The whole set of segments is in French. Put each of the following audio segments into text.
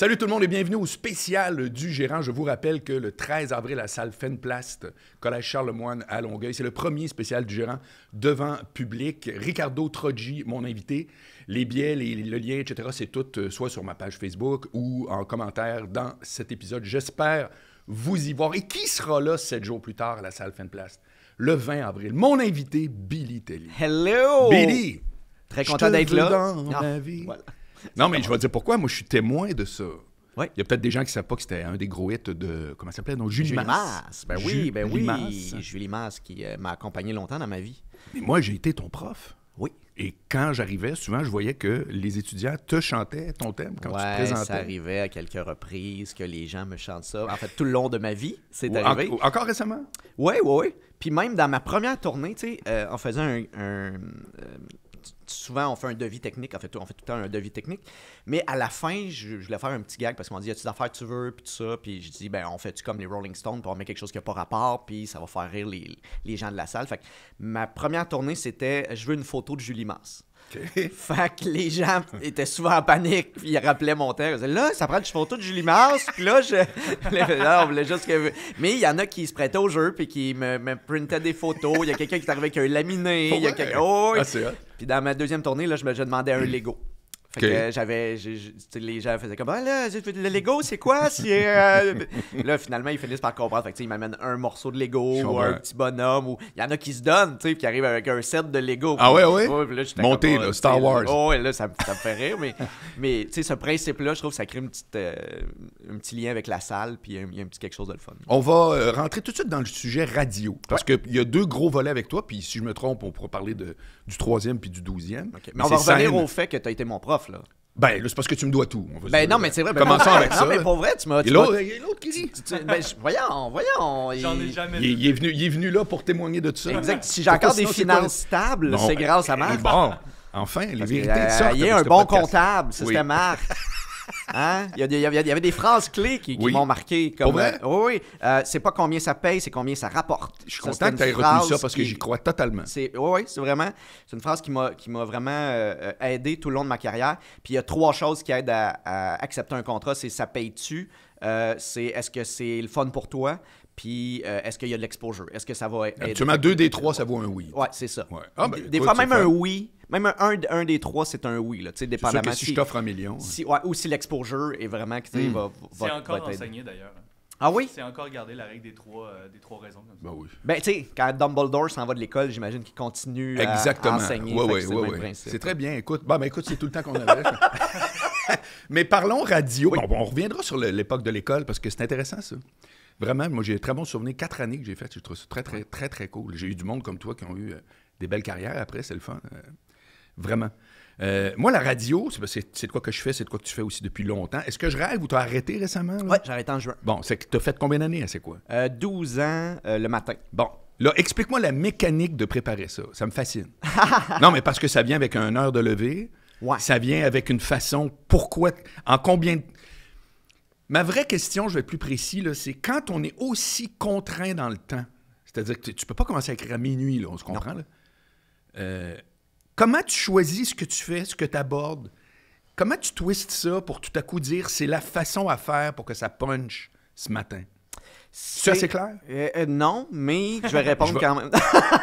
Salut tout le monde et bienvenue au spécial du gérant. Je vous rappelle que le 13 avril, à la salle Fenplast, Collège Charlemagne à Longueuil, c'est le premier spécial du gérant devant public. Ricardo Troggi, mon invité. Les billets, le lien, etc., c'est tout soit sur ma page Facebook ou en commentaire dans cet épisode. J'espère vous y voir. Et qui sera là 7 jours plus tard à la salle Fenplast? Le 20 avril. Mon invité, Billy Telly. Hello! Billy! Très content d'être là. Dans ma vie. Voilà. Non, mais je vais te dire pourquoi. Moi, je suis témoin de ça. Oui. Il y a peut-être des gens qui ne savent pas que c'était un des gros hits de... Comment ça s'appelait? Donc, Julie Masse. Ben oui, ben oui. Masse. Julie Masse qui m'a accompagné longtemps dans ma vie. Mais moi, j'ai été ton prof. Oui. Et quand j'arrivais, souvent, je voyais que les étudiants te chantaient ton thème quand tu te présentais. Ça arrivait à quelques reprises que les gens me chantent ça. En fait, tout le long de ma vie, c'est arrivé. Encore récemment? Oui. Puis même dans ma première tournée, tu sais, on faisait souvent, on fait un devis technique. En fait, on fait tout le temps un devis technique. Mais à la fin, je voulais faire un petit gag parce qu'on m'a dit, y a-tu d'affaires que tu veux, puis tout ça. Puis je dis, ben, on fait-tu comme les Rolling Stones, puis on met quelque chose qui n'a pas rapport, puis ça va faire rire les gens de la salle. Fait que ma première tournée, c'était, je veux une photo de Julie Masse. Okay. Fait que les gens étaient souvent en panique, puis ils rappelaient mon terre. Ils disaient, là, ça prend une photo de Julie Masse, puis là, non, on voulait juste que... Mais il y en a qui se prêtaient au jeu, puis qui me printaient des photos. Il y a quelqu'un qui est arrivé avec un laminé. Il y a quelqu'un... Oh, oui. C'est hot. Puis dans ma deuxième tournée, là, je demandais un Lego. Fait que les gens faisaient comme, ah là, le Lego, c'est quoi? Là, finalement, ils finissent par comprendre. Fait que, ils m'amènent un morceau de Lego ou un petit bonhomme. Ou il y en a qui se donnent, tu sais, qui arrivent avec un set de Lego. Ah ouais? Puis là, monté, comme, là, Star Wars. Oh, là, ça me fait rire. Mais tu sais, ce principe-là, je trouve que ça crée un petit lien avec la salle. Puis il y a un petit quelque chose de le fun. On va rentrer tout de suite dans le sujet radio. Parce qu'il y a deux gros volets avec toi. Puis si je me trompe, on pourra parler du 3e puis du 12e. Okay. Mais on va revenir au fait que tu as été mon prof, là. Ben, là, c'est parce que tu me dois tout. Ben non, mais c'est vrai. Commençons avec ça. Non, mais pour vrai, tu m'as... Et l'autre qui rit. Voyons. J'en ai jamais il est venu là pour témoigner de tout ça. Exact. Si j'ai encore des finances stables, c'est grâce à Marc. Bon, enfin, les vérités sortent. Il y a un bon comptable, c'était Marc. Hein? Il y avait des phrases clés qui m'ont marqué. Comme, pour vrai? Oui. C'est pas combien ça paye, c'est combien ça rapporte. Je suis content que tu aies retenu ça parce que j'y crois totalement. Oui, c'est vraiment... C'est une phrase qui m'a vraiment aidé tout le long de ma carrière. Puis il y a 3 choses qui aident à accepter un contrat. C'est ça paye-tu? C'est est-ce que c'est le fun pour toi? Puis est-ce qu'il y a de l'exposure? Est-ce que ça va aider? Absolument, 2 des 3, ça vaut un oui. Ouais, c'est ça. Ouais. Ah, ben, des fois, même un oui, même un des 3, c'est un oui. Là, dépendamment. C'est sûr que si je t'offre $1 million. Ou si l'exposure est vraiment... C'est encore enseigné, d'ailleurs. Ah oui? C'est encore gardé la règle des trois raisons. Comme ça. Ben oui. Ben, tu sais, quand Dumbledore s'en va de l'école, j'imagine qu'il continue à enseigner. Oui. C'est très bien. Écoute, c'est tout le temps qu'on avait. Mais parlons radio. Oui. Bon, on reviendra sur l'époque de l'école parce que c'est intéressant, ça. Vraiment, moi, j'ai très bon souvenir. 4 années que j'ai fait. Je trouve ça très, très, très, très cool. J'ai eu du monde comme toi qui ont eu des belles carrières après. C'est le fun. Vraiment. Moi, la radio, c'est de quoi que je fais, c'est de quoi que tu fais aussi depuis longtemps. Est-ce que je rêve ou tu as arrêté récemment? Oui, j'ai arrêté en juin. Bon, c'est que tu as fait combien d'années? C'est quoi? 12 ans le matin. Bon, là, explique-moi la mécanique de préparer ça. Ça me fascine. Non, mais parce que ça vient avec 1 heure de lever. Ouais. Ça vient avec une façon... Pourquoi? En combien... Ma vraie question, je vais être plus précis, là, c'est quand on est aussi contraint dans le temps, c'est-à-dire que tu peux pas commencer à écrire à minuit, là, on se comprend, là. Comment tu choisis ce que tu fais, ce que tu abordes? Comment tu twistes ça pour tout à coup dire c'est la façon à faire pour que ça punch ce matin? C'est assez clair? Non, mais je vais répondre quand même.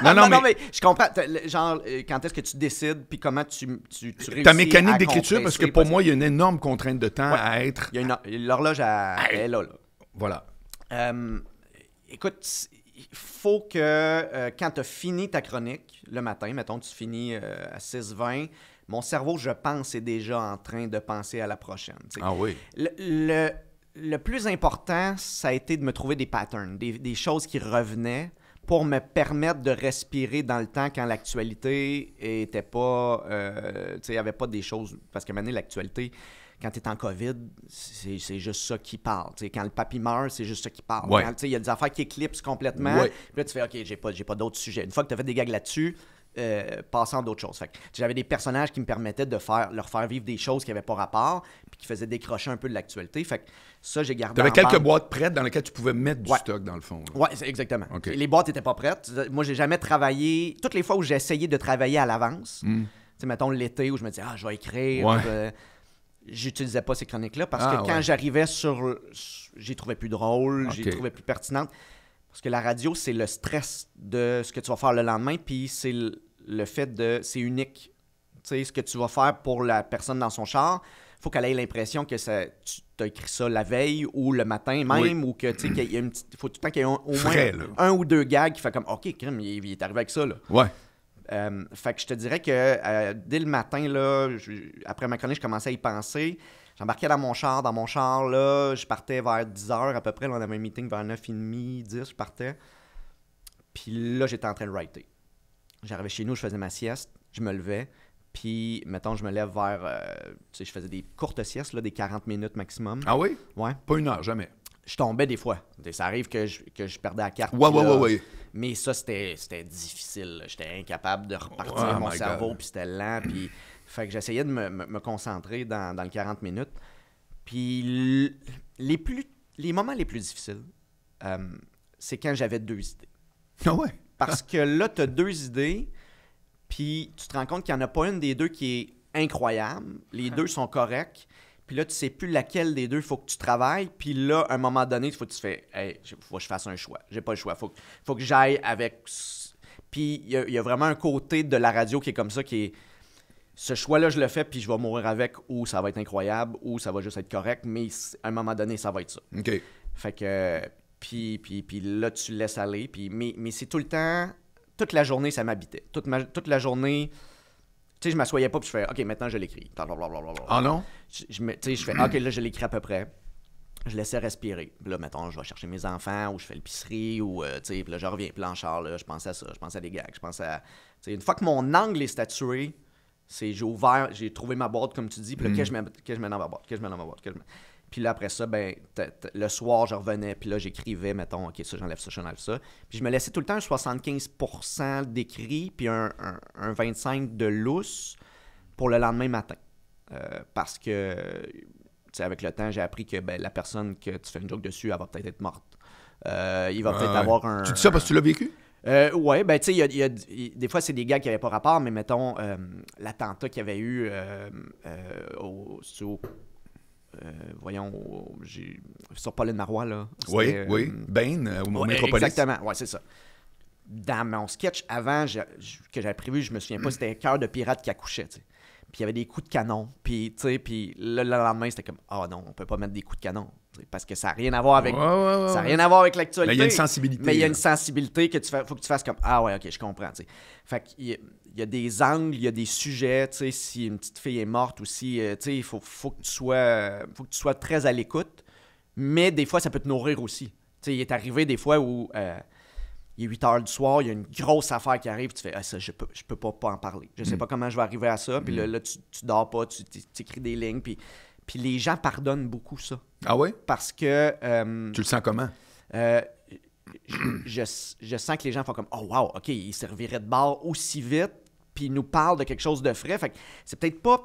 non, mais je comprends. Genre, quand est-ce que tu décides, puis comment tu réussis ta mécanique d'écriture, compresser, parce que pour moi, il y a une énorme contrainte de temps à être... Il y a l'horloge est là. Voilà. Écoute, il faut que quand tu as fini ta chronique, le matin, mettons, tu finis à 6h20, mon cerveau, je pense, est déjà en train de penser à la prochaine. T'sais. Ah oui. Le plus important, ça a été de me trouver des patterns, des choses qui revenaient pour me permettre de respirer dans le temps quand l'actualité était pas... il n'y avait pas des choses... Parce que maintenant, l'actualité, quand tu es en COVID, c'est juste ça qui parle. T'sais, quand le papy meurt, c'est juste ça qui parle. Ouais. Il y a des affaires qui éclipsent complètement. Ouais. Puis là, tu fais « OK, j'ai pas d'autres sujets. » Une fois que tu as fait des gags là-dessus... passant d'autres choses. Fait que j'avais des personnages qui me permettaient de leur faire vivre des choses qui n'avaient pas rapport puis qui faisaient décrocher un peu de l'actualité. Fait que ça, j'ai gardé. Tu avais en quelques banque. boîtes prêtes dans lesquelles tu pouvais mettre du stock, dans le fond. Oui, exactement. Okay. Les boîtes n'étaient pas prêtes. Moi, j'ai jamais travaillé... Toutes les fois où j'ai essayé de travailler à l'avance, tu sais, mettons l'été où je me disais « Ah, je vais écrire j'utilisais pas ces chroniques-là parce que quand j'arrivais j'y trouvais plus drôle, j'y trouvais plus pertinente. Parce que la radio, c'est le stress de ce que tu vas faire le lendemain, puis c'est le fait de... C'est unique. Tu sais, ce que tu vas faire pour la personne dans son char, il faut qu'elle ait l'impression que tu as écrit ça la veille ou le matin même, ou que, tu sais, qu'il y a une petite... Faut tout le temps qu'il y ait au moins un ou deux gags qui fait comme « OK, crime, il est arrivé avec ça, là. » Ouais. Fait que je te dirais que dès le matin, là, après ma chronique, je commençais à y penser. J'embarquais dans mon char, là, je partais vers 10h à peu près. Là, on avait un meeting vers 9h30, 10, je partais. Puis là, j'étais en train de writer. J'arrivais chez nous, je faisais ma sieste, je me levais. Puis, mettons, je me lève vers... tu sais, je faisais des courtes siestes, là, des 40 minutes maximum. Ah oui? Ouais. Pas 1 heure, jamais. Je tombais des fois. Ça arrive que je perdais la carte. Ouais. Mais ça, c'était difficile. J'étais incapable de repartir mon cerveau, puis c'était lent. Puis, fait que j'essayais de me concentrer dans le 40 minutes. Puis les moments les plus difficiles, c'est quand j'avais 2 idées. Ah ouais? Parce que là, tu as 2 idées, puis tu te rends compte qu'il n'y en a pas une des 2 qui est incroyable. Les 2 sont corrects. Puis là, tu sais plus laquelle des 2 il faut que tu travailles. Puis là, à un moment donné, il faut que tu fais « Hey, il faut que je fasse un choix. J'ai pas le choix. Faut que j'aille avec... » Puis il y a vraiment un côté de la radio qui est comme ça, qui est... Ce choix-là, je le fais, puis je vais mourir avec, ou ça va être incroyable, ou ça va juste être correct, mais à un moment donné, ça va être ça. OK. Fait que... Puis là, tu le laisses aller. Puis, mais c'est tout le temps... Toute la journée, ça m'habitait. Toute la journée... Tu sais, je m'assoyais pas, puis je fais « OK, maintenant, je l'écris. » Ah non? Je fais « OK, là, je l'écris à peu près. » Je laissais respirer. Puis là, mettons, je vais chercher mes enfants, ou je fais l'épicerie, ou, tu sais, puis là, je reviens. Puis là, en char, là, je pense à ça, je pense à des gags, je pense à... Tu sais, une fois que mon angle est statué, j'ai trouvé ma boîte, comme tu dis, puis là, qu'est-ce que je mets dans ma boîte? Puis là, après ça, ben, le soir, je revenais, puis là, j'écrivais, mettons, OK, ça, j'enlève ça. Puis je me laissais tout le temps un 75% d'écrit, puis un 25% de lousse pour le lendemain matin. Parce que, tu sais, avec le temps, j'ai appris que ben, la personne que tu fais une joke dessus, elle va peut-être être morte. Il va peut-être avoir un... Tu dis ça parce que tu l'as vécu? Oui, ben tu sais, des fois, c'est des gars qui n'avaient pas rapport, mais mettons, l'attentat qu'il y avait eu sur Pauline Marois, là. Oui. Bain, au Métropolis. Exactement, oui, c'est ça. Dans mon sketch, avant, que j'avais prévu, je me souviens pas, c'était un cœur de pirate qui accouchait, tu sais. Puis il y avait des coups de canon. Puis, tu sais, puis le lendemain, c'était comme, non, on peut pas mettre des coups de canon. Parce que ça n'a rien à voir avec ça a rien à voir avec l'actualité. Mais il y a une sensibilité. Mais il y a une sensibilité que faut que tu fasses comme, ah ouais, OK, je comprends, tu sais. Fait qu'il y a des angles, il y a des sujets, tu sais, si une petite fille est morte ou si, tu sais, il faut que tu sois très à l'écoute. Mais des fois, ça peut te nourrir aussi. Tu sais, il est arrivé des fois où... il est 8 h du soir, il y a une grosse affaire qui arrive, tu fais ça, je peux pas en parler. Je sais pas comment je vais arriver à ça. Puis là tu dors pas, tu écris des lignes. Puis les gens pardonnent beaucoup ça. Ah ouais? Parce que... tu le sens comment? Je sens que les gens font comme « Oh wow, OK, il servirait de bar aussi vite, puis il nous parle de quelque chose de frais. » Fait que c'est peut-être pas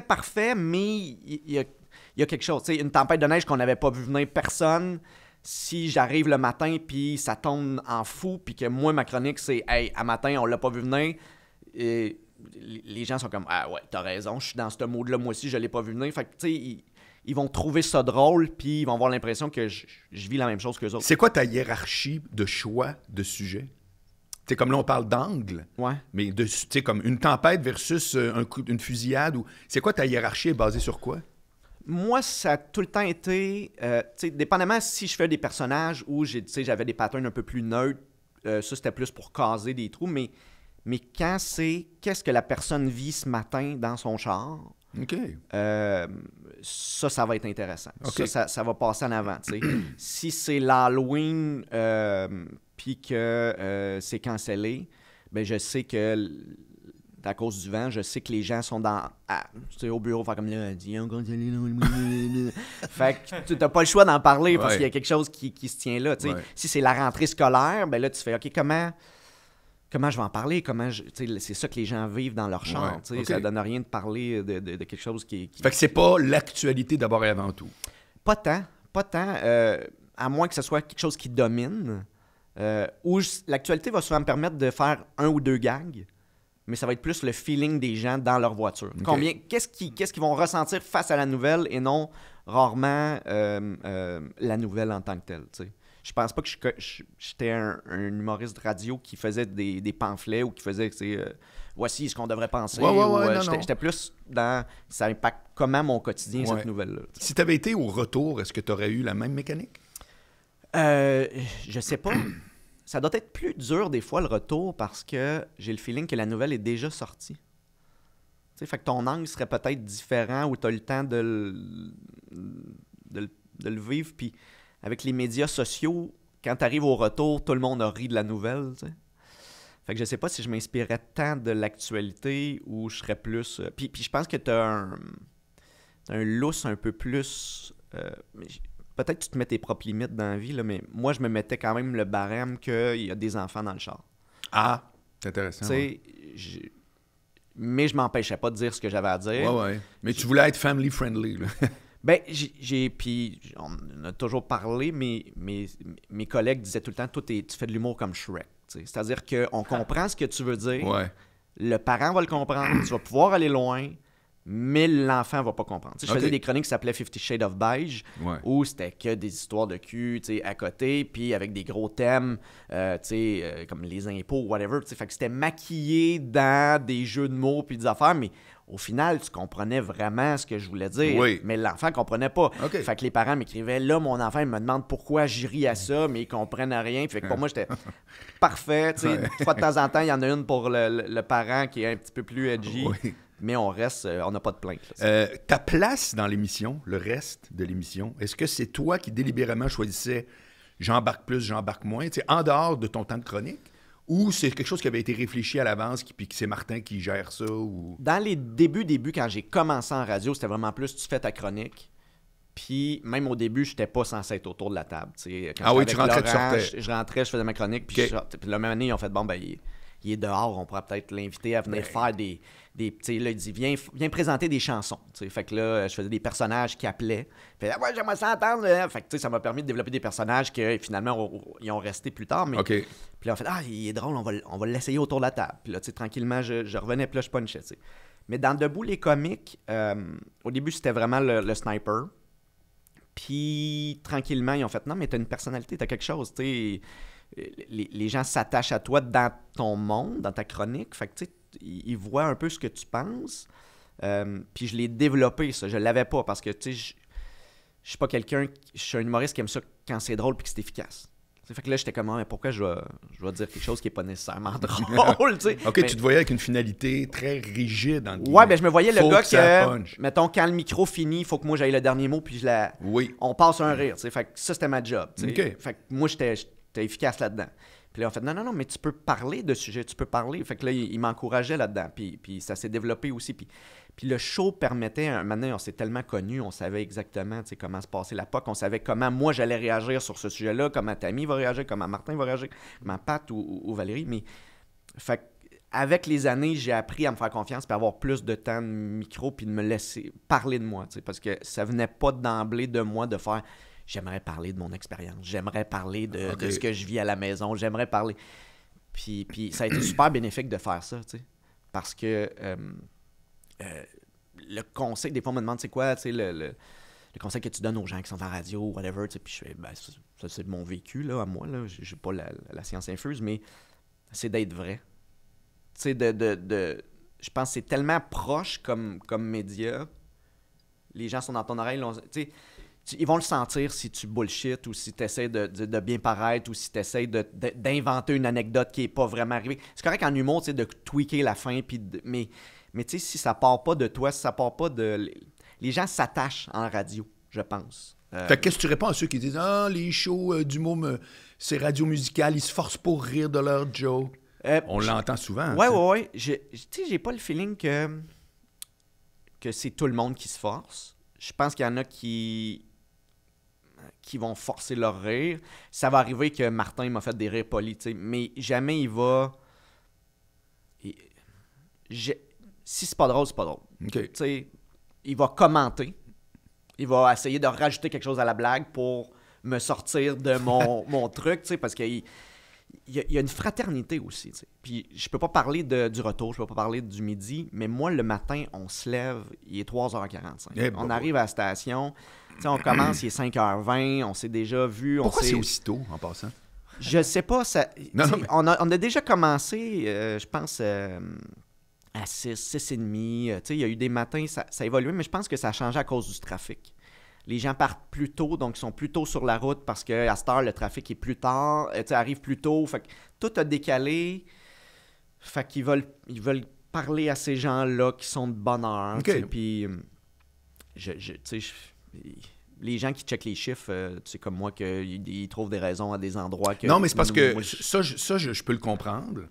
parfait, mais il y a quelque chose. T'sais, une tempête de neige qu'on n'avait pas vu venir personne... Si j'arrive le matin puis ça tombe en fou puis que moi, ma chronique, c'est « Hey, à matin, on l'a pas vu venir. » Et les gens sont comme « Ah ouais, t'as raison, je suis dans ce mode-là, moi aussi, je l'ai pas vu venir. » Fait que, tu sais, ils vont trouver ça drôle puis ils vont avoir l'impression que je vis la même chose qu'eux autres. C'est quoi ta hiérarchie de choix de sujet? Tu sais, comme là, on parle d'angle. Ouais. Mais tu sais, comme une tempête versus une fusillade. C'est quoi ta hiérarchie basée sur quoi? Moi, ça a tout le temps été, dépendamment si je fais des personnages où j'avais des patterns un peu plus neutres, ça c'était plus pour caser des trous, mais quand c'est qu'est-ce que la personne vit ce matin dans son char, okay. Ça va être intéressant. Okay. Ça va passer en avant. Si c'est l'Halloween puis que c'est cancellé, ben je sais que... à cause du vent, je sais que les gens sont au bureau, faire comme là, fait que tu n'as pas le choix d'en parler parce qu'il y a quelque chose qui se tient là. Ouais. Si c'est la rentrée scolaire, ben là, tu fais OK, comment je vais en parler? C'est ça que les gens vivent dans leur char. Okay. Ça donne rien de parler de quelque chose qui... Fait que c'est pas l'actualité d'abord et avant tout. Pas tant. À moins que ce soit quelque chose qui domine. Où l'actualité va souvent me permettre de faire 1 ou 2 gags. mais ça va être plus le feeling des gens dans leur voiture. Qu'est-ce qu'ils vont ressentir face à la nouvelle et non rarement la nouvelle en tant que telle, tu sais. Je pense pas que j'étais un humoriste radio qui faisait des pamphlets ou qui faisait, voici ce qu'on devrait penser. J'étais plus dans ça impacte comment mon quotidien, cette nouvelle-là. Si tu avais été au retour, est-ce que tu aurais eu la même mécanique? Je sais pas. Ça doit être plus dur des fois le retour parce que j'ai le feeling que la nouvelle est déjà sortie. Tu sais, fait que ton angle serait peut-être différent ou tu as le temps de le vivre. Puis avec les médias sociaux, quand tu arrives au retour, tout le monde a ri de la nouvelle. Tu sais. Fait que je sais pas si je m'inspirais tant de l'actualité ou je serais plus... Puis je pense que tu as un lousse un peu plus... Peut-être que tu te mets tes propres limites dans la vie, là, mais moi, je me mettais quand même le barème qu'il y a des enfants dans le char. Ah, c'est intéressant. Mais je m'empêchais pas de dire ce que j'avais à dire. Ouais. Mais tu voulais être family friendly, là. Ben, puis on en a toujours parlé, mais mes collègues disaient tout le temps, toi, tu fais de l'humour comme Shrek. T'sais. C'est-à-dire qu'on comprend ce que tu veux dire, le parent va le comprendre, tu vas pouvoir aller loin, mais l'enfant va pas comprendre. Je faisais des chroniques qui s'appelaient 50 Shades of Beige, où c'était que des histoires de cul à côté, puis avec des gros thèmes, comme les impôts, whatever. Fait que c'était maquillé dans des jeux de mots puis des affaires, mais au final, tu comprenais vraiment ce que je voulais dire, mais l'enfant comprenait pas. Fait que les parents m'écrivaient, là, mon enfant, il me demande pourquoi je ris à ça, mais ils comprennent rien. Fait que pour moi, j'étais parfait. Une fois de temps en temps, il y en a une pour le parent qui est un petit peu plus edgy. Mais on n'a pas de plainte. Ta place dans l'émission, le reste de l'émission, est-ce que c'est toi qui délibérément choisissais j'embarque plus, j'embarque moins, en dehors de ton temps de chronique? Ou c'est quelque chose qui avait été réfléchi à l'avance, puis que c'est Martin qui gère ça? Ou... Dans les débuts, quand j'ai commencé en radio, c'était vraiment plus tu fais ta chronique. Puis même au début, je n'étais pas censé être autour de la table. Tu rentrais, tu sortais. Je rentrais, je faisais ma chronique, puis puis la même année, ils ont fait bon, ben il est dehors, on pourrait peut-être l'inviter à venir faire des là, il dit, viens présenter des chansons. T'sais. Fait que là, je faisais des personnages qui appelaient. Fait ouais, j'aimerais ça entendre. Fait que ça m'a permis de développer des personnages qui finalement ils ont resté plus tard. Mais... Puis là, on fait il est drôle, on va l'essayer autour de la table. Puis là, tranquillement, je revenais, puis là, je punchais. T'sais. Mais dans Debout les comiques, au début, c'était vraiment le sniper. Puis tranquillement, ils ont fait non, mais t'as une personnalité, t'as quelque chose. T'sais. Les gens s'attachent à toi dans ton monde, dans ta chronique. Fait que tu sais, ils voient un peu ce que tu penses. Puis je l'ai développé, ça. Je l'avais pas parce que, tu sais, je suis pas quelqu'un... Je suis un humoriste qui aime ça quand c'est drôle puis que c'est efficace. T'sais, fait que là, j'étais comme, mais pourquoi je vais dire quelque chose qui est pas nécessairement drôle, tu sais. OK, mais... tu te voyais avec une finalité très rigide. Ouais, ben je me voyais le gars que mettons, quand le micro finit, il faut que moi j'aille le dernier mot puis on passe un rire, tu sais. Fait que ça, c'était ma job, tu sais. Fait que moi, j'étais efficace là-dedans. Puis là, on fait non, mais tu peux parler de sujet, tu peux parler. Fait que là, il m'encourageait là-dedans. Puis ça s'est développé aussi. Puis le show permettait, maintenant, on s'est tellement connus, on savait exactement comment se passait la POC, on savait comment moi j'allais réagir sur ce sujet-là, comment Tammy va réagir, comment Martin va réagir, comment Pat ou Valérie. Mais fait avec les années, j'ai appris à me faire confiance puis à avoir plus de temps de micro puis de me laisser parler de moi. Parce que ça venait pas d'emblée de moi de faire... J'aimerais parler de mon expérience. J'aimerais parler de ce que je vis à la maison. J'aimerais parler... Puis ça a été super bénéfique de faire ça, tu sais. Parce que le conseil... Des fois, on me demande, c'est quoi, tu sais, le conseil que tu donnes aux gens qui sont en radio, whatever, tu sais. Puis je fais, ça, c'est de mon vécu, là, à moi, là. J'ai pas la science infuse, mais c'est d'être vrai. Tu sais, je pense que c'est tellement proche comme média. Les gens sont dans ton oreille, tu sais... Ils vont le sentir si tu bullshit ou si tu essaies de bien paraître ou si tu essaies d'inventer une anecdote qui n'est pas vraiment arrivée. C'est correct en humour, tu sais, de tweaker la fin, mais tu sais, si ça part pas de toi, si ça part pas de... Les gens s'attachent en radio, je pense. Fait que qu'est-ce que tu réponds à ceux qui disent « Ah, les shows d'humour, c'est radio musical, ils se forcent pour rire de leur joke. » On l'entend souvent. Ouais. Tu sais, j'ai pas le feeling que c'est tout le monde qui se force. Je pense qu'il y en a qui vont forcer leur rire. Ça va arriver que Martin m'a fait des rires polis, mais jamais il va... Si c'est pas drôle, c'est pas drôle. Okay. Il va commenter. Il va essayer de rajouter quelque chose à la blague pour me sortir de mon truc, parce que il y a une fraternité aussi. T'sais. Puis je peux pas parler du retour, je peux pas parler du midi, mais moi, le matin, on se lève, il est 3h45. On arrive à la station, on commence, il est 5h20, on s'est déjà vu. Pourquoi c'est aussitôt, en passant? Je sais pas. Non, mais... on a déjà commencé, je pense, à 6h30. Il y a eu des matins, ça a évolué, mais je pense que ça a changé à cause du trafic. Les gens partent plus tôt, donc ils sont plus tôt sur la route parce qu'à cette heure, le trafic est plus tard, arrive plus tôt. Fait que tout a décalé. Fait qu'ils veulent parler à ces gens-là qui sont de bonne heure. Okay. Puis, les gens qui checkent les chiffres, c'est comme moi qu'ils trouvent des raisons à des endroits que... Non, mais c'est parce que je peux le comprendre.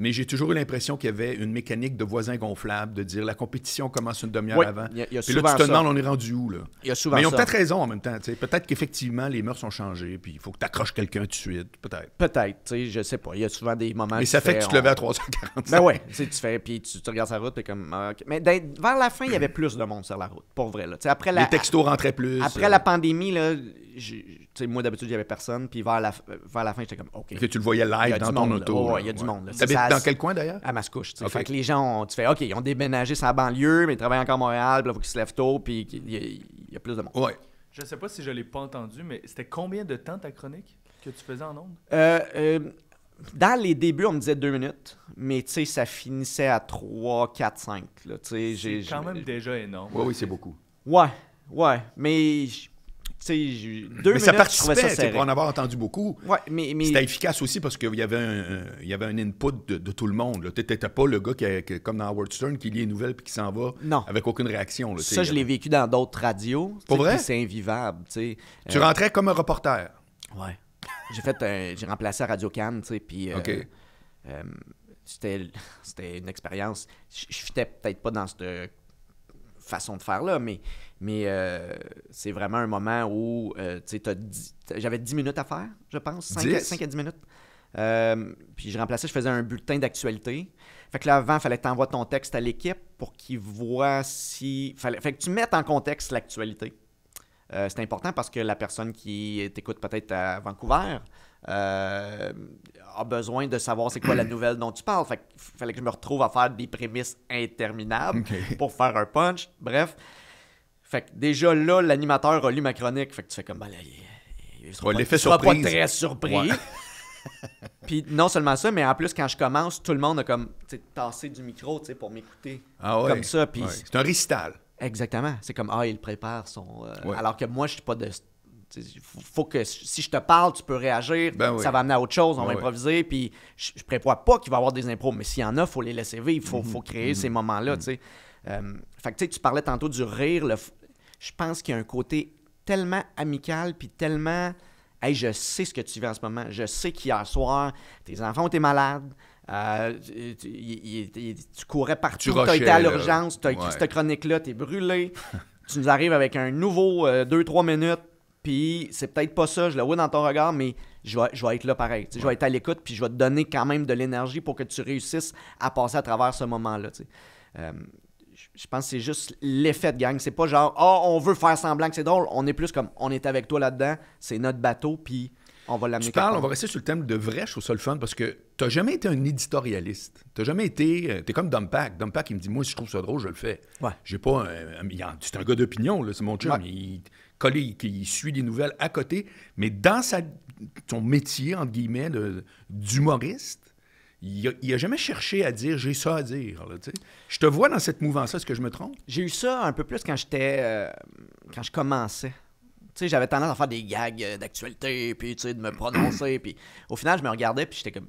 Mais j'ai toujours eu l'impression qu'il y avait une mécanique de voisins gonflables, de dire la compétition commence une demi-heure avant. Y a puis souvent là, tu te ça. demandes, on est rendu où, là? Il y a souvent mais ils ont ça. peut-être raison en même temps. Peut-être qu'effectivement, les mœurs ont changé, puis il faut que tu accroches quelqu'un tout de suite, peut-être. Peut-être, je sais pas. Il y a souvent des moments... Mais ça fait que tu te levais à 3h45. Ben ouais, tu fais, puis tu regardes sa route, puis comme... Okay. Mais vers la fin, il y avait plus de monde sur la route, pour vrai. Là. Après les textos rentraient plus. Après la pandémie, là, moi, d'habitude, il n'y avait personne, puis vers la fin, j'étais comme, OK. Que tu le voyais live dans ton auto. Oui, il y a du monde. Tu habites dans quel coin, d'ailleurs? À Mascouche. Okay. Fait que les gens, tu fais, OK, ils ont déménagé sur la banlieue, mais ils travaillent encore à Montréal, puis là, il faut qu'ils se lèvent tôt, puis il y a plus de monde. Oui. Je sais pas si je l'ai pas entendu, mais c'était combien de temps ta chronique que tu faisais en ondes? Dans les débuts, on me disait 2 minutes, mais tu sais, ça finissait à 3, 4, 5. Là, c'est quand même déjà énorme. Oui, c'est beaucoup. Ouais, mais... Mais minutes, ça participait, pour en avoir entendu beaucoup. Ouais, mais... C'était efficace aussi parce qu'il y avait un input de tout le monde. Tu n'étais pas le gars qui, comme dans Howard Stern, qui lit les nouvelles et qui s'en va avec aucune réaction. Là, ça, je l'ai vécu dans d'autres radios. Pour vrai? C'est invivable. Tu rentrais comme un reporter. Ouais. J'ai remplacé à Radio-Can, puis c'était une expérience. Je fitais peut-être pas dans cette façon de faire là, mais c'est vraiment un moment où j'avais 10 minutes à faire, je pense, 5 à 10 minutes. Puis je remplaçais, je faisais un bulletin d'actualité. Fait que là, avant, il fallait que tu envoies ton texte à l'équipe pour qu'ils voient si... Fait que tu mettes en contexte l'actualité. C'est important parce que la personne qui t'écoute peut-être à Vancouver a besoin de savoir c'est quoi la nouvelle dont tu parles. Fait qu'il fallait que je me retrouve à faire des prémices interminables pour faire un punch. Bref. Fait que déjà là, l'animateur a lu ma chronique. Fait que tu fais comme, il sera pas très surpris. Ouais. Puis non seulement ça, mais en plus, quand je commence, tout le monde a comme tassé du micro pour m'écouter. Ah ouais. Comme ça. Puis c'est un récital. Exactement. C'est comme, il prépare son... Alors que moi, je suis pas de... Faut que si je te parle, tu peux réagir. Ça va amener à autre chose, on va improviser. Puis je prévois pas qu'il va y avoir des impros, mais s'il y en a, il faut les laisser vivre. Il faut créer ces moments-là. Fait que tu parlais tantôt du rire. Je pense qu'il y a un côté tellement amical, puis tellement... Hey, je sais ce que tu vis en ce moment. Je sais qu'hier soir, tes enfants ont été malades. Tu courais partout, tu as été à l'urgence, tu as écrit cette chronique-là, tu es brûlé. Tu nous arrives avec un nouveau 2-3 minutes, puis c'est peut-être pas ça, je le vois dans ton regard, mais je vais être là pareil. Je vais être à l'écoute, puis je vais te donner quand même de l'énergie pour que tu réussisses à passer à travers ce moment-là. Je pense que c'est juste l'effet de gang. C'est pas genre, on veut faire semblant que c'est drôle. On est plus comme, on est avec toi là-dedans, c'est notre bateau, puis on va l'amener. On va rester sur le thème de vrai, je trouve ça le fun, parce que t'as jamais été un éditorialiste. T'as jamais été... T'es comme Dumpack. Dumpack, il me dit, moi, si je trouve ça drôle, je le fais. Ouais. J'ai pas... c'est un gars d'opinion, là, c'est mon chum. Ouais. Il suit les nouvelles à côté, mais dans son métier, entre guillemets, d'humoriste, il a jamais cherché à dire « j'ai ça à dire ». Je te vois dans cette mouvance-là, est-ce que je me trompe? J'ai eu ça un peu plus quand quand je commençais. J'avais tendance à faire des gags d'actualité, puis de me prononcer, puis au final, je me regardais, puis j'étais comme...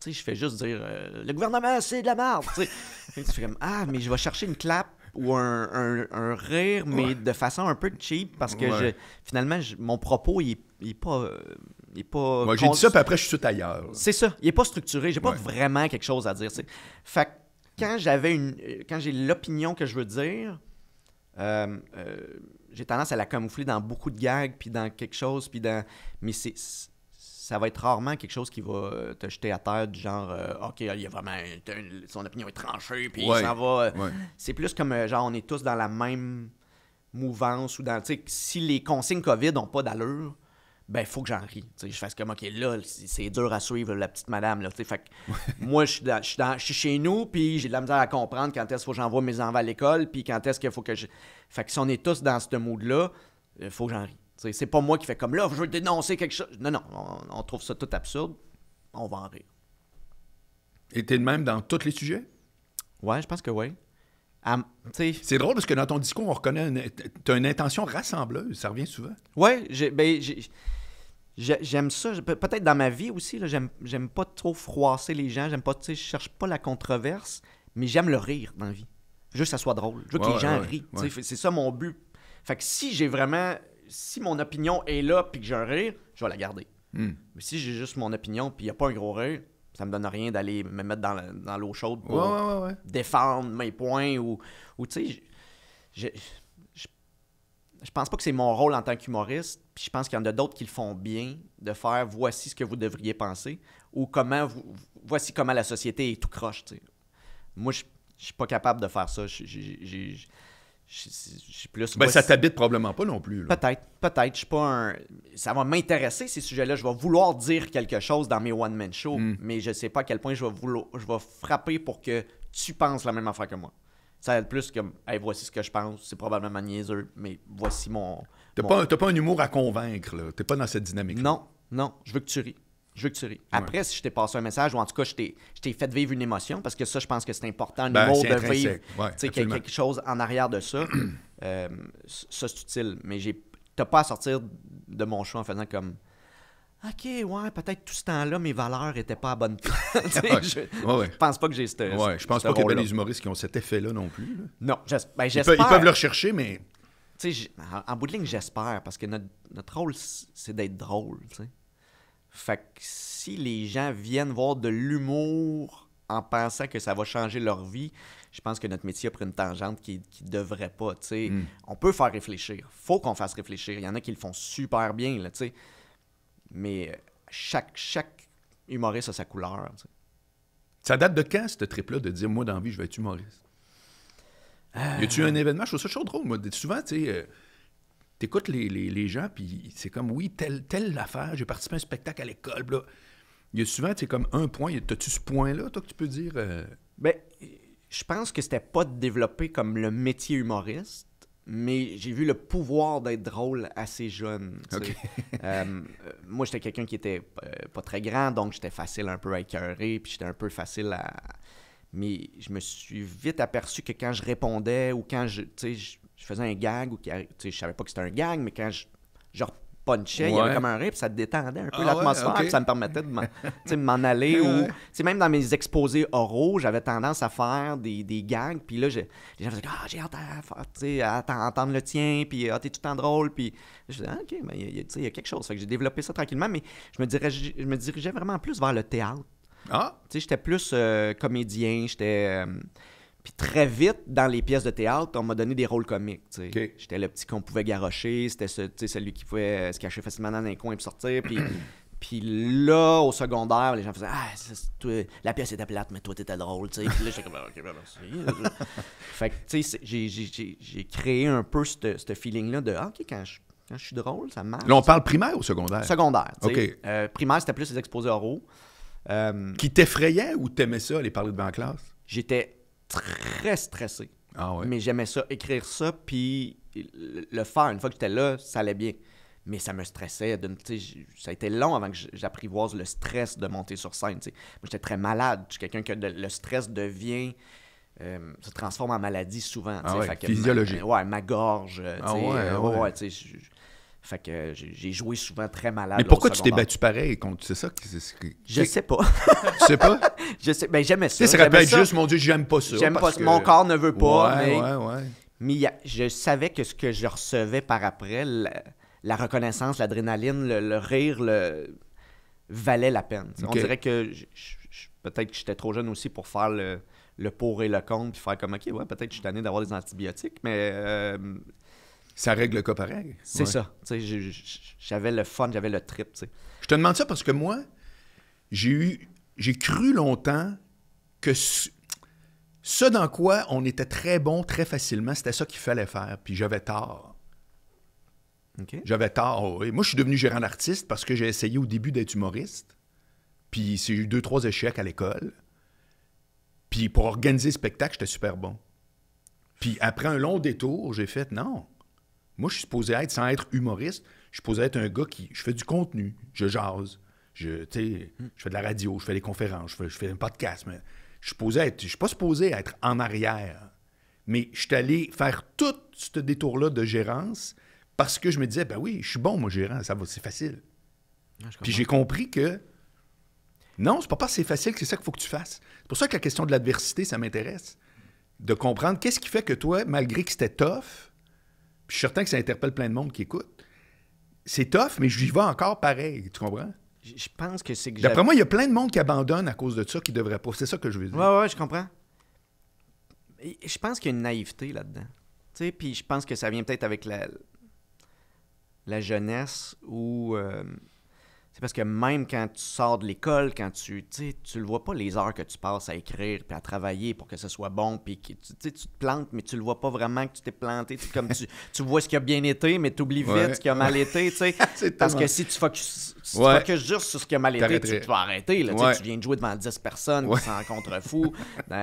je fais juste dire « le gouvernement, c'est de la merde ». Tu fais comme « mais je vais chercher une clap ou un rire, mais de façon un peu cheap, parce que finalement, mon propos, il est pas... Moi, j'ai dit ça, puis après, je suis tout ailleurs. C'est ça. Il n'est pas structuré. J'ai pas vraiment quelque chose à dire. Fait que quand j'ai l'opinion que je veux dire, j'ai tendance à la camoufler dans beaucoup de gags, puis dans quelque chose, mais ça va être rarement quelque chose qui va te jeter à terre, du genre, OK, il y a vraiment... son opinion est tranchée, puis il s'en va... C'est plus comme, genre, on est tous dans la même mouvance, ou dans... si les consignes COVID n'ont pas d'allure, ben, il faut que j'en rie. T'sais, je fasse comme, OK, là, c'est dur à suivre, la petite madame. Là, fait que moi, je suis chez nous, puis j'ai de la misère à comprendre quand est-ce qu'il faut que j'envoie mes enfants à l'école, puis quand est-ce qu'il faut que je... Fait que si on est tous dans ce mood-là, il faut que j'en rie. T'sais, c'est pas moi qui fais comme, là, je veux dénoncer quelque chose. Non, on trouve ça tout absurde, on va en rire. Et t'es de même dans tous les sujets? Ouais, je pense que oui. C'est drôle parce que dans ton discours, on reconnaît t'as une intention rassembleuse. Ça revient souvent. Oui, j'aime ça. Peut-être dans ma vie aussi, là, j'aime pas trop froisser les gens. J'aime pas, je cherche pas la controverse, mais j'aime le rire dans la vie. Je veux que ça soit drôle. Je veux que les gens rient. Ouais. C'est ça mon but. Fait que si mon opinion est là puis que j'ai un rire, je vais la garder. Mais si j'ai juste mon opinion puis il n'y a pas un gros rire, ça me donne rien d'aller me mettre dans l'eau chaude pour défendre mes points ou tu sais, je pense pas que c'est mon rôle en tant qu'humoriste, puis je pense qu'il y en a d'autres qui le font bien, de faire voici ce que vous devriez penser ou voici comment la société est tout croche, tu sais. Moi, je suis pas capable de faire ça. Je suis plus... Ben, ça t'habite probablement pas non plus. Là. Peut-être. Je suis pas ça va m'intéresser, ces sujets-là. Je vais vouloir dire quelque chose dans mes one-man shows, mais je sais pas à quel point je vais frapper pour que tu penses la même affaire que moi. Ça va être plus comme, hey, voici ce que je pense, c'est probablement niaiseux, mais voici mon... T'as pas un humour à convaincre, là. T'es pas dans cette dynamique. Non, je veux que tu ris. Après, si je t'ai passé un message, ou en tout cas, je t'ai fait vivre une émotion, parce que ça, je pense que c'est important, l'humour, de vivre quelque chose en arrière de ça. Ça, c'est utile. Mais t'as pas à sortir de mon choix en faisant comme, OK, ouais, peut-être tout ce temps-là, mes valeurs étaient pas à bonne place. Je pense pas que j'ai cette je pense pas qu'il y a des humoristes qui ont cet effet-là non plus. Là. Non, j'espère. Ils peuvent le rechercher, mais... En bout de ligne, j'espère, parce que notre rôle, c'est d'être drôle, t'sais. Fait que si les gens viennent voir de l'humour en pensant que ça va changer leur vie, je pense que notre métier a pris une tangente qui devrait pas, tu sais. On peut faire réfléchir. Faut qu'on fasse réfléchir. Il y en a qui le font super bien, là, tu sais. Mais chaque humoriste a sa couleur, t'sais. Ça date de quand, ce trip-là, de dire, moi, dans la vie, je vais être humoriste? Y a-tu un événement? Je trouve ça chaud drôle, moi. Souvent, tu sais... T'écoutes les gens, puis c'est comme, oui, telle affaire, j'ai participé à un spectacle à l'école, là. Il y a souvent, c'est comme un point. T'as-tu ce point-là, toi, que tu peux dire? Ben, je pense que c'était pas développé comme le métier humoriste, mais j'ai vu le pouvoir d'être drôle assez jeune. Okay. Moi, j'étais quelqu'un qui était pas très grand, donc j'étais facile un peu à écœurer, puis j'étais un peu facile à... Mais je me suis vite aperçu que quand je répondais ou quand je faisais un gag, ou je savais pas que c'était un gag, mais quand je punchais, il y avait comme un rire, puis ça détendait un peu l'atmosphère, puis ça me permettait de m'en aller. Ou même dans mes exposés oraux, j'avais tendance à faire des gags, puis là, les gens faisaient « j'ai hâte à entendre le tien, puis t'es tout le temps drôle », puis je disais « OK, mais il y a quelque chose ». Fait que j'ai développé ça tranquillement, mais je me dirigeais vraiment plus vers le théâtre. J'étais plus comédien, puis très vite, dans les pièces de théâtre, on m'a donné des rôles comiques. Okay. J'étais le petit qu'on pouvait garrocher, c'était celui qui pouvait se cacher facilement dans un coin et sortir. Puis là, au secondaire, les gens faisaient la pièce était plate, mais toi, t'étais drôle. Puis là, j'étais comme OK, ben merci. Fait que, tu sais, j'ai créé un peu ce feeling-là de OK, quand je suis drôle, ça marche. Là, on parle primaire ou secondaire? Secondaire. Okay. Primaire, c'était plus les exposés oraux. Qui t'effrayait ou t'aimais ça, aller parler devant la classe? J'étais très stressé. Ah ouais. Mais j'aimais ça, écrire ça, puis le faire. Une fois que j'étais là, ça allait bien. Mais ça me stressait. Ça a été long avant que j'apprivoise le stress de monter sur scène. T'sais. Moi, j'étais très malade. Je suis quelqu'un que le stress devient... se transforme en maladie souvent. Fait que physiologique. Ma gorge. Fait que j'ai joué souvent très malade. Mais pourquoi tu t'es battu pareil contre... C'est ça? Je sais pas. Tu sais pas? Je sais. Ben, j'aimais ça. Ça peut être juste, mon Dieu, j'aime pas ça. J'aime pas ça. Mon corps ne veut pas. Ouais. Mais je savais que ce que je recevais par après, la reconnaissance, l'adrénaline, le rire, valait la peine. Okay. On dirait que peut-être que j'étais trop jeune aussi pour faire le pour et le contre, puis faire comme, OK, ouais, peut-être que je suis tanné d'avoir des antibiotiques, mais... ça règle le cas pareil. C'est ça. J'avais le fun, j'avais le trip. T'sais. Je te demande ça parce que moi, j'ai cru longtemps que ce dans quoi on était très bon très facilement, c'était ça qu'il fallait faire. Puis j'avais tort. Okay. J'avais tort. Oui. Moi, je suis devenu gérant d'artiste parce que j'ai essayé au début d'être humoriste. Puis j'ai eu 2-3 échecs à l'école. Puis pour organiser le spectacle, j'étais super bon. Puis après un long détour, j'ai fait non. Moi, je suis supposé être, sans être humoriste, je suis supposé être un gars qui... Je fais du contenu, je jase, je fais de la radio, je fais des conférences, je fais un podcast, mais je suis pas supposé être en arrière. Mais je suis allé faire tout ce détour-là de gérance parce que je me disais, ben oui, je suis bon, moi, gérant, c'est facile. Puis j'ai compris que non, c'est pas parce que c'est facile que c'est ça qu'il faut que tu fasses. C'est pour ça que la question de l'adversité, ça m'intéresse. De comprendre qu'est-ce qui fait que toi, malgré que c'était tough, puis je suis certain que ça interpelle plein de monde qui écoute, c'est tough, mais je y vais encore pareil, tu comprends? Je pense que c'est que d'après moi, il y a plein de monde qui abandonne à cause de ça, qui ne devrait pas. C'est ça que je veux dire. Ouais, je comprends. Et je pense qu'il y a une naïveté là-dedans. Tu sais, puis je pense que ça vient peut-être avec la jeunesse où... c'est parce que même quand tu sors de l'école, quand tu le vois pas les heures que tu passes à écrire puis à travailler pour que ce soit bon, puis que tu te plantes, mais tu le vois pas vraiment que tu t'es planté. Comme tu vois ce qui a bien été, mais tu oublies vite ce qui a mal été. Parce que si tu focuses juste sur ce qui a mal été, tu vas arrêter. Là, tu viens de jouer devant 10 personnes qui s'en contrefous.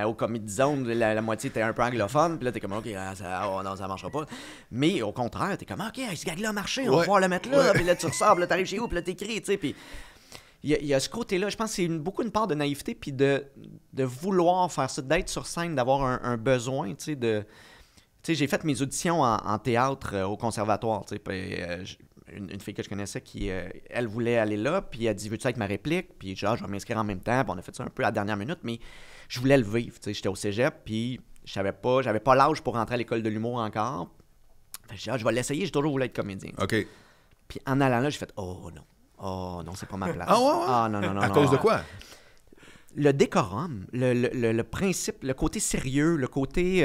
Au Comedy Zone, la moitié était un peu anglophone, puis là, t'es comme, OK, non, ça marchera pas. Mais au contraire, t'es comme, OK, ce gag-là a marché, on va pouvoir le mettre là, puis là, tu ressors, puis là, t'arrives chez vous, puis là, t'écris, tu sais. Puis il y a ce côté-là, je pense que c'est beaucoup une part de naïveté puis de vouloir faire ça, d'être sur scène, d'avoir un besoin, tu sais, de... Tu sais, j'ai fait mes auditions en théâtre au conservatoire, tu sais, une fille que je connaissais qui, elle voulait aller là, puis elle dit, veux-tu avec ma réplique? Puis genre, je vais m'inscrire en même temps, puis on a fait ça un peu à la dernière minute, mais je voulais le vivre, tu sais, j'étais au cégep, puis j'avais pas l'âge pour rentrer à l'école de l'humour encore. Fait que je dis, je vais l'essayer, j'ai toujours voulu être comédien. OK. Puis en allant là, j'ai fait, oh non, c'est pas ma place. Non. À cause de quoi? Le décorum, le principe, le côté sérieux, le côté,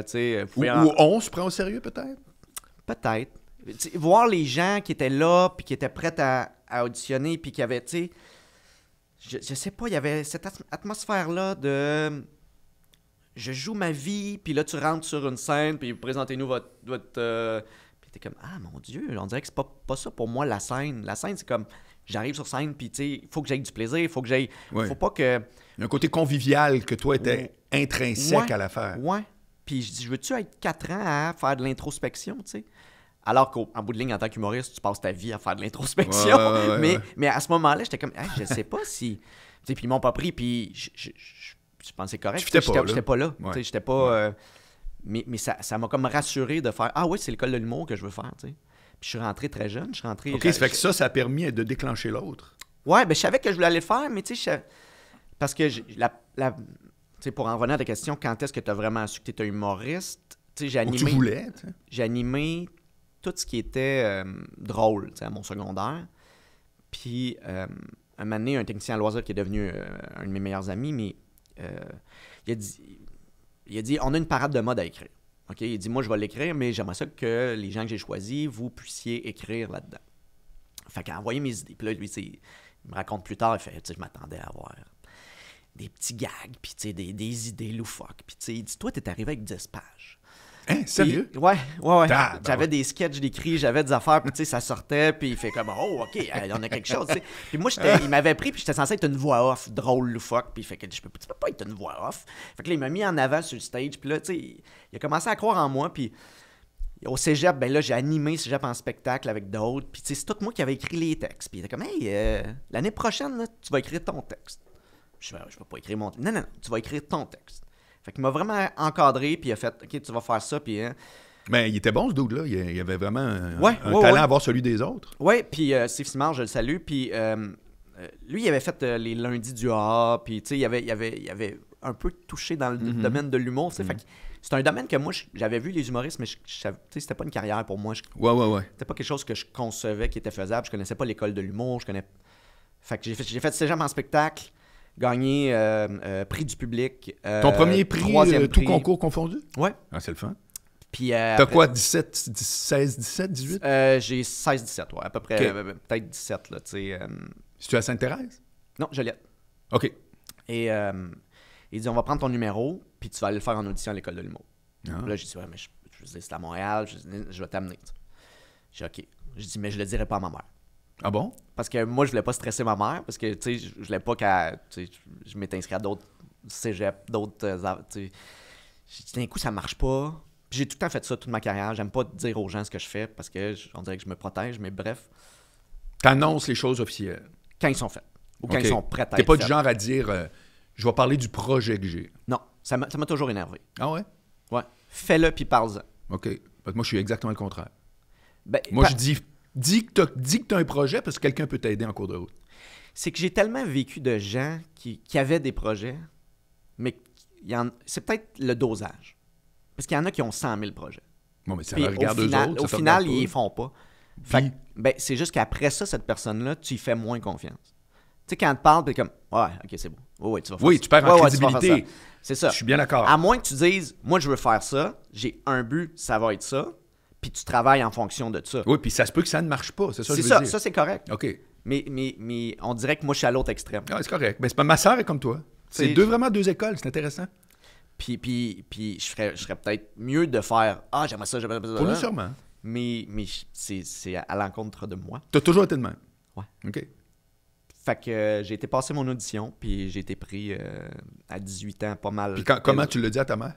tu sais... Ou on se prend au sérieux, peut-être? Peut-être. T'sais, voir les gens qui étaient là, puis qui étaient prêts à auditionner, puis qui avaient, tu sais... Je sais pas, il y avait cette atmosphère-là de... Je joue ma vie, puis là, tu rentres sur une scène, puis présentez-nous votre Puis t'es comme, ah, mon Dieu, on dirait que c'est pas ça pour moi, la scène. La scène, c'est comme, j'arrive sur scène, puis tu sais, il faut que j'aille du plaisir, il faut que j'aille... Faut pas que... Il y a un côté convivial que toi était intrinsèque à l'affaire. Ouais. Puis je dis, je veux-tu être 4 ans à faire de l'introspection, tu sais? Alors qu'en bout de ligne, en tant qu'humoriste, tu passes ta vie à faire de l'introspection. Mais à ce moment-là, j'étais comme, hey, je sais pas si... Tu sais, puis ils m'ont pas pris, puis je pensais correct. J'étais pas là. Tu sais, j'étais pas... Mais ça m'a comme rassuré de faire, ah oui, c'est l'école de l'humour que je veux faire, tu sais. Puis je suis rentré très jeune, OK, ça fait que ça a permis de déclencher l'autre. Ouais, ben je savais que je voulais aller le faire, mais tu sais, parce que tu sais, pour en revenir à ta question, quand est-ce que tu as vraiment su que tu étais humoriste, tu sais, j'ai animé... Ou tu voulais, tu sais. J'ai animé tout ce qui était drôle, tu sais, à mon secondaire. Puis, un moment donné, un technicien à loisir qui est devenu un de mes meilleurs amis, mais il a dit, on a une parade de mode à écrire. OK? Il dit, moi, je vais l'écrire, mais j'aimerais ça que les gens que j'ai choisis, vous puissiez écrire là-dedans. Fait qu'il a envoyé mes idées. Puis là, lui, il me raconte plus tard, il fait, tu sais, je m'attendais à avoir des petits gags, puis tu sais, des idées loufoques. Puis tu sais, il dit, toi, t'es arrivé avec 10 pages. Hein, sérieux? Ouais. J'avais des sketchs d'écrits, j'avais des affaires, puis tu sais, ça sortait, puis il fait comme, oh, OK, on a quelque chose, tu sais. Puis moi, il m'avait pris, puis j'étais censé être une voix off, drôle, loufoque, puis il fait que tu peux pas être une voix off. Fait que là, il m'a mis en avant sur le stage, puis là, tu sais, il a commencé à croire en moi, puis au cégep, ben là, j'ai animé cégep en spectacle avec d'autres, puis tu sais, c'est tout moi qui avait écrit les textes. Puis il était comme, hey, l'année prochaine, là, tu vas écrire ton texte. Je vais pas écrire mon texte. Non, tu vas écrire ton texte. Fait qu'il m'a vraiment encadré, puis il a fait, OK, tu vas faire ça, puis... Mais il était bon, ce dude-là. Il avait vraiment un talent à voir celui des autres. Oui, puis Steve Simard, je le salue, puis lui, il avait fait les lundis du AA, puis tu sais, il avait un peu touché dans le domaine de l'humour, tu sais, fait que c'est un domaine que moi, j'avais vu les humoristes, mais c'était pas une carrière pour moi. Ouais. C'était pas quelque chose que je concevais qui était faisable. Je connaissais pas l'école de l'humour, Fait que j'ai fait cégep en spectacle, gagné prix du public. Ton premier prix, tout concours confondu? Ouais. Ah, c'est le fun. Puis t'as quoi, 16, 17, 18? J'ai 16, 17, ouais, à peu près, peut-être 17, là, tu sais. C'est-tu à Sainte-Thérèse? Non, Joliette. OK. Et il dit, on va prendre ton numéro, puis tu vas aller le faire en audition à l'école de l'humour. Ah. Là, j'ai dit, ouais, mais je c'est à Montréal, je vais t'amener. J'ai dit, OK. Je dis, mais je le dirai pas à ma mère. Ah bon? Parce que moi, je voulais pas stresser ma mère, parce que, tu sais, je voulais pas qu'elle... Tu sais, je m'étais inscrit à d'autres cégeps, d'autres... tu sais, j'ai dit, d'un coup, ça marche pas. Puis j'ai tout le temps fait ça, toute ma carrière. J'aime pas dire aux gens ce que je fais, parce que on dirait que je me protège, mais bref. T'annonces les choses officielles. Quand ils sont faits. Ou quand ils sont prêts à être T'es pas faits. du genre à dire je vais parler du projet que j'ai. Non, ça m'a toujours énervé. Ah ouais? Ouais. Fais-le, puis parle-en. OK. Parce que moi, je suis exactement le contraire. Ben, Moi, je dis que t'as un projet parce que quelqu'un peut t'aider en cours de route. C'est que j'ai tellement vécu de gens qui avaient des projets, mais c'est peut-être le dosage. Parce qu'il y en a qui ont 100 000 projets. Bon, mais ça Puis regarde au eux final, autres. au final, ils ne font pas. Fait Puis- que, ben, c'est juste qu'après ça, cette personne-là, tu y fais moins confiance. Tu sais, quand elle te parle, t'es comme, ouais, ok, c'est bon. Ouais, tu vas faire Oui, ça. tu perds en Ouais, tu vas faire crédibilité. ça. C'est ça. Je suis bien d'accord. À moins que tu dises, moi, je veux faire ça, j'ai un but, ça va être ça, puis tu travailles en fonction de ça. Oui, puis ça se peut que ça ne marche pas. C'est ça que C'est je veux ça, dire. ça c'est correct. OK. Mais on dirait que moi, je suis à l'autre extrême. Ah, c'est correct. Mais c'est pas ma sœur est comme toi. C'est vraiment deux écoles. C'est intéressant. Puis je serais peut-être mieux de faire, j'aimerais ça, j'aimerais ça. Pour nous, sûrement. Mais c'est à l'encontre de moi. T'as toujours été de même. Ouais. OK. Fait que j'ai été passer mon audition, puis j'ai été pris à 18 ans, pas mal. Puis comment tu l'as dit à ta mère?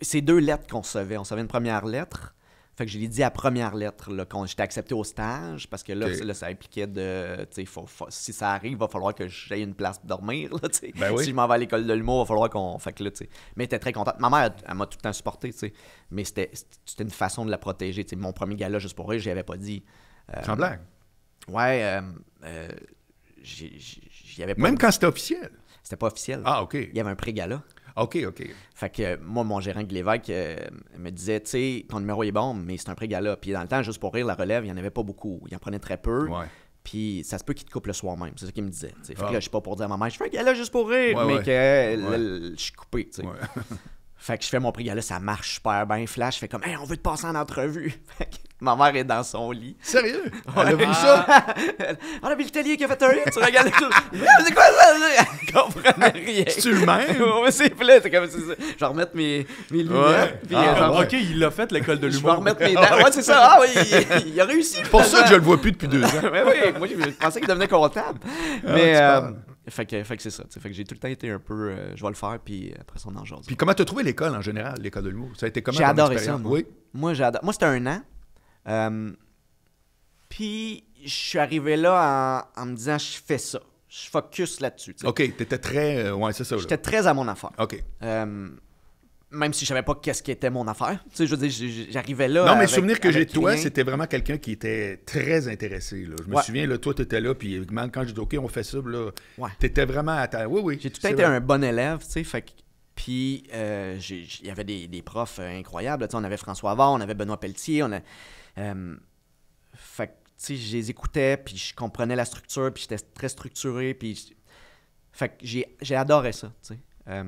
C'est 2 lettres qu'on recevait. On recevait une première lettre. Fait que je l'ai dit à la première lettre là, quand j'étais accepté au stage, parce que là, Okay. là ça impliquait de... si ça arrive, il va falloir que j'aie une place pour dormir. Là, Ben oui. Si je m'en vais à l'école de l'humour, il va falloir qu'on... Fait que là, tu sais. Mais elle était très contente. Ma mère, elle m'a tout le temps supporté, tu sais. Mais c'était une façon de la protéger. Tu sais, mon premier gala, juste pour rire, j'y avais pas dit. Sans blague. Ouais, j'y avais pas Même dit. quand c'était officiel. C'était pas officiel. Ah, OK. Il y avait un pré-gala. OK, OK. Fait que moi, mon gérant Guy Lévesque me disait, tu sais, ton numéro est bon, mais c'est un pré-gala. Puis dans le temps, juste pour rire, la relève, il n'y en avait pas beaucoup. Il en prenait très peu. Ouais. Puis ça se peut qu'il te coupe le soir même. C'est ça qu'il me disait. Fait que Ah. là, je suis pas pour dire à ma mère, je fais un gala juste pour rire, Ouais, mais ouais. que je suis coupé, tu sais. Ouais. Fait que je fais mon pré-gala, ça marche super bien. Flash, je fais comme, hey, on veut te passer en entrevue. Fait que ma mère est dans son lit. Sérieux? Elle a vu ça? On a vu le telier qui a fait un hit, tu regardes tout. C'est quoi ça? Elle comprenait rien. C'est-tu le même? Ouais, c'est plein, c'est comme ça. Je vais remettre mes lunettes. Ouais. Puis, Ah, genre, ouais. OK, il l'a fait, l'école de je vais l'humour. remettre mes dents. Ouais, c'est ça. Ah oui, il a réussi. C'est pour ça que je le vois plus depuis 2 ans. Ouais, oui, moi, je pensais qu'il devenait comptable. Mais, tu parles. fait que c'est ça. Fait que j'ai tout le temps été un peu. Je vais le faire, puis après ça, on en jase. Puis comment t'as trouvé l'école en général, l'école de l'humour? Ça a été comment J'ai ton adoré ça, expérience? moi. Oui? Moi, moi c'était 1 an. Puis, je suis arrivé là en me disant, je fais ça. Je focus là-dessus. tu sais. OK, t'étais très... ouais, c'est ça. Là. J'étais très à mon affaire. OK. Même si je savais pas qu'est-ce qui était mon affaire. Tu sais, je veux dire, j'arrivais là. Non, mais le avec- souvenir que j'ai de avec toi, rien. c'était vraiment quelqu'un qui était très intéressé. Là. Je me Ouais. souviens, là, toi, t'étais là, puis même quand j'ai dit OK, on fait ça, là, Ouais. t'étais vraiment à ta... Oui, oui. J'ai tout le c'est temps été vrai. un bon élève, tu sais, fait que... Puis, il y avait des profs incroyables, tu sais, on avait François Avard, on avait Benoît Pelletier, fait que, tu sais, je les écoutais, puis je comprenais la structure, puis j'étais très structuré, puis... Fait que j'ai adoré ça, tu sais.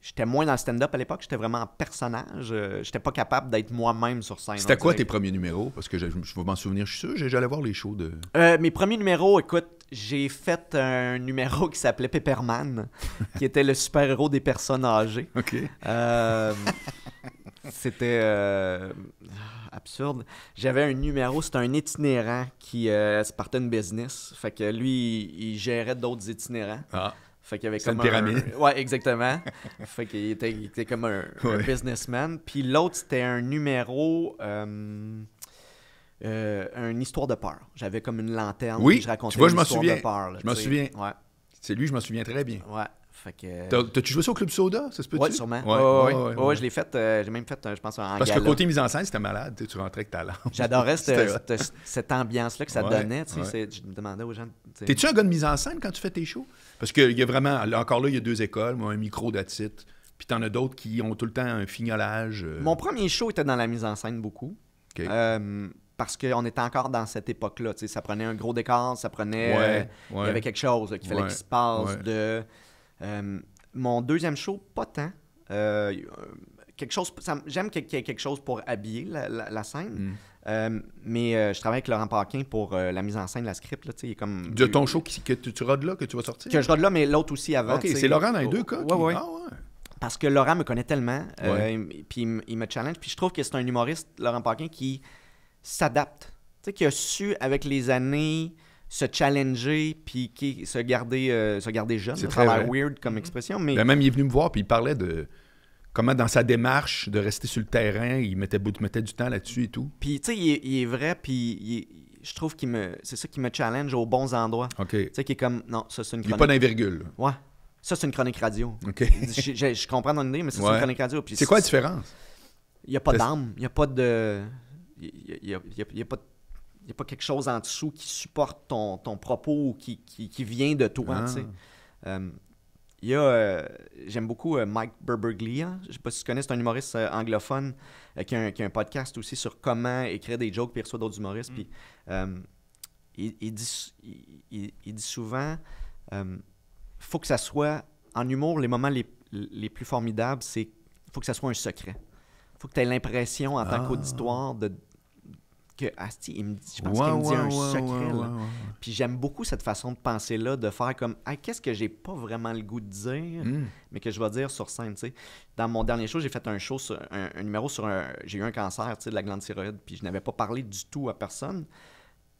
J'étais moins dans le stand-up à l'époque, j'étais vraiment en personnage, j'étais pas capable d'être moi-même sur scène. C'était on quoi dirait. tes premiers numéros? Parce que je vais m'en souvenir, je suis sûr. J'allais voir les shows de... Mes premiers numéros, écoute, j'ai fait un numéro qui s'appelait Pepperman, qui était le super-héros des personnes âgées. OK. C'était absurde. J'avais un numéro, c'était un itinérant qui se partait une business. Fait que lui, il gérait d'autres itinérants. Ah. Fait qu'il y avait C'est comme une pyramide. Ouais, exactement. Fait qu'il était comme un businessman. Puis l'autre, c'était un numéro... une histoire de peur. J'avais comme une lanterne. Oui, puis je racontais tu vois, je une m'en histoire souviens. de peur, là, Je m'en tu sais. souviens. Ouais, C'est lui, je m'en souviens très bien. ouais. Fait que... T'as-tu joué ça au Club Soda? Ça se peut-tu? Ouais, sûrement. Ouais, je l'ai fait, j'ai même fait, je pense, un Parce que gala. côté mise en scène, c'était malade. Tu rentrais avec ta lampe. J'adorais C'était cette ambiance-là que ça Ouais, donnait. Tu sais, ouais. je me demandais aux gens... tu sais. T'es-tu un gars de mise en scène quand tu fais tes shows? Parce qu'il y a vraiment... Encore là, il y a 2 écoles. Moi, un micro d'attitude. Puis t'en as d'autres qui ont tout le temps un fignolage. Mon premier show était dans la mise en scène beaucoup. OK. Parce qu'on était encore dans cette époque-là. Tu sais, ça prenait un gros décor, ça prenait... Ouais, Il y avait quelque chose là, qu'il fallait Ouais, qu'il se passe ouais. de... mon deuxième show, pas tant. Quelque chose... J'aime qu'il y ait quelque chose pour habiller la scène. Mais je travaille avec Laurent Paquin pour la mise en scène, la script. Là, tu sais, il est comme... De ton show que tu rodes là, que tu vas sortir? Que je rode là, mais l'autre aussi avant. OK, tu sais. c'est Laurent dans les 2 cas? Ouais, ouais. Ah ouais. Parce que Laurent me connaît tellement, Ouais. puis il me challenge. Puis je trouve que c'est un humoriste, Laurent Paquin, qui s'adapte. Tu sais, qui a su, avec les années, se challenger puis se garder jeune. C'est Ça très a l'air vrai. weird comme expression, mais... Ben, même, il est venu me voir, puis il parlait de comment, dans sa démarche de rester sur le terrain, il mettait du temps là-dessus et tout. Puis, tu sais, il est vrai, puis je trouve c'est ça qui me challenge aux bons endroits. OK. Tu sais, qui est comme, non, ça, c'est une Il n'y a chronique. pas d'invirgule. Ouais. Ça, c'est une chronique radio. OK. Je comprends ton idée, mais ça, c'est Ouais. une chronique radio. Puis C'est quoi la différence? Il n'y a pas d'âme. Il n'y a pas de... Il y a pas quelque chose en dessous qui supporte ton propos ou qui vient de toi, tu sais. Il y a... j'aime beaucoup Mike Birbiglia. Je ne sais pas si tu connais, c'est un humoriste anglophone qui a un podcast aussi sur comment écrire des jokes puis il reçoit d'autres humoristes. Puis il dit souvent... faut que ça soit... En humour, les moments les plus formidables, c'est... faut que ça soit un secret. Faut que tu aies l'impression, en tant qu'auditoire, que Asti, je pense qu'il me dit un secret. Là. Puis j'aime beaucoup cette façon de penser-là, de faire comme qu'est-ce que j'ai pas vraiment le goût de dire, mais que je vais dire sur scène. T'sais. Dans mon dernier show, j'ai fait un show sur un numéro sur j'ai eu un cancer de la glande thyroïde, puis je n'avais pas parlé du tout à personne.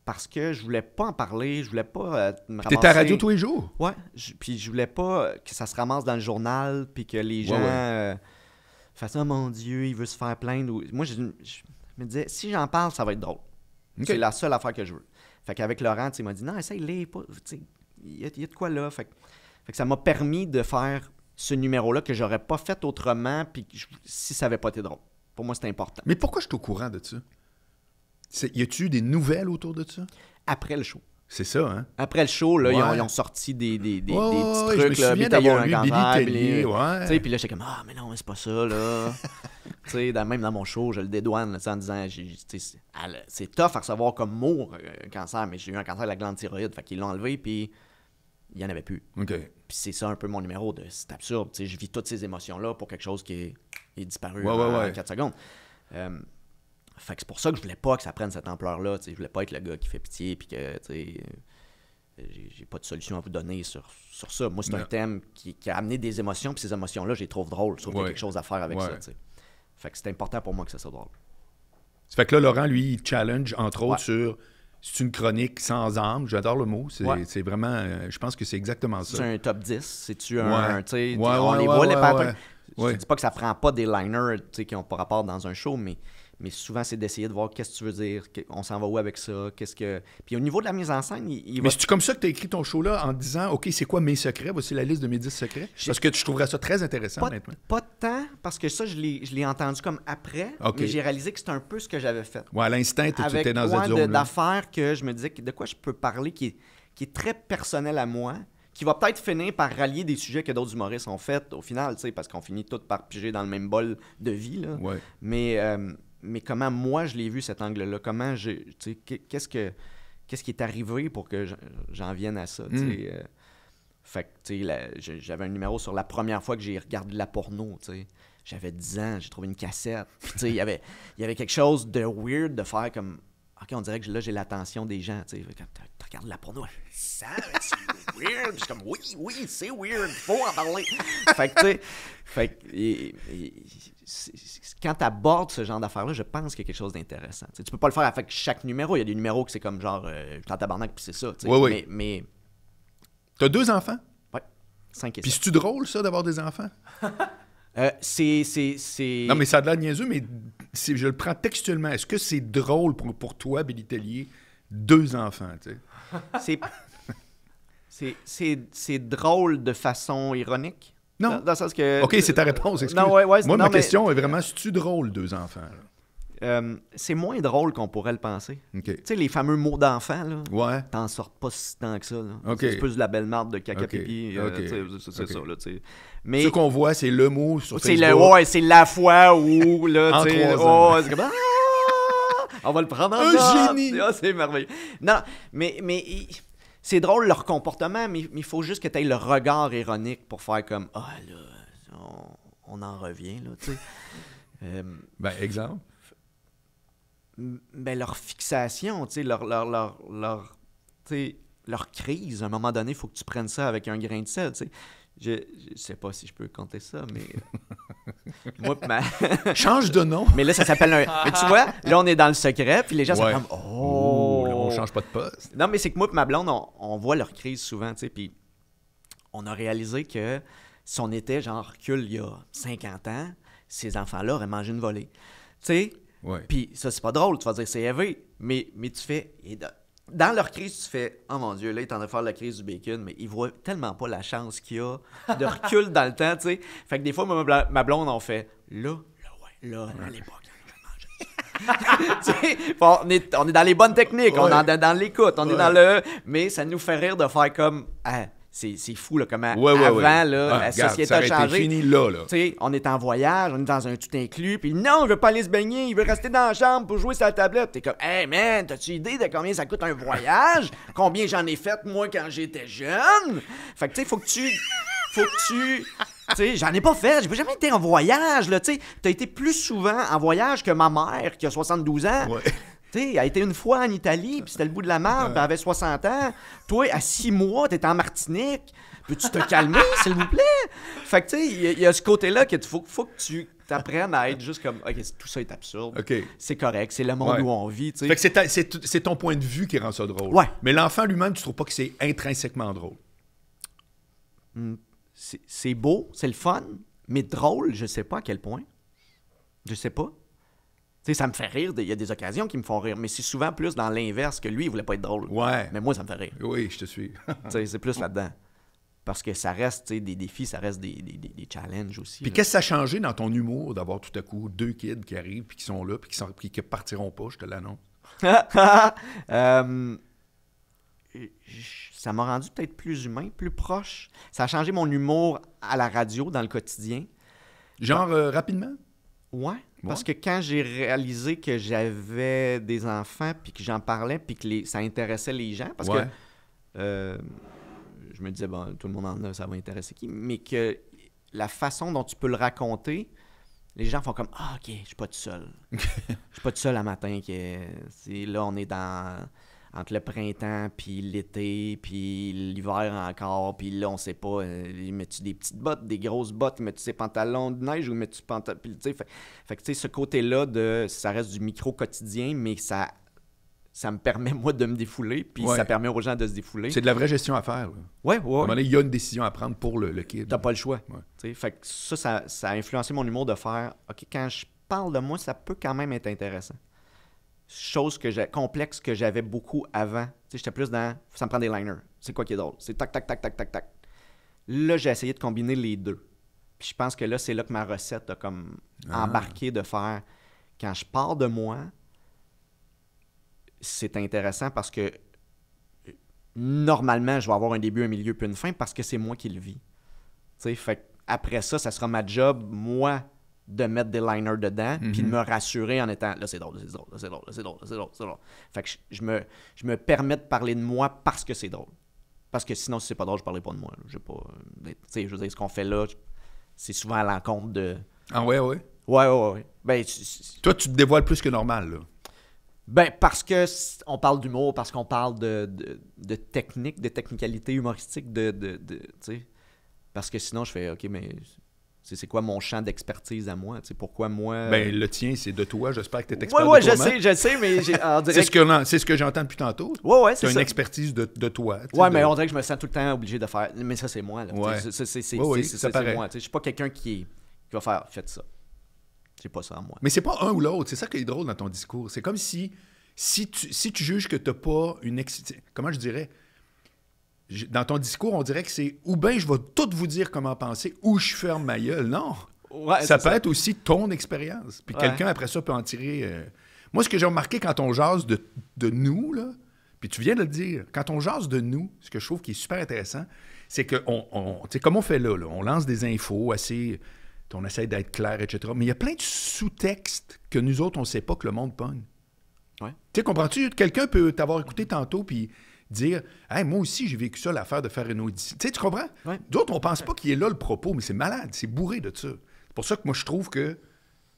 Parce que je voulais pas en parler, je voulais pas me ramasser... T'étais à la radio tous les jours? Ouais, puis je voulais pas que ça se ramasse dans le journal, puis que les gens fassent « Oh mon Dieu, il veut se faire plaindre. » Moi, je me disais, si j'en parle, ça va être drôle. Okay. C'est la seule affaire que je veux. Fait qu'avec Laurent, il m'a dit « Non, essaye-les pas. Il y a de quoi là. » Fait que ça m'a permis de faire ce numéro-là que j'aurais pas fait autrement, puis si ça avait pas été drôle. Pour moi, c'était important. Mais pourquoi je suis au courant de ça? Y a-tu eu des nouvelles autour de ça? Après le show. C'est ça, hein? Après le show, là, ils ont sorti des petits trucs. Je me souviens d'avoir lu Billy Tellier, Puis là, j'étais comme, mais non, c'est pas ça, là. Même dans mon show, je le dédouane là, en disant, c'est tough à recevoir comme mot un cancer, mais j'ai eu un cancer de la glande thyroïde, fait qu'ils l'ont enlevé, puis il n'y en avait plus. OK. Puis c'est ça un peu mon numéro de c'est absurde. Je vis toutes ces émotions-là pour quelque chose qui est disparu en 4 secondes. Fait que c'est pour ça que je voulais pas que ça prenne cette ampleur-là. Je voulais pas être le gars qui fait pitié puis que j'ai pas de solution à vous donner sur ça. Moi, c'est un thème qui a amené des émotions, puis ces émotions-là, je les trouve drôles. Je trouve qu'il y a quelque chose à faire avec ça. T'sais. Fait que c'est important pour moi que ça soit drôle. Ça fait que là, Laurent, lui, il challenge, entre autres, sur... C'est une chronique sans âme. J'adore le mot. C'est vraiment... je pense que c'est exactement ça. C'est un top 10. C'est-tu un... on les voit, les patterns. Ouais. Je dis pas que ça prend pas des liners qui n'ont pas rapport dans un show, mais souvent, c'est d'essayer de voir qu'est-ce que tu veux dire, on s'en va où avec ça, Puis au niveau de la mise en scène, Mais c'est-tu comme ça que tu as écrit ton show-là en disant « OK, c'est quoi mes secrets? Voici la liste de mes 10 secrets. » Parce que je trouverais ça très intéressant, honnêtement. Pas de temps, parce que ça, je l'ai entendu comme après, mais j'ai réalisé que c'était un peu ce que j'avais fait. Ouais, à l'instinct, tu étais dans cette zone d'affaires que je me disais de quoi je peux parler qui est très personnel à moi, qui va peut-être finir par rallier des sujets que d'autres humoristes ont fait au final, parce qu'on finit tous par piger dans le même bol de vie. Là. Ouais. Mais comment moi je l'ai vu cet angle-là, comment qu'est-ce qui est arrivé pour que j'en vienne à ça. Fait que j'avais un numéro sur la première fois que j'ai regardé la porno. J'avais 10 ans, j'ai trouvé une cassette. Il y avait quelque chose de weird de faire comme OK, on dirait que là j'ai l'attention des gens. Quand tu regardes la porno, ça, c'est weird. Je suis comme oui, c'est weird, faut en parler. Quand tu abordes ce genre d'affaires-là, je pense qu'il y a quelque chose d'intéressant. Tu peux pas le faire avec chaque numéro. Il y a des numéros que c'est comme genre quand tabarnak, puis c'est ça. Oui. Mais t'as 2 enfants? Oui, 5 et 7. Puis c'est-tu drôle, ça, d'avoir des enfants? C'est... Non, mais ça a de l'air niaiseux, mais je le prends textuellement. Est-ce que c'est drôle pour toi, Billy Tellier, 2 enfants, tu sais? C'est drôle de façon ironique? Non. Dans le sens que... OK, c'est ta réponse, excuse. Non, moi, ma question est vraiment, c'est-tu drôle, 2 enfants? C'est moins drôle qu'on pourrait le penser. Okay. Tu sais, les fameux mots d'enfant, là, ouais. t'en sortes pas si tant que ça. Là. Okay. C'est plus de la belle marde de caca pipi. C'est ça, là, tu sais. Mais ce qu'on voit, c'est le mot sur c'est Facebook. C'est la fois où, là, en tu sais... 3 ans. c'est comme... on va le prendre en un génie! C'est merveilleux. Non, mais c'est drôle leur comportement, mais il faut juste que tu aies le regard ironique pour faire comme « Ah, là, on en revient, là, tu sais. » exemple? Ben, leur fixation, tu sais, leur crise, à un moment donné, il faut que tu prennes ça avec un grain de sel, tu sais. Je sais pas si je peux compter ça, mais Moi, Change de nom. Mais là, ça s'appelle un... Mais tu vois, là, on est dans le secret, puis les gens sont Ouais. comme... Oh! Là, on change pas de poste. Non, mais c'est que moi et ma blonde, on voit leur crise souvent, tu sais, puis on a réalisé que si on était, genre, recul il y a 50 ans, ces enfants-là auraient mangé une volée. Tu sais? Ouais. Puis ça, c'est pas drôle, tu vas dire c'est élevé, mais tu fais... Dans leur crise, tu fais « Oh mon Dieu, là, il est en train de faire la crise du bacon », mais ils voient tellement pas la chance qu'il y a de recul dans le temps, tu sais. Fait que des fois, moi, ma blonde, on fait « Là, à l'époque, tu sais, on est dans les bonnes techniques, on est dans l'écoute, on est dans le... Mais ça nous fait rire de faire comme... Ah, c'est fou, là, comment avant, là, la société a changé. Fini là. Tu sais, on est en voyage, on est dans un tout inclus, puis non, je veux pas aller se baigner, il veut rester dans la chambre pour jouer sur la tablette. T'es comme, hey man, t'as-tu idée de combien ça coûte un voyage? Combien j'en ai fait, moi, quand j'étais jeune? Fait que, tu sais, faut que tu sais, j'en ai pas fait, j'ai jamais été en voyage, là, tu sais. T'as été plus souvent en voyage que ma mère, qui a 72 ans. Ouais. Tu sais, elle a été une fois en Italie, puis c'était le bout de la merde, puis elle avait 60 ans. Toi, à 6 mois, t'étais en Martinique. Peux-tu te calmer, s'il vous plaît? Fait que, tu sais, il y a ce côté-là qu'il faut que tu t'apprennes à être juste comme, OK, tout ça est absurde. OK. C'est correct, c'est le monde où on vit, tu sais. Fait que c'est ton point de vue qui rend ça drôle. Ouais. Mais l'enfant lui-même, tu trouves pas que c'est intrinsèquement drôle? C'est beau, c'est le fun, mais drôle, je sais pas à quel point. Je sais pas. Tu sais, ça me fait rire, il y a des occasions qui me font rire, mais c'est souvent plus dans l'inverse que lui, il voulait pas être drôle. Ouais. Mais moi, ça me fait rire. Oui, je te suis. Tu sais, c'est plus là-dedans. Parce que ça reste, tu sais, des défis, ça reste des challenges aussi. Puis qu'est-ce que ça a changé dans ton humour d'avoir tout à coup 2 kids qui arrivent, puis qui sont là, puis qui partiront pas, je te l'annonce? Ça m'a rendu peut-être plus humain, plus proche. Ça a changé mon humour à la radio, dans le quotidien. Genre, rapidement? Ouais, parce que quand j'ai réalisé que j'avais des enfants, puis que j'en parlais, puis que ça intéressait les gens, parce que je me disais, bon, tout le monde en a, ça va intéresser qui, mais que la façon dont tu peux le raconter, les gens font comme, ah, OK, je suis pas tout seul. Je suis pas tout seul à matin. Là, on est entre le printemps, puis l'été, puis l'hiver encore, puis là, on sait pas, mets-tu des petites bottes, des grosses bottes, mets-tu ses pantalons de neige ou mets-tu pantalons... Fait que, tu sais, ce côté-là, ça reste du micro-quotidien, mais ça me permet, moi, de me défouler, puis ça permet aux gens de se défouler. C'est de la vraie gestion à faire. Là. Ouais. À un moment donné, il y a une décision à prendre pour le kid. T'as pas le choix. Ouais. Tu sais, fait que ça a influencé mon humour de faire, OK, quand je parle de moi, ça peut quand même être intéressant. Chose complexe que j'avais beaucoup avant. Tu sais, j'étais plus dans ça me prend des liners. C'est quoi qui est drôle? C'est tac, tac, tac, tac, tac, tac. Là, j'ai essayé de combiner les deux. Puis je pense que là, c'est là que ma recette a comme embarqué de faire. Quand je parle de moi, c'est intéressant parce que normalement, je vais avoir un début, un milieu puis une fin parce que c'est moi qui le vis. Tu sais, fait après ça sera ma job, moi, de mettre des liners dedans, puis de me rassurer en étant là c'est drôle. Fait que je me permets de parler de moi parce que c'est drôle. Parce que sinon, si c'est pas drôle, je parlais pas de moi. Je veux dire, ce qu'on fait là, c'est souvent à l'encontre de... Ah ouais? Ouais. Ben, toi, tu te dévoiles plus que normal, là. Ben, parce que on parle d'humour, parce qu'on parle de technique, de technicalité humoristique, tu sais. Parce que sinon, je fais, OK, mais... C'est quoi mon champ d'expertise à moi? T'sais, pourquoi moi... Ben, le tien, c'est de toi. J'espère que tu es expert ouais, de toi-même. je sais, mais... C'est ce que j'entends depuis tantôt. Ouais, c'est ça. Tu as une expertise de toi. Ouais, mais on dirait que je me sens tout le temps obligé de faire... Mais ça, c'est moi. Là. Ouais. C'est moi. Je suis pas quelqu'un qui va faire « Faites ça ». C'est pas ça, moi. Mais c'est pas un ou l'autre. C'est ça qui est drôle dans ton discours. C'est comme si tu juges que t'as pas une... Comment je dirais... Dans ton discours, on dirait que c'est ou bien je vais tout vous dire comment penser ou je ferme ma gueule. Non. Ouais, ça peut être aussi ton expérience. Puis quelqu'un, après ça, peut en tirer... Moi, ce que j'ai remarqué quand on jase de nous, là, puis tu viens de le dire, quand on jase de nous, ce que je trouve qui est super intéressant, c'est que, tu sais, comme on fait là, on lance des infos assez... On essaie d'être clair, etc. Mais il y a plein de sous-textes que nous autres, on ne sait pas que le monde pogne. Ouais. Tu sais, comprends-tu? Quelqu'un peut t'avoir écouté tantôt, puis... dire « Hey, moi aussi, j'ai vécu ça, l'affaire de faire une audition. » Tu sais, tu comprends? Ouais. D'autres, on pense pas qu'il est là le propos, mais c'est malade, c'est bourré de ça. C'est pour ça que moi, je trouve que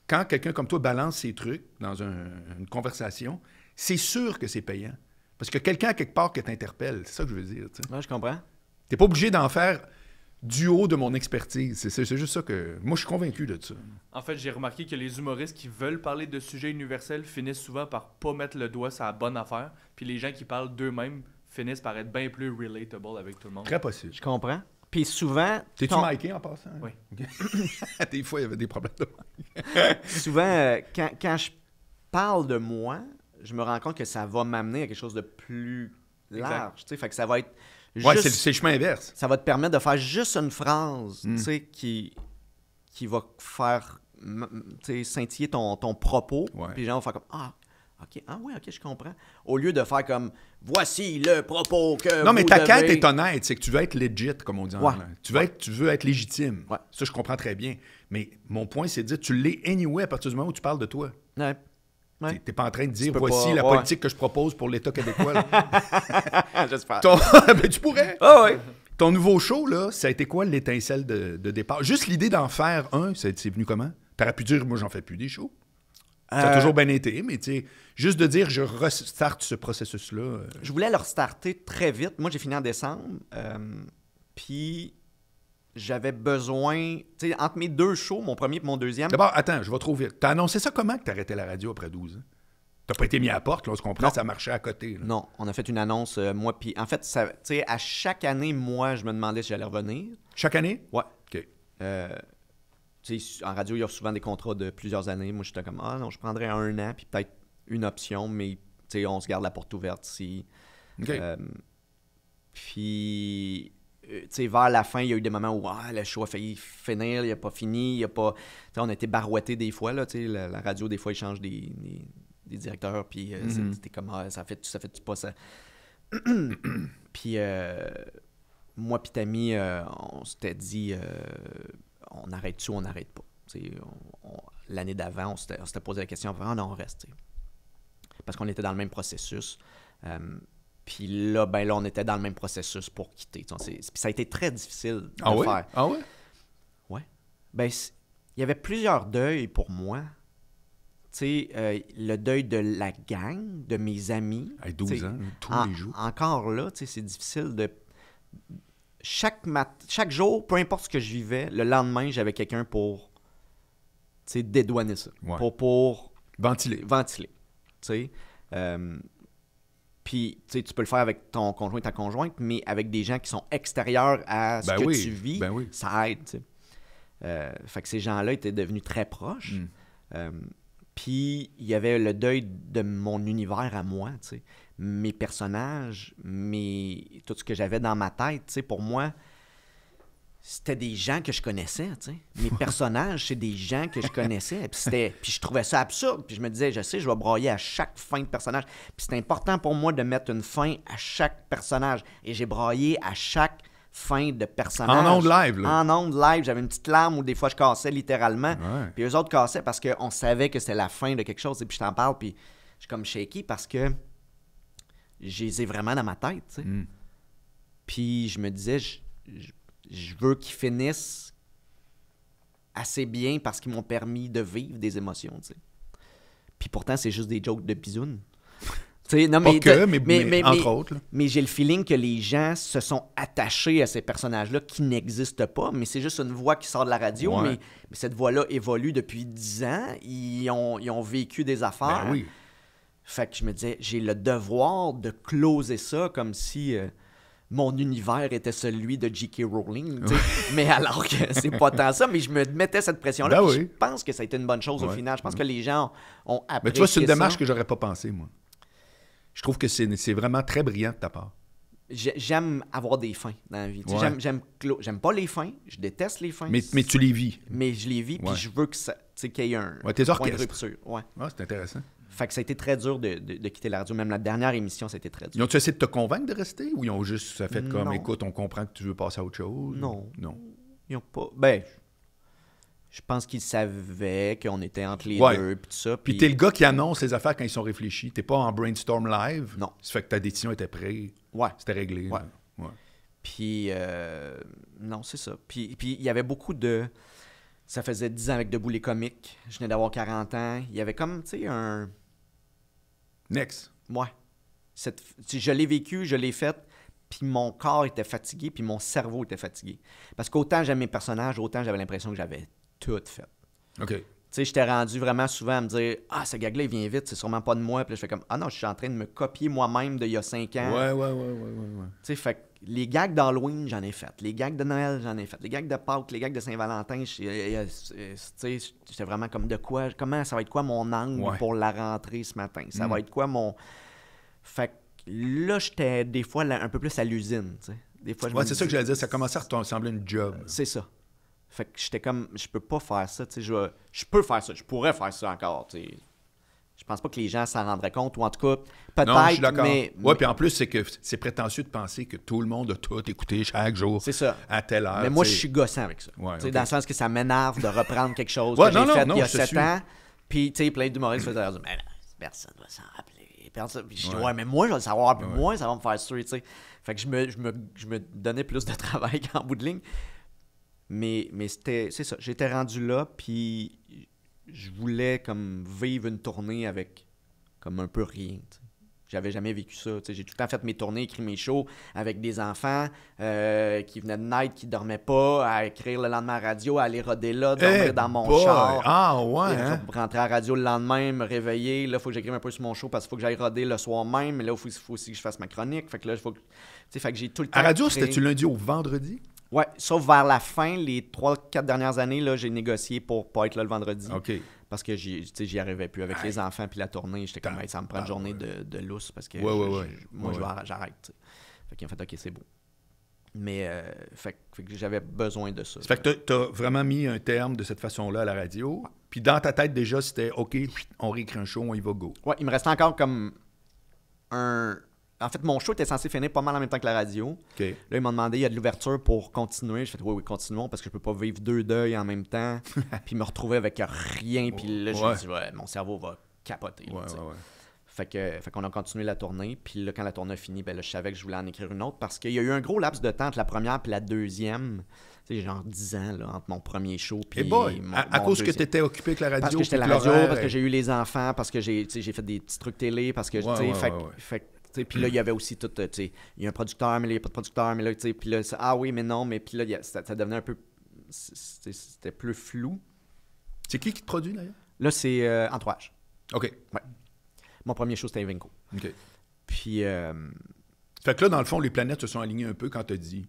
quand quelqu'un comme toi balance ses trucs dans une conversation, c'est sûr que c'est payant. Parce que quelqu'un, quelque part, que t'interpelle, c'est ça que je veux dire. T'sais. Ouais, je comprends. T'es pas obligé d'en faire du haut de mon expertise. C'est juste ça que... Moi, je suis convaincu de ça. En fait, j'ai remarqué que les humoristes qui veulent parler de sujets universels finissent souvent par pas mettre le doigt sur la bonne affaire. Puis les gens qui parlent d'eux-mêmes finissent par être bien plus relatable avec tout le monde. Très possible. Je comprends. Puis souvent... T'es-tu miké en passant? Oui. Okay. Des fois, il y avait des problèmes de mic. Souvent, quand je parle de moi, je me rends compte que ça va m'amener à quelque chose de plus large. Fait que ça va être... Ouais, c'est le chemin inverse. Ça va te permettre de faire juste une phrase qui va faire scintiller ton propos. Ouais. Puis les gens vont faire comme OK, je comprends. Au lieu de faire comme voici le propos que non, mais vous ta devez... quête est honnête, c'est que tu veux être legit, comme on dit en Ouais. anglais. Tu veux être légitime. Ouais. Ça, je comprends très bien. Mais mon point, c'est de dire tu l'es anyway à partir du moment où tu parles de toi. Ouais. Ouais. T'es pas en train de dire peux voici pas- la ouais. politique que je propose pour l'État québécois. là. J'espère. Ben, tu pourrais. Ah ouais. Ton nouveau show, là, ça a été quoi l'étincelle de départ? Juste l'idée d'en faire un, c'est venu comment? T'aurais pu dire, moi, j'en fais plus des shows. Ça a toujours bien été, mais tu sais, juste de dire, je restarte ce processus-là. Je voulais le restarter très vite. Moi, j'ai fini en décembre. Puis j'avais besoin... Tu sais, entre mes deux shows, mon premier et mon deuxième... D'abord, attends, je vais trop vite. T'as annoncé ça comment que t'arrêtais la radio après 12 ans? T'as pas été mis à la porte, là, on se comprend, Non. ça marchait à côté. Là. Non, on a fait une annonce, moi, puis en fait, tu sais, à chaque année, moi, je me demandais si j'allais revenir. Chaque année? Ouais. OK. Tu sais, en radio, il y a souvent des contrats de plusieurs années. Moi, j'étais comme, non, je prendrais un an, puis peut-être une option, mais, tu sais, on se garde la porte ouverte si... OK. Puis, tu sais, vers la fin, il y a eu des moments où le show a failli finir, il n'a pas fini, il n'y a pas... Tu sais, on a été barouettés des fois, là, tu sais, la radio, des fois, ils changent des directeurs, puis c'était comme, ça fait pas ça. Puis, moi puis Tammy, on s'était dit, on arrête-tu ou on n'arrête pas. Tu sais, l'année d'avant, on s'était posé la question, non, on reste, tu sais. Parce qu'on était dans le même processus. Puis là, on était dans le même processus pour quitter. Puis ça a été très difficile de faire. Ah ouais? Ouais. Ben, il y avait plusieurs deuils pour moi. Tu sais, le deuil de la gang, de mes amis. À 12 ans, tous les jours. Encore là, tu sais, c'est difficile de... Chaque jour, peu importe ce que je vivais, le lendemain, j'avais quelqu'un pour, tu sais, dédouaner ça. Ouais. Pour Ventiler. tu sais. Puis, tu sais, tu peux le faire avec ton conjoint, ta conjointe, mais avec des gens qui sont extérieurs à ce que tu vis, ça aide, tu sais. Fait que ces gens-là étaient devenus très proches. Puis, il y avait le deuil de mon univers à moi, tu sais. Mes personnages, tout ce que j'avais dans ma tête, tu sais, pour moi, c'était des gens que je connaissais, tu sais. Mes personnages, c'est des gens que je connaissais. Puis je trouvais ça absurde. Puis je me disais, je vais brailler à chaque fin de personnage. Puis c'est important pour moi de mettre une fin à chaque personnage. Et j'ai braillé à chaque fin de personnage. En ondes live, là. En ondes live. J'avais une petite larme où des fois je cassais littéralement. Ouais. Puis eux autres cassaient parce qu'on savait que c'était la fin de quelque chose. Et puis je t'en parle, puis je suis comme shaky parce que je les ai vraiment dans ma tête, tu sais. Puis je me disais, je veux qu'ils finissent assez bien parce qu'ils m'ont permis de vivre des émotions, tu sais. Puis pourtant, c'est juste des jokes de bisounes. Non, Pas que, mais entre autres. Là. Mais j'ai le feeling que les gens se sont attachés à ces personnages-là qui n'existent pas, mais c'est juste une voix qui sort de la radio, Ouais. mais cette voix-là évolue depuis 10 ans. Ils ont vécu des affaires. Ben oui. Fait que je me disais, j'ai le devoir de closer ça comme si mon univers était celui de J.K. Rowling, tu sais. Mais alors que c'est pas tant ça, mais je me mettais cette pression-là. Ben Puis oui. Je pense que ça a été une bonne chose au final. Je pense que les gens ont apprécié Mais tu vois, c'est une démarche ça. que j'aurais pas pensé, moi. Je trouve que c'est vraiment très brillant de ta part. J'aime avoir des fins dans la vie. Tu sais, Ouais. J'aime pas les fins, je déteste les fins. Mais tu les vis. Mais je les vis, puis Ouais. je veux que ça, tu sais, qu'il y ait un Ouais, tes point de orchestres. rupture. Ouais. Ah, c'est intéressant. Fait que ça a été très dur de quitter la radio. Même la dernière émission, ça a été très dur. Ils ont-tu essayé de te convaincre de rester ou ils ont juste ça fait comme, Non. écoute, on comprend que tu veux passer à autre chose? Non. Non. Ils ont pas... je pense qu'ils savaient qu'on était entre les Ouais. deux, puis tout ça. Puis t'es le gars qui annonce les affaires quand ils sont réfléchis. T'es pas en brainstorm live. Non. Ça fait que ta décision était prête. Ouais. C'était réglé. Ouais. là. Ouais. Puis, non, c'est ça. Puis il y avait beaucoup de... Ça faisait 10 ans avec Debout les comiques. Je venais d'avoir 40 ans. Il y avait comme, tu sais, un... Next. Ouais. Je l'ai vécu, je l'ai fait. puis mon corps était fatigué, puis mon cerveau était fatigué. Parce qu'autant j'aime mes personnages, autant j'avais l'impression que j'avais tout fait. OK. Tu sais, j'étais rendu vraiment souvent à me dire « Ah, ce gag-là, il vient vite, c'est sûrement pas de moi. » Puis là, je fais comme « Ah non, je suis en train de me copier moi-même d'il y a 5 ans. » Ouais. Tu sais, fait que les gags d'Halloween, j'en ai fait. Les gags de Noël, j'en ai fait. Les gags de Pâques, les gags de Saint-Valentin, tu sais, j'étais vraiment comme de quoi, comment ça va être quoi mon angle pour la rentrée ce matin? Ça va être quoi mon... Fait que là, j'étais des fois un peu plus à l'usine, tu sais. Des fois, C'est ça que j'allais dire, ça commençait à ressembler à une job. C'est ça. Fait que j'étais comme, je peux pas faire ça, tu sais, je peux faire ça, je pourrais faire ça encore, tu sais. Je pense pas que les gens s'en rendraient compte, ou en tout cas, peut-être, Non, je suis d'accord. mais... Ouais, puis en plus, c'est que c'est prétentieux de penser que tout le monde a tout écouté chaque jour. C'est ça. À telle heure. Mais moi, je suis gossant avec ça. Ouais, Tu sais, okay. dans le sens que ça m'énerve de reprendre quelque chose Ouais, que j'ai fait il y a je te 7 suis. ans, puis, tu sais, plein d'humoristes faisaient dire, mais là, personne va s'en rappeler. Personne... Puis je dis, ouais, mais moi, je vais le savoir, puis moi, ça va me faire suer, tu sais. Fait que je me donnais plus de travail qu'en bout de ligne. Mais c'est ça. J'étais rendu là, puis je voulais comme vivre une tournée avec comme un peu rien. T'sais. J'avais jamais vécu ça. T'sais. J'ai tout le temps fait mes tournées, écrit mes shows avec des enfants qui venaient de naître, qui dormaient pas, à écrire le lendemain à la radio, à aller roder là, dormir dans mon char. Ah ouais, hein? Rentrer à la radio le lendemain, me réveiller. Là, il faut que j'écrive un peu sur mon show parce qu'il faut que j'aille roder le soir même. Mais là, il faut aussi que je fasse ma chronique. Fait que là, il faut que... Fait que j'ai tout le temps... À la radio, c'était-tu lundi au vendredi? Ouais, sauf vers la fin, les 3-4 dernières années, là, j'ai négocié pour pas être là le vendredi. OK. Parce que j'y arrivais plus avec les enfants puis la tournée. J'étais comme, ça me prend une journée de lousse parce que moi, j'arrête. Fait qu'il a fait, OK, c'est beau. Mais fait que j'avais besoin de ça. Fait que t'as vraiment mis un terme de cette façon-là à la radio. Ouais. Puis dans ta tête, déjà, c'était, OK, on réécrit un show, on y va, go. Ouais, il me restait encore comme un... En fait, mon show était censé finir pas mal en même temps que la radio. Okay. Là, ils m'ont demandé, il y a de l'ouverture pour continuer. Je fais, oui, continuons, parce que je peux pas vivre 2 deuils en même temps, puis me retrouver avec rien. Puis là, je dis, mon cerveau va capoter. Là, Fait qu'on a continué la tournée. Puis là, quand la tournée a fini, ben là, je savais que je voulais en écrire une autre, parce qu'il y a eu un gros laps de temps entre la première et la deuxième. Tu sais, genre 10 ans, là, entre mon premier show puis à cause que tu étais occupé avec la radio. Parce que j'étais à la radio, parce que j'ai eu les enfants, parce que j'ai fait des petits trucs télé, parce que, puis là, il y avait aussi tout, il y a un producteur, mais là, il n'y a pas de producteur, mais là, puis là, ah oui, mais non, mais puis là, ça devenait un peu, c'était plus flou. C'est qui te produit, d'ailleurs? Là, c'est Entourage. OK. Ouais. Mon premier show, c'était Evenco. OK. Puis... Fait que là, dans le fond, les planètes se sont alignées un peu quand tu as dit,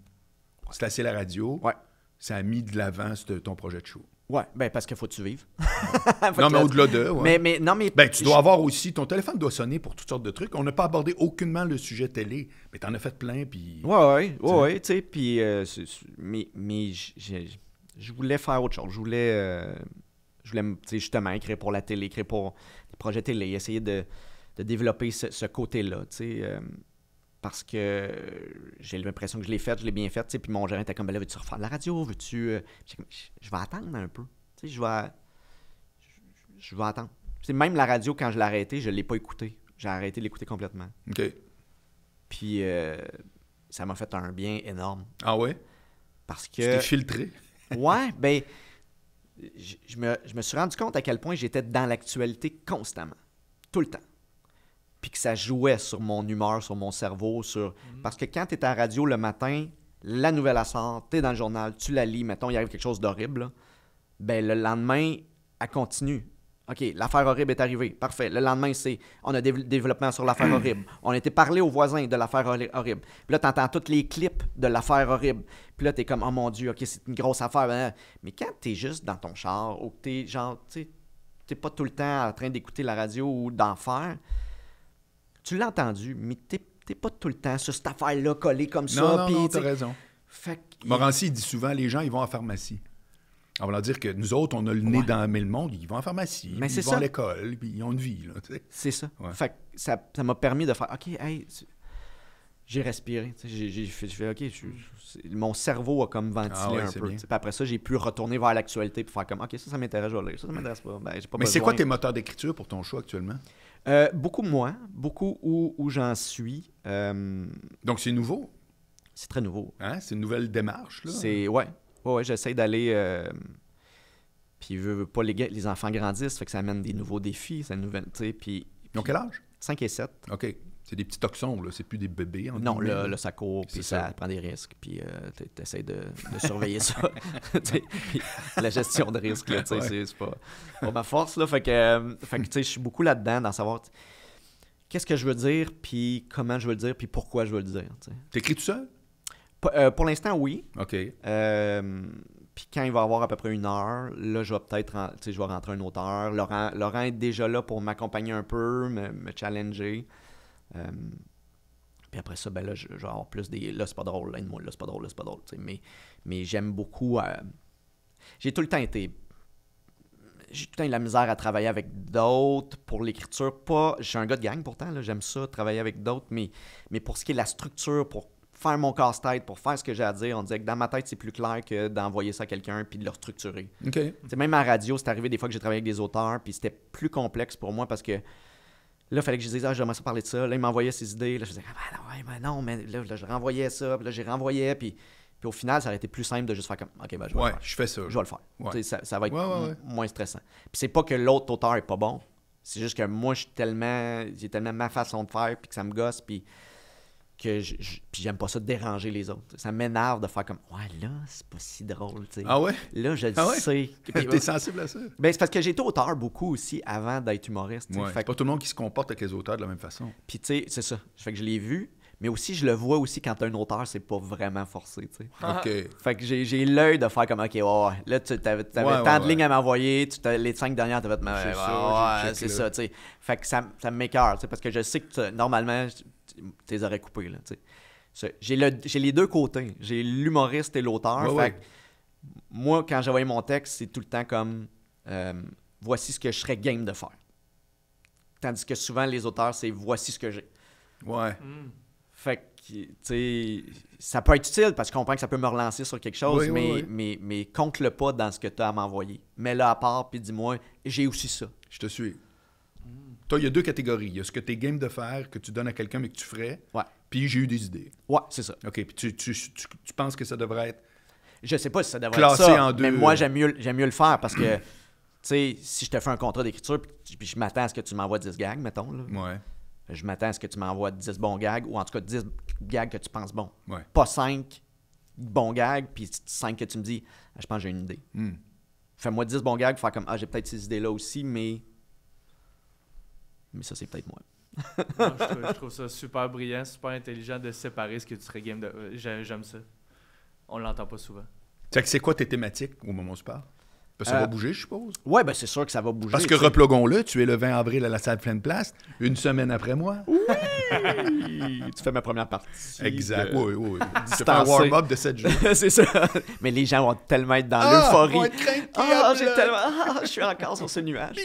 c'est assez la radio, ça a mis de l'avant ton projet de show. Ouais, ben parce qu'il faut que tu vives. Non, mais au-delà de... Ouais. Mais ben, tu dois avoir aussi... Ton téléphone doit sonner pour toutes sortes de trucs. On n'a pas abordé aucunement le sujet télé, mais t'en as fait plein, puis... Ouais, tu sais, puis... mais je voulais faire autre chose. Je voulais justement écrire pour la télé, écrire pour des projets télé, essayer de développer ce côté-là, tu sais... parce que j'ai l'impression que je l'ai fait, je l'ai bien fait, puis mon gérant était comme, ben là, veux-tu refaire de la radio, veux-tu... Je vais attendre un peu, tu sais, je vais attendre. T'sais, même la radio, quand je l'ai arrêtée, je ne l'ai pas écoutée. J'ai arrêté de l'écouter complètement. OK. Puis ça m'a fait un bien énorme. Ah ouais? Parce que... Tu t'es filtré? Ouais, ben, je me suis rendu compte à quel point j'étais dans l'actualité constamment, tout le temps. Puis que ça jouait sur mon humeur, sur mon cerveau, parce que quand tu es à la radio le matin, la nouvelle elle sort, tu es dans le journal, tu la lis, mettons, il arrive quelque chose d'horrible, là. Ben le lendemain, elle continue. OK, l'affaire horrible est arrivée. Parfait. Le lendemain, on a des développements sur l'affaire horrible. On a été parlé aux voisins de l'affaire horrible. Puis là, tu entends tous les clips de l'affaire horrible. Puis là, tu es comme, oh mon Dieu, OK, c'est une grosse affaire. Mais quand tu es juste dans ton char, ou que tu es genre, tu sais, t'es pas tout le temps en train d'écouter la radio ou d'en faire, tu l'as entendu, mais t'es pas tout le temps sur cette affaire-là collée comme ça. Non, t'as raison. Fait que... Morancy, il dit souvent, les gens, ils vont en pharmacie. On va leur dire que nous autres, on a le nez dans le monde, ils vont en pharmacie, mais ils vont à l'école, puis ils ont une vie. Là, tu sais. C'est ça. Ouais. Fait que ça m'a permis de faire, OK, hey, j'ai respiré. J'ai fait, OK, mon cerveau a comme ventilé un peu. Puis après ça, j'ai pu retourner vers l'actualité et faire comme, OK, ça m'intéresse, je vais lire. Ça m'intéresse pas. Ben, j'ai pas mais besoin. c'est quoi tes moteurs d'écriture pour ton show actuellement? Beaucoup moins. Beaucoup où j'en suis. Donc, c'est nouveau? C'est très nouveau. Hein? C'est une nouvelle démarche, là? Ouais, j'essaie d'aller... Puis, veux pas, les enfants grandissent, fait que ça amène des nouveaux défis, ça nouvelle, tu sais, puis... Ils ont quel âge? 5 et 7. OK. C'est des petits toxons, là. C'est plus des bébés. Non, là, ça court, puis ça prend des risques, puis tu essaies de surveiller ça. Puis la gestion de risque, là, c'est pas ma force, là. Fait que tu sais, je suis beaucoup là-dedans, dans savoir qu'est-ce que je veux dire, puis comment je veux le dire, puis pourquoi je veux le dire. T'écris tout seul? Pour l'instant, oui. OK. Puis quand il va y avoir à peu près 1 heure, là, je vais peut-être je vais rentrer un auteur. Laurent est déjà là pour m'accompagner un peu, me challenger. Puis après ça, ben là, je vais avoir plus des... Là, c'est pas drôle, là, moi, là, c'est pas drôle, là, c'est pas drôle. Mais j'aime beaucoup... J'ai tout le temps été... J'ai tout le temps eu la misère à travailler avec d'autres pour l'écriture. Pas... Je suis un gars de gang, pourtant, là, j'aime ça, travailler avec d'autres, mais pour ce qui est de la structure, pour faire mon casse-tête, pour faire ce que j'ai à dire, on disait que dans ma tête, c'est plus clair que d'envoyer ça à quelqu'un puis de le structurer. OK. Même à la radio, c'est arrivé des fois que j'ai travaillé avec des auteurs, puis c'était plus complexe pour moi parce que là, il fallait que je dise, j'aimerais ça parler de ça. Là, il m'envoyait ses idées. Là, je disais, non, mais là, je renvoyais ça. Puis là, j'ai renvoyé. Puis au final, ça aurait été plus simple de juste faire comme, OK, ben, je vais le faire. Je fais ça. Je vais le faire. Ouais. Ça va être moins stressant. Puis c'est pas que l'autre auteur est pas bon. C'est juste que moi, j'ai tellement ma façon de faire, puis que ça me gosse, puis que puis j'aime pas ça de déranger les autres. Ça m'énerve de faire comme, là, c'est pas si drôle, tu sais. Ah ouais? Là, je le sais. T'es sensible à ça? Ben, c'est parce que j'ai été auteur beaucoup aussi avant d'être humoriste. Ouais, c'est pas tout le monde qui se comporte avec les auteurs de la même façon. Puis tu sais, c'est ça. Fait que je l'ai vu, mais aussi je le vois aussi quand un auteur, c'est pas vraiment forcé, tu sais. OK. Fait que j'ai l'œil de faire comme, OK, là, tu avais tant de lignes à m'envoyer, les 5 dernières, t'avais c'est ça, tu sais. Fait que ça me m'écoeure, tu sais, parce que je sais que normalement, tu les aurais coupés, là, tu sais. J'ai les deux côtés. J'ai l'humoriste et l'auteur. Fait que moi, quand j'envoie mon texte, c'est tout le temps comme voici ce que je serais game de faire. Tandis que souvent, les auteurs, c'est voici ce que j'ai. Ouais. Fait que, tu sais, ça peut être utile parce qu'on comprend que ça peut me relancer sur quelque chose, mais compte-le pas dans ce que tu as à m'envoyer. Mets-le à part, puis dis-moi, j'ai aussi ça. Je te suis. Toi, il y a 2 catégories. Il y a ce que tu es game de faire, que tu donnes à quelqu'un, mais que tu ferais. Ouais. Puis j'ai eu des idées. Ouais, c'est ça. OK. Puis tu penses que ça devrait être Je sais pas si ça devrait classé être ça, en 2. mais moi, j'aime mieux le faire parce que, tu sais, si je te fais un contrat d'écriture, puis je m'attends à ce que tu m'envoies 10 gags, mettons, là. Ouais. Je m'attends à ce que tu m'envoies 10 bons gags, ou en tout cas 10 gags que tu penses bons. Ouais. Pas 5 bons gags, puis 5 que tu me dis, je pense que j'ai une idée. Fais-moi 10 bons gags, faire comme, j'ai peut-être ces idées-là aussi, mais ça, c'est peut-être moi. Non, je trouve ça super brillant, super intelligent de séparer ce que tu serais game de... J'aime ça. On l'entend pas souvent. C'est quoi tes thématiques au moment où tu parles? Ça va bouger, je suppose. Ouais, ben c'est sûr que ça va bouger. Parce que replogons-le, tu es le 20 avril à la salle pleine place, une semaine après moi. Oui! Tu fais ma première partie. Exact. Oui. Tu fais un warm-up de 7 jours. C'est ça. Mais les gens vont tellement être dans l'euphorie. Vont être craqués, je suis encore sur ce nuage.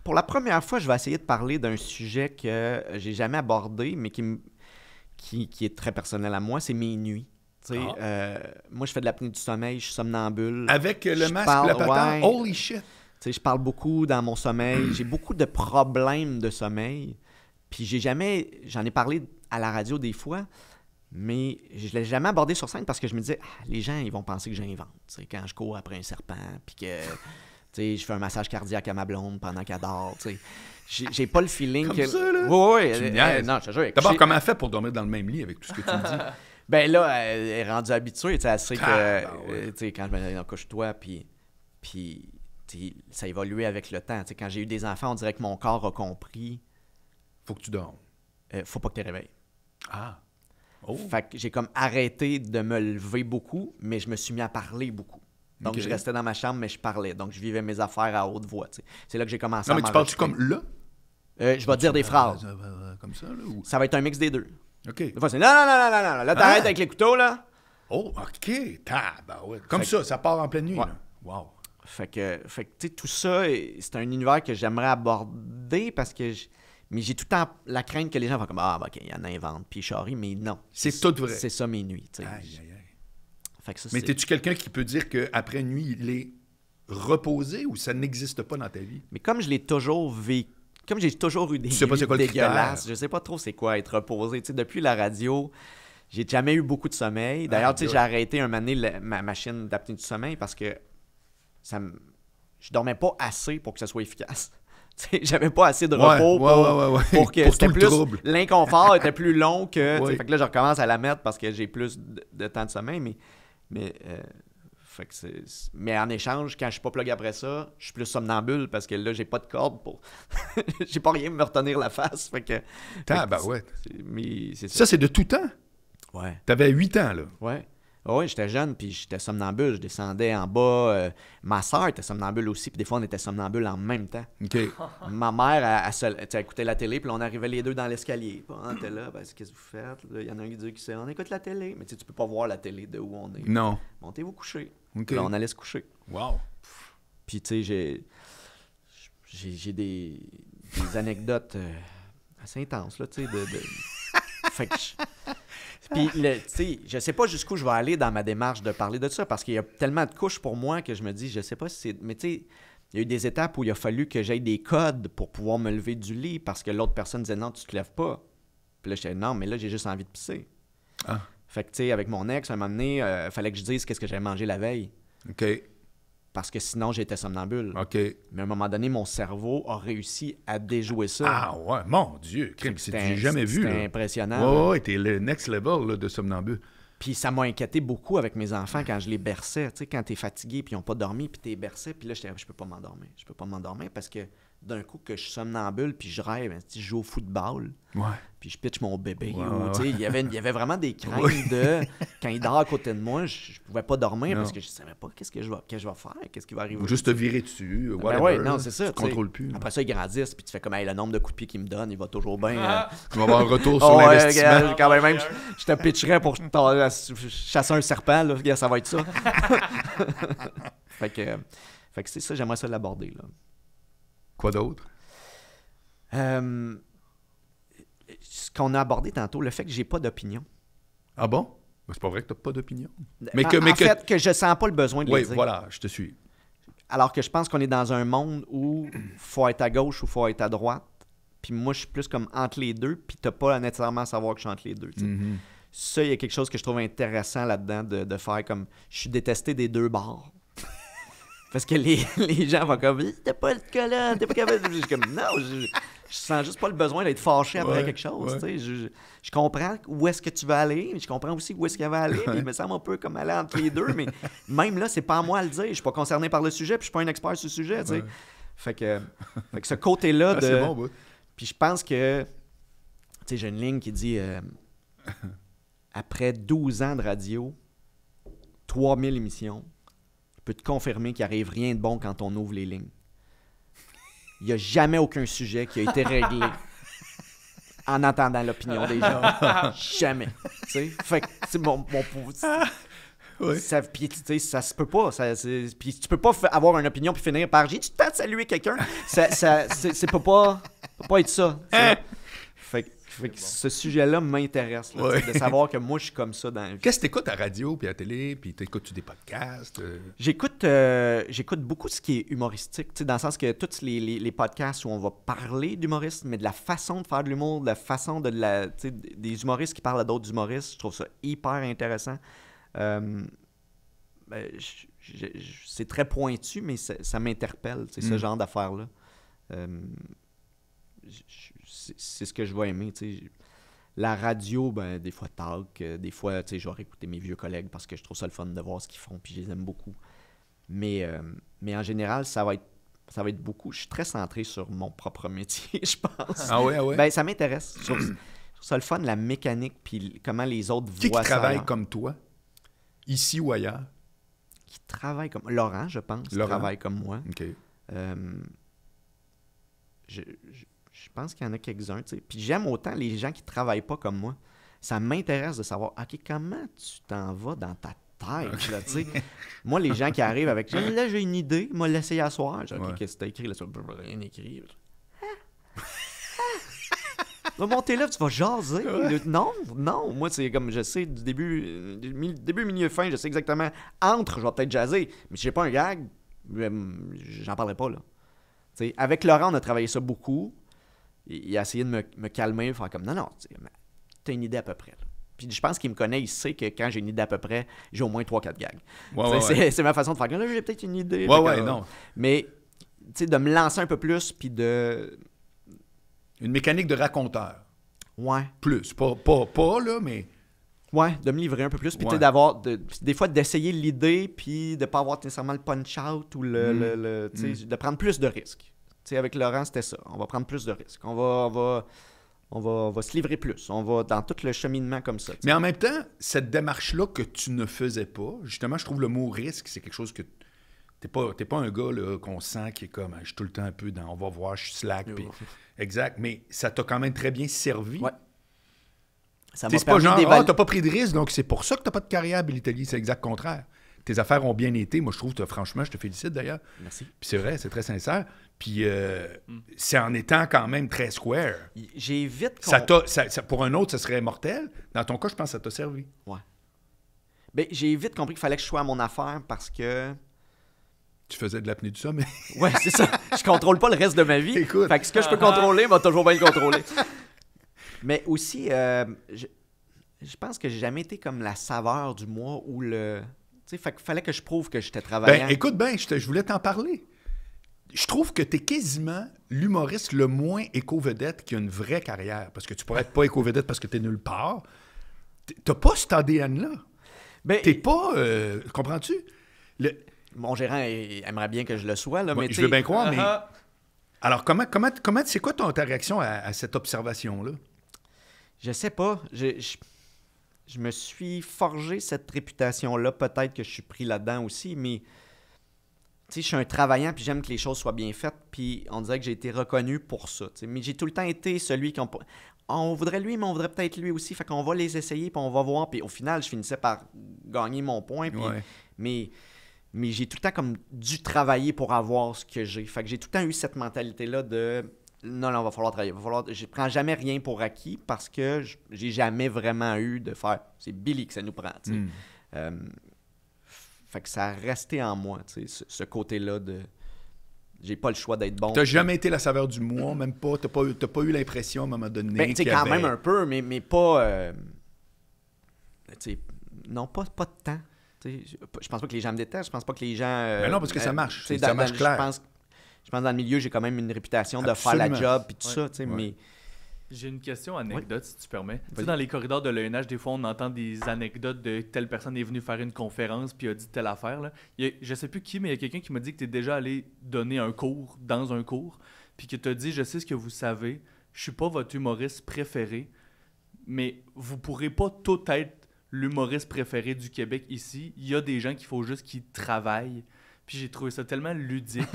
Pour la première fois, je vais essayer de parler d'un sujet que j'ai jamais abordé, mais qui est très personnel à moi, c'est mes nuits. Moi, je fais de l'apnée du sommeil, je suis somnambule. Avec le masque, la patente, holy shit! Je parle beaucoup dans mon sommeil. J'ai beaucoup de problèmes de sommeil. Puis j'en ai parlé à la radio des fois, mais je ne l'ai jamais abordé sur scène parce que je me disais, les gens, ils vont penser que j'invente. Quand je cours après un serpent, puis que je fais un massage cardiaque à ma blonde pendant qu'elle dort. J'ai pas le feeling comme que... ça, là? Oui. Non, je te jure. D'abord, comment elle fait pour dormir dans le même lit avec tout ce que tu me dis? Ben là, elle est rendue habituée. Elle sait que quand je me couche-toi, puis ça a évolué avec le temps. Quand j'ai eu des enfants, on dirait que mon corps a compris. Faut que tu dormes. Faut pas que tu te réveilles. Ah. Oh. Fait que j'ai comme arrêté de me lever beaucoup, mais je me suis mis à parler beaucoup. Donc, je restais dans ma chambre, mais je parlais. Donc, je vivais mes affaires à haute voix. C'est là que j'ai commencé à m'enregistrer. Non, mais tu parles-tu comme là? Je vais te dire des phrases. Comme ça, là? Ou... Ça va être un mix des deux. OK. Des fois, c'est non. Là, t'arrêtes avec les couteaux, là. Oh, OK. Comme ça part en pleine nuit. Ouais. Là. Wow. Fait que tu sais, tout ça, c'est un univers que j'aimerais aborder parce que... Mais j'ai tout le temps la crainte que les gens vont comme, OK, il y en invente, puis charrie, mais non. C'est tout vrai. C'est ça mes nuits, tu sais. Aïe. Fait que ça, mais t'es-tu quelqu'un qui peut dire qu'après une nuit, il est reposé ou ça n'existe pas dans ta vie? Mais comme je l'ai toujours vécu, comme j'ai toujours eu des nuits dégueulasses, je sais pas trop c'est quoi être reposé. Tu sais, depuis la radio, j'ai jamais eu beaucoup de sommeil. D'ailleurs, tu sais, j'ai arrêté un moment donné ma machine d'apnée du sommeil parce que je dormais pas assez pour que ça soit efficace. J'avais pas assez de repos pour que pour c'était tout le plus... trouble. L'inconfort était plus long que... Ouais. Fait que là, je recommence à la mettre parce que j'ai plus de temps de sommeil, fait que mais en échange, quand je suis pas plugué après ça, je suis plus somnambule parce que là, j'ai pas de corde pour... j'ai pas rien pour me retenir la face. Fait que Ouais. mais c'est ça. Ça, c'est de tout temps. Ouais. T'avais 8 ans, là. Ouais. Oui, j'étais jeune, puis j'étais somnambule. Je descendais en bas. Ma soeur était somnambule aussi, puis des fois, on était somnambule en même temps. OK. Ma mère, elle écoutait la télé, puis là, on arrivait les deux dans l'escalier. Puis on était là, qu'est-ce que vous faites? Il y en a un qui dit on écoute la télé. Mais tu peux pas voir la télé de où on est. Non. Montez-vous coucher. OK. Puis là, on allait se coucher. Wow. Puis, tu sais, j'ai des anecdotes assez intenses, là, tu sais, Fait que Puis, tu sais, je sais pas jusqu'où je vais aller dans ma démarche de parler de ça, parce qu'il y a tellement de couches pour moi que je me dis, je sais pas si c'est... Mais tu sais, il y a eu des étapes où il a fallu que j'aille des codes pour pouvoir me lever du lit, parce que l'autre personne disait, non, tu te lèves pas. Puis là, je disais, non, mais là, j'ai juste envie de pisser. Ah. Fait que, tu sais, avec mon ex, à un moment donné, il fallait que je dise qu'est-ce que j'avais mangé la veille. OK. Parce que sinon, j'étais somnambule. OK. Mais à un moment donné, mon cerveau a réussi à déjouer ça. Ah ouais, mon Dieu. Crime, j'ai jamais vu, C'était là. impressionnant. Ouais, t'es le next level là, de somnambule. Puis ça m'a inquiété beaucoup avec mes enfants quand je les berçais. Tu sais, quand t'es fatigué, puis ils n'ont pas dormi, puis t'es bercé, puis là, je peux pas m'endormir. Je peux pas m'endormir parce que d'un coup, que je somnambule, puis je rêve, je joue au football, Ouais. puis je pitch mon bébé. Ouais, ou, ouais, tu sais, il y avait vraiment des craintes de... Quand il dort à côté de moi, je pouvais pas dormir parce que je savais pas qu'est-ce que je vais faire, qu'est-ce qui va arriver. Ou juste te virer dessus. Ben Whatever, ouais, non, c'est ça. Tu tu sais. contrôles plus. Après ça, ils grandissent, puis tu fais comme, hey, le nombre de coups de pied qu'ils me donnent, il va toujours bien... Tu vas avoir un retour sur Oh, ouais, l'investissement. regarde, quand même, je te pitcherais pour chasser un serpent, là, regarde, ça va être ça. fait que c'est ça, j'aimerais ça l'aborder, là. Quoi d'autre? Ce qu'on a abordé tantôt, le fait que j'ai pas d'opinion. Ah bon? Ben, c'est pas vrai que t'as pas d'opinion. En fait, que je sens pas le besoin de Oui, les dire. voilà, je te suis. Alors que je pense qu'on est dans un monde où faut être à gauche ou faut être à droite. Puis moi, je suis plus comme entre les deux, puis t'as pas nécessairement à savoir que je suis entre les deux. Tu sais. Mhm. Ça, il y a quelque chose que je trouve intéressant là-dedans de faire comme... Je suis détesté des deux bords. Parce que les gens vont comme « T'as pas le collant, t'es pas capable... » Je suis comme « Non, je sens juste pas le besoin d'être fâché après quelque chose. Ouais. Tu sais. Je comprends où est-ce que tu vas aller, mais je comprends aussi où est-ce qu'il va aller. Puis il me semble un peu comme aller entre les deux, mais même là, c'est pas à moi à le dire. Je suis pas concerné par le sujet, puis je suis pas un expert sur le sujet. Tu sais. Ouais. Fait que ce côté-là Ah, de... c'est bon, bah. Puis je pense que... Tu sais, j'ai une ligne qui dit... après 12 ans de radio, 3000 émissions, je peux te confirmer qu'il n'arrive rien de bon quand on ouvre les lignes. Il n'y a jamais aucun sujet qui a été réglé en entendant l'opinion des gens. Jamais. Tu sais? Fait que, c'est mon Ouais. puis, tu sais, ça se peut pas. Puis tu peux pas avoir une opinion puis finir par « J'ai-tu le temps de saluer quelqu'un? » C'est peut pas être ça. Fait que ce sujet-là m'intéresse, là, Ouais. de savoir que moi, je suis comme ça dans la vie. Qu'est-ce que t'écoutes à radio puis à télé, puis t'écoutes-tu des podcasts? J'écoute beaucoup ce qui est humoristique, tu sais, dans le sens que tous les podcasts où on va parler d'humoristes, mais de la façon de faire de l'humour, de la façon tu sais, des humoristes qui parlent à d'autres humoristes, je trouve ça hyper intéressant. C'est très pointu, mais ça m'interpelle, tu sais, ce genre d'affaires-là. C'est ce que je vais aimer, tu sais. La radio, ben, des fois talk, des fois, tu sais, je vais réécouter mes vieux collègues parce que je trouve ça le fun de voir ce qu'ils font, puis je les aime beaucoup. Mais en général, ça va être beaucoup. Je suis très centré sur mon propre métier, je pense. Ah ouais? Ben, ça m'intéresse. Je trouve ça le fun, la mécanique, puis comment les autres Qui voient ça. travaille comme toi, ici ou ailleurs? Qui travaille comme... Laurent, je pense, travaille comme moi. OK. Je pense qu'il y en a quelques-uns, tu sais. Puis j'aime autant les gens qui travaillent pas comme moi. Ça m'intéresse de savoir, OK, comment tu t'en vas dans ta tête, là, tu sais. Moi, les gens qui arrivent avec, là, j'ai une idée, moi, l'essayer à soir. J'ai, OK, qu'est-ce que t'as écrit là? Rien écrit. Va monter là, tu vas jaser. Non, moi, c'est comme, je sais, du début, milieu, fin, je sais exactement, je vais peut-être jaser, mais si j'ai pas un gag, j'en parlerai pas, là. Tu sais, avec Laurent, on a travaillé ça beaucoup. Il a essayé de me calmer, faire comme non, t'as une idée à peu près. Là. Puis je pense qu'il me connaît, il sait que quand j'ai une idée à peu près, j'ai au moins 3-4 gags. Ouais. C'est ma façon de faire comme là, j'ai peut-être une idée. Ouais, non. Mais sais, de me lancer un peu plus, puis de... Une mécanique de raconteur. Ouais. Plus. Pas là, mais... Ouais, de me livrer un peu plus, puis tu sais, Ouais. d'avoir... des fois, d'essayer l'idée, puis de pas avoir nécessairement le punch-out, ou tu sais, de prendre plus de risques. Tu sais, avec Laurent, c'était ça. On va prendre plus de risques. On va se livrer plus. On va dans tout le cheminement comme ça. Tu sais. Mais en même temps, cette démarche-là que tu ne faisais pas, justement, je trouve le mot risque, c'est quelque chose que t'es pas un gars là, qu'on sent qui est comme, je suis tout le temps un peu dans, on va voir, je suis slack. Puis... Exact, mais ça t'a quand même très bien servi. Ouais. Ça T'sais, m'a c'est pas permis genre, d'évaluer. t'as pas pris de risque, donc c'est pour ça que t'as pas de carrière à L'Italie. C'est l'exact contraire. Tes affaires ont bien été. Moi, je trouve, franchement, je te félicite d'ailleurs. Merci. Puis c'est vrai, c'est très sincère. Puis c'est en étant quand même très square. J'ai vite... Pour un autre, ça serait mortel. Dans ton cas, je pense que ça t'a servi. Ouais. Ben, j'ai vite compris qu'il fallait que je sois à mon affaire parce que... Tu faisais de l'apnée du sommeil. Ouais, c'est ça. Je contrôle pas le reste de ma vie. Écoute. Fait que ce que je peux contrôler, va toujours bien le contrôler. Mais aussi, je pense que j'ai jamais été comme la saveur du mois ou le... Tu sais, fait qu'il fallait que je prouve que j'étais travaillant. Ben, écoute bien, je voulais t'en parler. Je trouve que t'es quasiment l'humoriste le moins éco-vedette qui a une vraie carrière. Parce que tu pourrais être pas éco-vedette parce que t'es nulle part. T'as pas cet ADN-là. Ben, T'es pas... comprends-tu? mon gérant aimerait bien que je le sois, là, Ouais, mais tu je veux sais, bien croire, mais... Alors, c'est quoi ta réaction à cette observation-là? je sais pas. Je me suis forgé cette réputation-là. Peut-être que je suis pris là-dedans aussi, mais tu sais, je suis un travaillant puis j'aime que les choses soient bien faites. Puis on dirait que j'ai été reconnu pour ça. Tu sais. Mais j'ai tout le temps été celui on voudrait lui, mais on voudrait peut-être lui aussi. Fait qu'on va les essayer puis on va voir. Puis au final, je finissais par gagner mon point. Puis, Ouais. mais j'ai tout le temps comme dû travailler pour avoir ce que j'ai. Fait que j'ai tout le temps eu cette mentalité-là de non, va falloir travailler. Je prends jamais rien pour acquis parce que j'ai jamais vraiment eu de faire. C'est Billy que ça nous prend. Tu sais. Fait que ça a resté en moi, tu sais, ce côté-là de. J'ai pas le choix d'être bon. T'as jamais été la saveur du mois, même pas. T'as pas eu l'impression à un moment donné. Ben, tu sais, qu'il y quand avait- même un peu, mais pas. Tu sais, non, pas de temps. Tu sais, je pense pas que les gens me détestent. Je pense pas que les gens. Ben non, parce que ça marche. tu sais, Ça marche clair. Je pense que dans le milieu, j'ai quand même une réputation de faire Absolument. la job puis tout Ouais. ça, tu sais, Ouais. mais. J'ai une question anecdote, si tu permets. Tu sais, Vas-y. dans les corridors de l'ENH, des fois, on entend des anecdotes de telle personne est venue faire une conférence puis a dit telle affaire. Là. Je sais plus qui, mais il y a quelqu'un qui m'a dit que tu es déjà allé donner un cours dans un cours puis qui t'a dit, je sais ce que vous savez, je suis pas votre humoriste préféré, mais vous pourrez pas tout être l'humoriste préféré du Québec ici. Il y a des gens qu'il faut juste qu'ils travaillent. Puis j'ai trouvé ça tellement ludique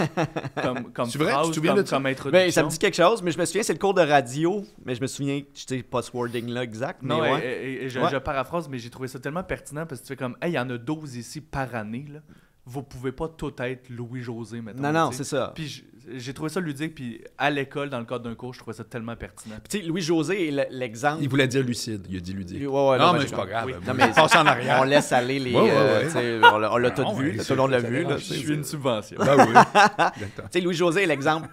comme C'est vrai? phrase, Tu te souviens de ça? comme introduction. Ben, ça me dit quelque chose, mais je me souviens, c'est le cours de radio, mais je me souviens, je sais pas ce wording-là exact, mais Non, ouais. et je paraphrase, mais j'ai trouvé ça tellement pertinent parce que tu fais comme, hey, il y en a 12 ici par année, là. Vous pouvez pas tout être Louis-José, maintenant. Non, c'est ça. Puis j'ai trouvé ça ludique, puis à l'école, dans le cadre d'un cours, je trouvais ça tellement pertinent. Tu sais, Louis-José est l'exemple. Il voulait dire lucide. Il a dit ludique. Ouais, non, ben, mais c'est pas grave. oui. Non, mais passe en arrière. On laisse aller les. Ouais. tu sais, on l'a tout Non, vu, ouais, tout le monde l'a vu. là, Je tu sais. suis une subvention. Ben oui. Exactement. Tu sais, Louis-José est l'exemple.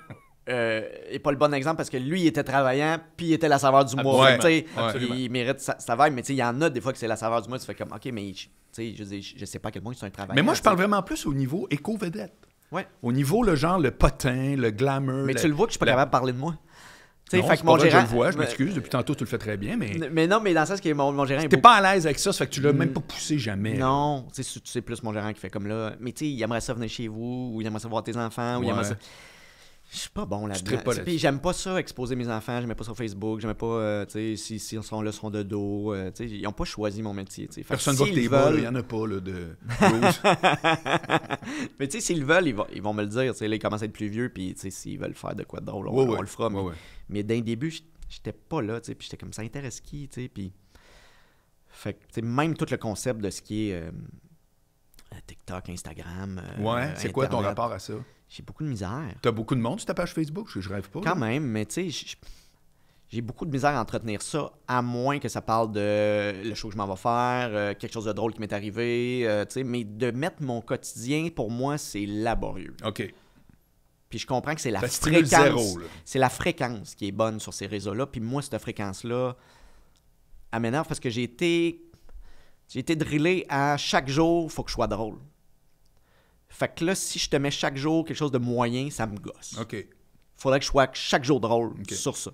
Et pas le bon exemple parce que lui, il était travaillant, puis il était la saveur du mois. Absolument. Tu sais, Absolument. il mérite sa vibe, mais tu sais, il y en a des fois que c'est la saveur du mois. Tu fais comme, OK, mais tu sais, je sais pas à quel point c'est un travail. Mais moi, je parle vraiment plus au niveau éco-vedette. Ouais. Au niveau, le genre, le potin, le glamour. Mais tu le vois que je suis pas capable de parler de moi. Tu sais, Non, fait c'est que pas mon vrai que gérant. je le vois, je m'excuse. Depuis tantôt, tu le fais très bien, mais Mais non, mais dans le sens que mon gérant. est t'es beaucoup- pas à l'aise avec ça, ça fait que tu l'as même pas poussé jamais. Non, tu sais plus mon gérant qui fait comme là. Mais tu sais, il aimerait ça venir chez vous, ou il aimerait ça voir tes enfants, ou il aimerait Ouais. ça. Je suis pas bon tripes là-dedans. pas là-dessus. Puis j'aime pas ça, exposer mes enfants. J'aimais pas sur Facebook. J'aimais pas, tu sais, si ils sont là, ils sont de dos. Tu sais, ils ont pas choisi mon métier. Tu sais. Fait que Personne voit que s'ils t'es bas, veulent- il y en a pas là, de blues. Mais tu sais, s'ils veulent, ils vont me le dire. Tu sais, là, ils commencent à être plus vieux, puis tu sais, s'ils veulent faire de quoi de drôle, on le fera. Ouais. Mais d'un début, j'étais pas là, tu sais, puis j'étais comme ça intéresse qui, tu sais, puis fait que tu sais, même tout le concept de ce qui est TikTok, Instagram, Ouais, c'est quoi ton Internet, rapport à ça? j'ai beaucoup de misère. T'as beaucoup de monde sur ta page Facebook? Je rêve pas. Quand là. même, mais tu sais, j'ai beaucoup de misère à entretenir ça, à moins que ça parle de le show que je m'en vais faire, quelque chose de drôle qui m'est arrivé, tu sais, mais de mettre mon quotidien, pour moi, c'est laborieux. OK. Puis je comprends que c'est la Ça stimule fréquence. zéro, là. C'est la fréquence qui est bonne sur ces réseaux-là. Puis moi, cette fréquence-là, elle m'énerve parce que j'ai été drillé à chaque jour, il faut que je sois drôle. Fait que là, si je te mets chaque jour quelque chose de moyen, ça me gosse. OK. Faudrait que je sois chaque jour drôle OK. sur ça.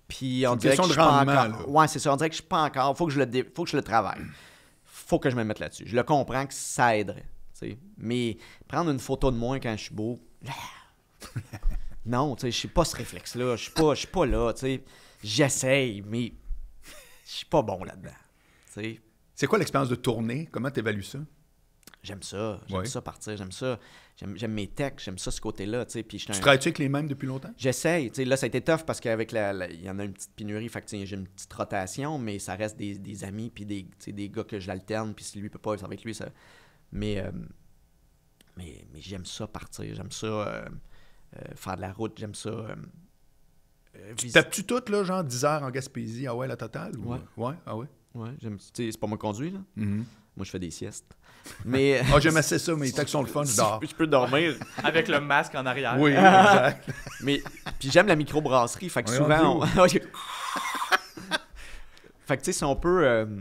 Puis on une dirait que question je de suis pas rendement, encore. là. Ouais, c'est ça. On dirait que je suis pas encore. Faut que je le travaille. Faut que je me mette là-dessus. Je le comprends que ça aiderait. T'sais. Mais prendre une photo de moi quand je suis beau. Non, tu sais, je suis pas ce réflexe-là. Je suis pas là. T'sais. J'essaye, mais je suis pas bon là-dedans. T'sais. C'est quoi l'expérience de tournée? Comment tu évalues ça? J'aime ça. J'aime Ouais. ça partir. J'aime ça. J'aime mes textes. J'aime ça, ce côté-là. T'sais. Puis Tu travailles-tu avec les mêmes depuis longtemps? J'essaye. Tu sais, là, ça a été tough parce qu'avec il y en a une petite pénurie. Fait que tu sais, j'ai une petite rotation, mais ça reste des amis puis des gars que j'alterne. Puis si lui peut pas, ça va être lui. Ça... Mais j'aime ça partir. J'aime ça faire de la route. J'aime ça. Tapes-tu tout, là, genre 10 heures en Gaspésie? Ah ouais, la totale? Ou... Ouais. Ouais? Ah ouais? Ouais, tu sais, c'est pas moi qui conduis, là. Mhm. Moi, je fais des siestes. Mais. Ah, j'aime assez ça, mais les textes sont le fun, je dors. Je peux dormir. Avec le masque en arrière. Oui, exact. Mais puis j'aime la microbrasserie, fait que Oui, souvent on fait que tu sais si on peut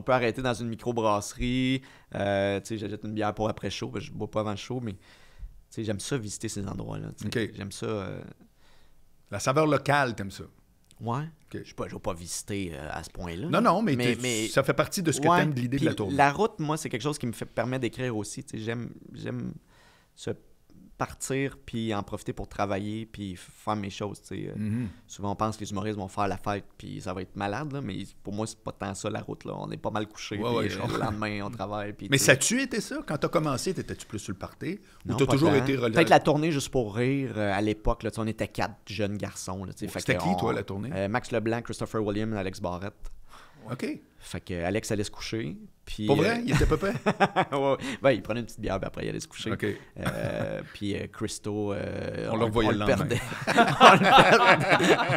arrêter dans une microbrasserie, tu sais j'achète une bière pour après chaud, je bois pas avant le show, mais tu sais j'aime ça visiter ces endroits-là, tu sais. OK. J'aime ça La saveur locale, t'aimes ça? ouais. OK. Je vais pas visiter à ce point-là. Non, mais, ça fait partie de ce que ouais, t'aimes de l'idée de puis la tournée. la route, moi, c'est quelque chose qui permet d'écrire aussi, tu sais, j'aime se partir puis en profiter pour travailler puis faire mes choses, tu sais. Mhm. Souvent, on pense que les humoristes vont faire la fête puis ça va être malade, là, mais pour moi, c'est pas tant ça la route. Là. On est pas mal couché. Ouais, puis, ouais, je comprends. le lendemain, on travaille. Puis, Mais tu sais, ça a-tu été ça? Quand t'as commencé, t'étais-tu plus sur le party? Ou non, t'as pas toujours tant. été Peut-être la tournée juste pour rire à l'époque. Là, tu sais, on était 4 jeunes garçons. Là, tu sais, fait C'était que qui, toi, la tournée? Max Leblanc, Christopher Williams, Alex Barrett. OK. Fait que Alex allait se coucher. Puis, Pour vrai? Il était pas prêt? ouais, ben, il prenait une petite bière puis après il allait se coucher. OK. Puis Christo, On le revoyait le lendemain.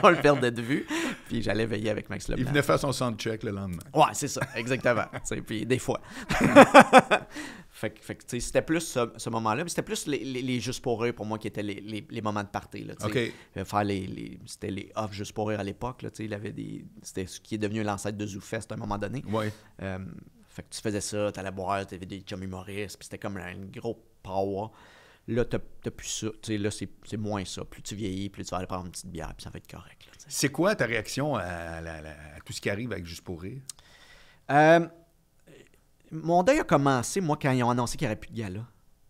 on le perdait de vue. Puis j'allais veiller avec Max Leblanc. Il venait faire son soundcheck le lendemain. Ouais, c'est ça, exactement. Tu sais, puis des fois. fait que tu sais, c'était plus ce moment-là, mais c'était plus les juste pour rire pour moi qui étaient les moments de party. Là, tu sais. OK. Faire c'était les off juste pour rire à l'époque. Là, tu sais, il avait c'était ce qui est devenu l'ancêtre de ZooFest à un moment donné. Ouais. Fait que tu faisais ça, t'allais boire, t'avais des chums humoristes, puis c'était comme un gros power. Là, t'as plus ça. Tu sais, là, c'est moins ça. Plus tu vieillis, plus tu vas aller prendre une petite bière, puis ça va être correct. Là, tu sais. C'est quoi ta réaction à tout ce qui arrive avec Juste pour rire? Mon deuil a commencé, moi, quand ils ont annoncé qu'il n'y aurait plus de gala.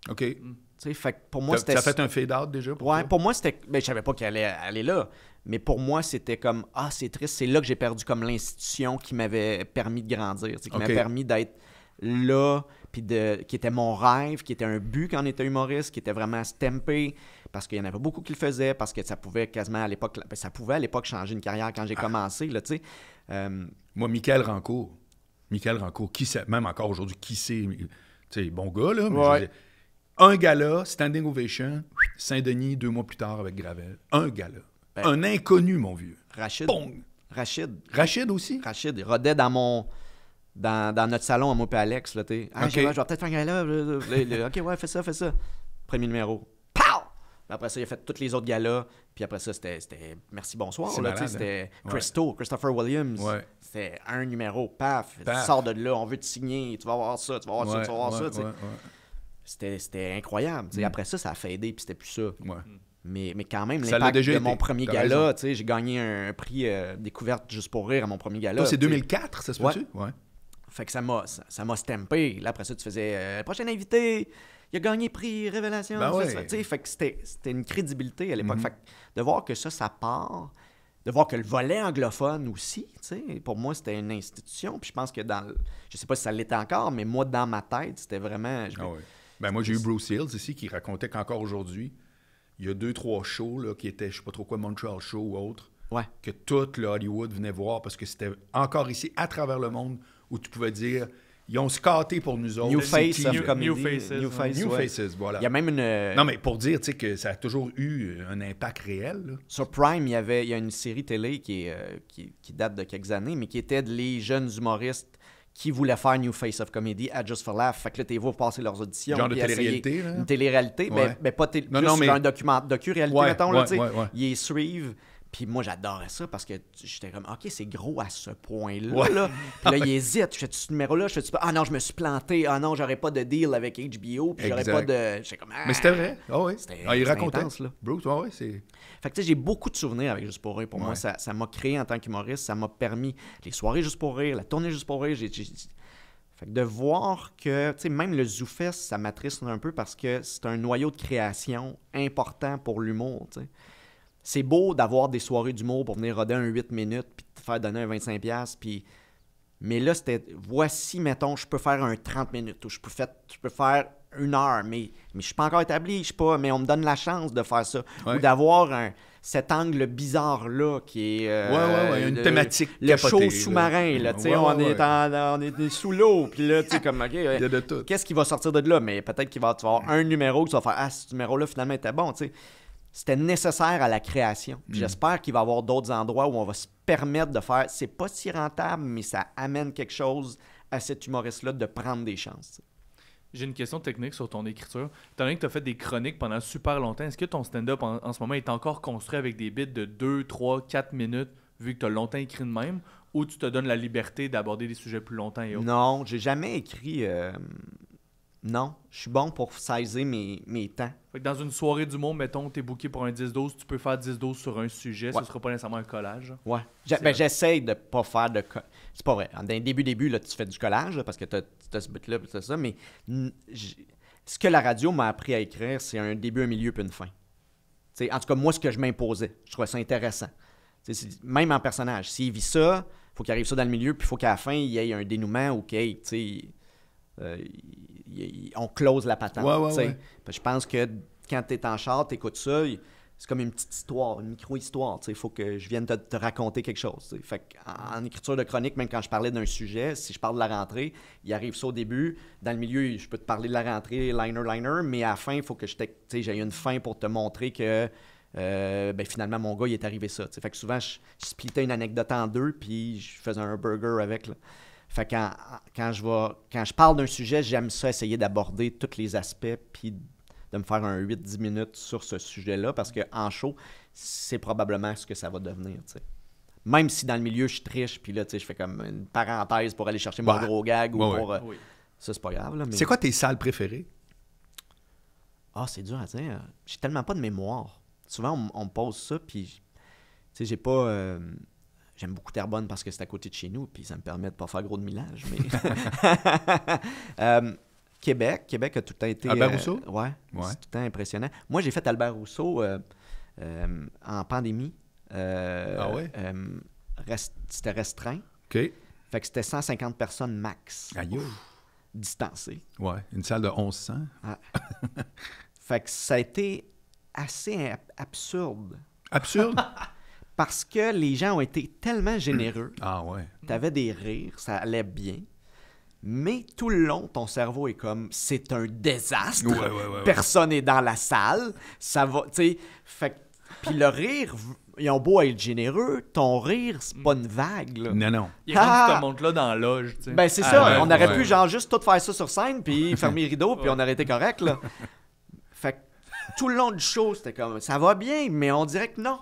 OK. Tu sais, fait que pour moi, c'était... Ça a fait un fade-out déjà pour Ouais, toi? pour moi, c'était... Ben, je savais pas qu'elle allait aller là. Mais pour moi, c'était comme... Ah, c'est triste. C'est là que j'ai perdu comme l'institution qui m'avait permis de grandir. Qui m'a permis d'être là, puis qui était mon rêve, qui était un but quand on était humoriste, qui était vraiment stampé, parce qu'il y en avait beaucoup qui le faisaient, parce que ça pouvait quasiment à l'époque... Ben, ça pouvait à l'époque changer une carrière quand j'ai commencé, là, tu sais. Moi, Michael Rancourt, qui sait, même encore aujourd'hui, qui c'est? Tu sais, bon gars, là, mais je veux dire, un gala, standing ovation, Saint-Denis, 2 mois plus tard avec Gravel. Un gala. Un inconnu, mon vieux. Rachid. Bong! Rachid aussi? Rachid, il rodait dans notre salon à moi et Alex, là, tu sais. Ah, je vais peut-être faire un gala. OK, ouais, fais ça. Premier numéro. Pow! Après ça, il a fait tous les autres galas. Puis après ça, c'était merci, bonsoir. C'est Là, malade, c'était hein? Christopher Williams. Ouais. C'était un numéro. Paf! Tu sors de là, on veut te signer. Tu vas voir ça, tu vas voir ça, tu vas voir ça. Tu sais. C'était incroyable. Après ça, ça a fadé, puis c'était plus ça. Ouais. Mais quand même, Ça l'a l'impact déjà de été. mon premier T'as gala, raison. tu sais, j'ai gagné un prix découverte juste pour rire à mon premier gala. Toi, c'est tu sais. 2004, ça se peut-tu? Ouais. Fait que ça m'a stampé. Là, après ça, tu faisais prochain invité, il a gagné prix Révélation. Ben ouais. Tu sais, fait que c'était une crédibilité à l'époque. Fait que de voir que ça part, de voir que le volet anglophone aussi, tu sais, pour moi, c'était une institution. Puis je pense que je sais pas si ça l'était encore, mais moi, dans ma tête, c'était vraiment... Ah ouais. Ben moi, j'ai eu Bruce Hills ici qui racontait qu'encore aujourd'hui, il y a 2-3 shows là, qui étaient, je sais pas trop quoi, Montreal Show ou autre, que tout le Hollywood venait voir parce que c'était encore ici, à travers le monde, où tu pouvais dire, ils ont scaté pour nous autres. New Face of New Comedy. Faces. New Face, New ouais. Faces, voilà. Il y a même une... Non, mais pour dire, tu sais, que ça a toujours eu un impact réel. Là. Sur Prime, il y a une série télé qui date de quelques années, mais qui était les jeunes humoristes qui voulaient faire New Face of Comedy à Just for Laugh. Fait que là, t'es voir passer leurs auditions. Genre de puis essayer télé-réalité, là? Une télé-réalité, Ouais. mais pas non, mais... un docu-réalité, Ouais, mettons. Là, ouais, tu sais. ouais. Ils suivent, Puis moi, j'adorais ça parce que j'étais comme, OK, c'est gros à ce point-là. Ouais. Là. Puis là, il hésite. Je fais-tu ce numéro-là? Je fais-tu pas? Ah non, je me suis planté. Ah non, j'aurais pas de deal avec HBO. Puis j'aurais Exact. pas de. J'étais comme, Mais c'était vrai. Ah oui. C'était- Ah, il c'était racontait. intense, là. Bruce, ah ouais, c'est... Fait que tu sais, j'ai beaucoup de souvenirs avec Juste pour rire. Pour moi, Ouais. ça m'a créé en tant qu'humoriste. Ça m'a permis les soirées Juste pour rire, la tournée Juste pour rire. Fait que de voir que, tu sais, même le ZooFest, ça m'attriste un peu parce que c'est un noyau de création important pour l'humour, tu sais. C'est beau d'avoir des soirées d'humour pour venir roder un 8 minutes puis te faire donner un 25$. Puis... Mais là, c'était, voici, mettons, je peux faire un 30 minutes ou je peux faire 1 heure, mais je suis pas encore établi, je sais pas, mais on me donne la chance de faire ça. Ouais. Ou d'avoir cet angle bizarre-là qui est... Ouais, une thématique Le capotée, show sous-marin, là, tu sais, Ouais, on, ouais, est on est sous l'eau, puis là, tu sais, comme, OK, Il y a de tout. qu'est-ce qui va sortir de là? Mais peut-être tu vas avoir un numéro que tu vas faire, ah, ce numéro-là, finalement, était bon, tu sais. C'était nécessaire à la création. Puis j'espère qu'il va y avoir d'autres endroits où on va se permettre de faire, c'est pas si rentable, mais ça amène quelque chose à cet humoriste-là de prendre des chances, tu sais. J'ai une question technique sur ton écriture. Étant donné que tu as fait des chroniques pendant super longtemps, est-ce que ton stand-up en ce moment est encore construit avec des bits de 2, 3, 4 minutes, vu que tu as longtemps écrit de même, ou tu te donnes la liberté d'aborder des sujets plus longtemps et autres? Non, j'ai jamais écrit... Non, je suis bon pour saisir mes temps. Fait que dans une soirée d'humour, mettons, t'es booké pour un 10-12, tu peux faire 10-12 sur un sujet, Ouais. ce sera pas nécessairement un collage. Ouais. vrai. J'essaie de pas faire de... C'est pas vrai. Dans les début, là, tu fais du collage, là, parce que t'as ce but-là, t'as ça, mais ce que la radio m'a appris à écrire, c'est un début, un milieu, puis une fin. T'sais, en tout cas, moi, ce que je m'imposais, je trouvais ça intéressant. Même en personnage, s'il vit ça, il faut qu'il arrive ça dans le milieu, puis il faut qu'à la fin, il y ait un dénouement ou qu'il y ait, tu sais... on close la patente. Ouais, t'sais. ouais. Je pense que quand tu es en char, tu écoutes ça, c'est comme une petite histoire, une micro-histoire. Il faut que je vienne te raconter quelque chose. T'sais. Fait en écriture de chronique, même quand je parlais d'un sujet, si je parle de la rentrée, il arrive ça au début. Dans le milieu, je peux te parler de la rentrée, liner, mais à la fin, il faut que j'ai une fin pour te montrer que finalement, mon gars, il est arrivé ça. T'sais. Fait que souvent, je splittais une anecdote en deux, puis je faisais un burger avec. Là. Fait que quand je parle d'un sujet, j'aime ça essayer d'aborder tous les aspects puis de me faire un 8-10 minutes sur ce sujet-là parce qu'en show, c'est probablement ce que ça va devenir, tu sais. Même si dans le milieu, je triche puis là, tu sais, je fais comme une parenthèse pour aller chercher mon Ouais. gros gag ou Ouais, pour... Oui. Ça, c'est pas grave, là. Mais... C'est quoi tes salles préférées? Ah, c'est dur à dire. J'ai tellement pas de mémoire. Souvent, on me pose ça puis... Tu sais, j'ai pas... J'aime beaucoup Terrebonne parce que c'est à côté de chez nous, puis ça me permet de pas faire gros de millage. Mais... Québec a tout le temps été... Albert Rousseau? Ouais, c'est tout le temps impressionnant. Moi, j'ai fait Albert Rousseau en pandémie. Ah ouais? C'était restreint. OK. Fait que c'était 150 personnes max Aïe. distancées. Ouais, une salle de 1100. Fait que ça a été assez absurde. Absurde? Parce que les gens ont été tellement généreux. Ah ouais. T'avais des rires, ça allait bien. Mais tout le long, ton cerveau est comme, c'est un désastre. Ouais. Personne n'est dans la salle. Ça va, tu sais. Fait que- puis le rire, ils ont beau être généreux, ton rire, c'est pas une vague, là. Non. Il est comme tu te montres là dans la loge, tu sais. Ben, c'est Ah, ça. ouais, On aurait ouais. pu, genre, juste tout faire ça sur scène, puis fermer les rideaux, puis on aurait été correct, là. Fait que tout le long du show, c'était comme, ça va bien, mais on dirait que non.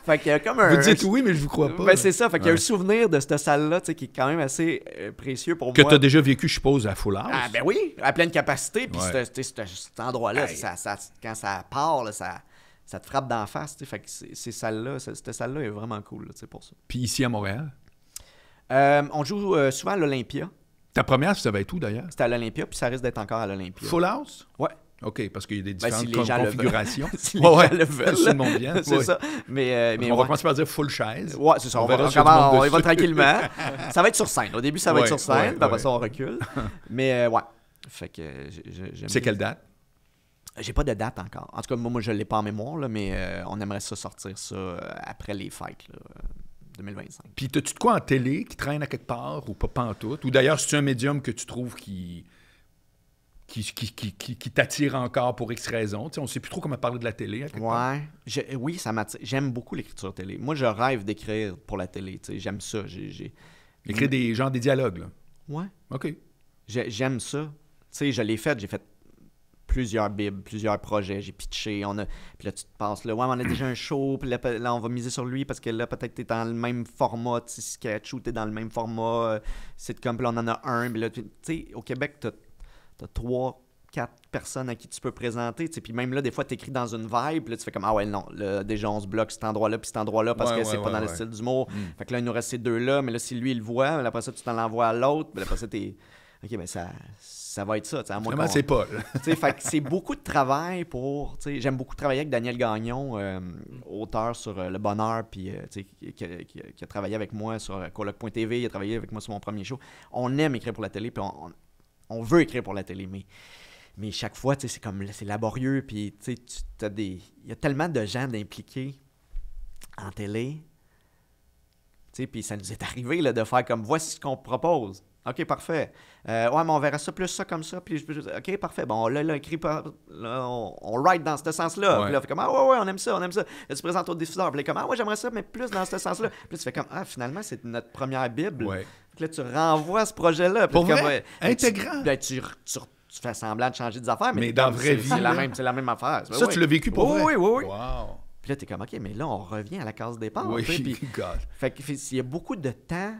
Fait qu'il y a comme un... Vous dites oui, mais je vous crois pas. Ben, c'est ça. Fait qu'il y a un Ouais. souvenir de cette salle-là, tu sais, qui est quand même assez précieux pour Que moi. tu as déjà vécu, je suppose, à Full House. Ah, ben oui, à pleine capacité. Puis Ouais. cet endroit-là, Hey. quand ça part, là, ça te frappe d'en face. Tu sais. Fait que ces salles-là, cette salle-là est vraiment cool, là, tu sais, pour ça. Puis ici à Montréal. On joue souvent à l'Olympia. Ta première, ça va être où d'ailleurs? C'était à l'Olympia, puis ça risque d'être encore à l'Olympia. Full House? Ouais. OK, parce qu'il y a des Ben, différentes si les gens le veulent. configurations. Si les gens le veulent. Tout le monde vient. C'est Ouais. ça. Mais On va ouais. commencer par dire full chaise. Ouais, c'est ça. On verra va, si y a du monde on y va dessus. tranquillement. Ça va être sur scène. Au début, ça va être Ouais, sur scène, ouais, puis après ouais. ça, on recule. Mais ouais. Fait que j'aime C'est bien. quelle date? J'ai pas de date encore. En tout cas, moi je l'ai pas en mémoire, là, mais on aimerait ça sortir ça après les fêtes, là, 2025. Puis, as-tu de quoi en télé qui traîne à quelque part ou pas pantoute? Ou d'ailleurs, c'est un médium que tu trouves qui t'attire encore pour X raisons? Tu sais, on sait plus trop comment parler de la télé à quelque part. Ouais. Oui, ça m'attire. J'aime beaucoup l'écriture télé. Moi, je rêve d'écrire pour la télé. Tu sais, j'aime ça. Écrire des dialogues, là. Ouais. OK. J'aime ça. Tu sais, je l'ai fait. J'ai fait plusieurs bibles, plusieurs projets. J'ai pitché. Puis là, tu te passes là. Ouais, on a déjà un show. Puis là, on va miser sur lui parce que là, peut-être tu es dans le même format sketch ou tu es dans le même format sitcom. Puis là, on en a un. Puis là, tu sais, au Québec, tu as 3-4 personnes à qui tu peux présenter. Puis même là, des fois, tu écris dans une vibe. Puis là, tu fais comme, ah ouais, non, là, déjà, on se bloque cet endroit-là puis cet endroit-là parce que c'est pas dans le style d'humour. Fait que là, il nous reste ces deux-là. Mais là, si lui, il le voit, après ça, tu t'en l'envoies à l'autre. Puis après ça, t'es. OK, mais ça va être ça. Vraiment, c'est pas. Fait que c'est beaucoup de travail pour. J'aime beaucoup travailler avec Daniel Gagnon, auteur sur Le Bonheur, puis qui a travaillé avec moi sur Coloc.tv, il a travaillé avec moi sur mon premier show. On aime écrire pour la télé, puis on veut écrire pour la télé, mais chaque fois, c'est laborieux, puis il y a tellement de gens d'impliqués en télé, puis ça nous est arrivé là, de faire comme voici ce qu'on propose. OK, parfait. Ouais, mais on verra ça plus ça comme ça. Puis OK, parfait. Bon, là, écrit par. Là, on write dans ce sens-là. Ouais. Puis là, fait comme ah ouais, on aime ça, on aime ça. Là, tu présentes au diffuseur. Puis là, comme ah ouais, j'aimerais ça, mais plus dans ce sens-là. Puis là, tu fais comme ah, finalement, c'est notre première Bible. Ouais. Puis là, tu renvoies ce projet-là. Puis Pour comme, vrai? Intégrant. Tu fais semblant de changer des affaires. Mais dans la vraie vie. C'est la même affaire. Ça, ouais. tu l'as vécu pour vrai? Oui. Wow. Puis là, t'es comme OK, mais là, on revient à la case départ. Oui, puis, God. fait qu'il y a beaucoup de temps.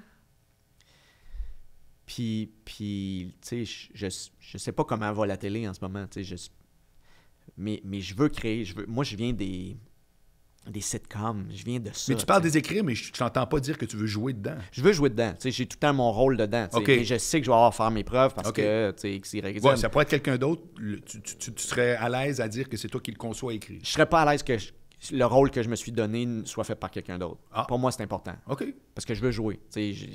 Puis tu sais, je sais pas comment va la télé en ce moment, tu sais, mais je veux créer, moi, je viens des sitcoms, je viens de ça. Mais tu parles des écrits, mais je t'entends pas dire que tu veux jouer dedans. Je veux jouer dedans, tu sais, j'ai tout le temps mon rôle dedans, tu sais, mais je sais que je vais avoir à faire mes preuves parce que, tu sais, X, Y, Z. Ouais, ça pourrait être quelqu'un d'autre, tu serais à l'aise à dire que c'est toi qui le conçois écrit. Je serais pas à l'aise que le rôle que je me suis donné soit fait par quelqu'un d'autre. Ah. Pour moi, c'est important. OK. Parce que je veux jouer. Tu sais,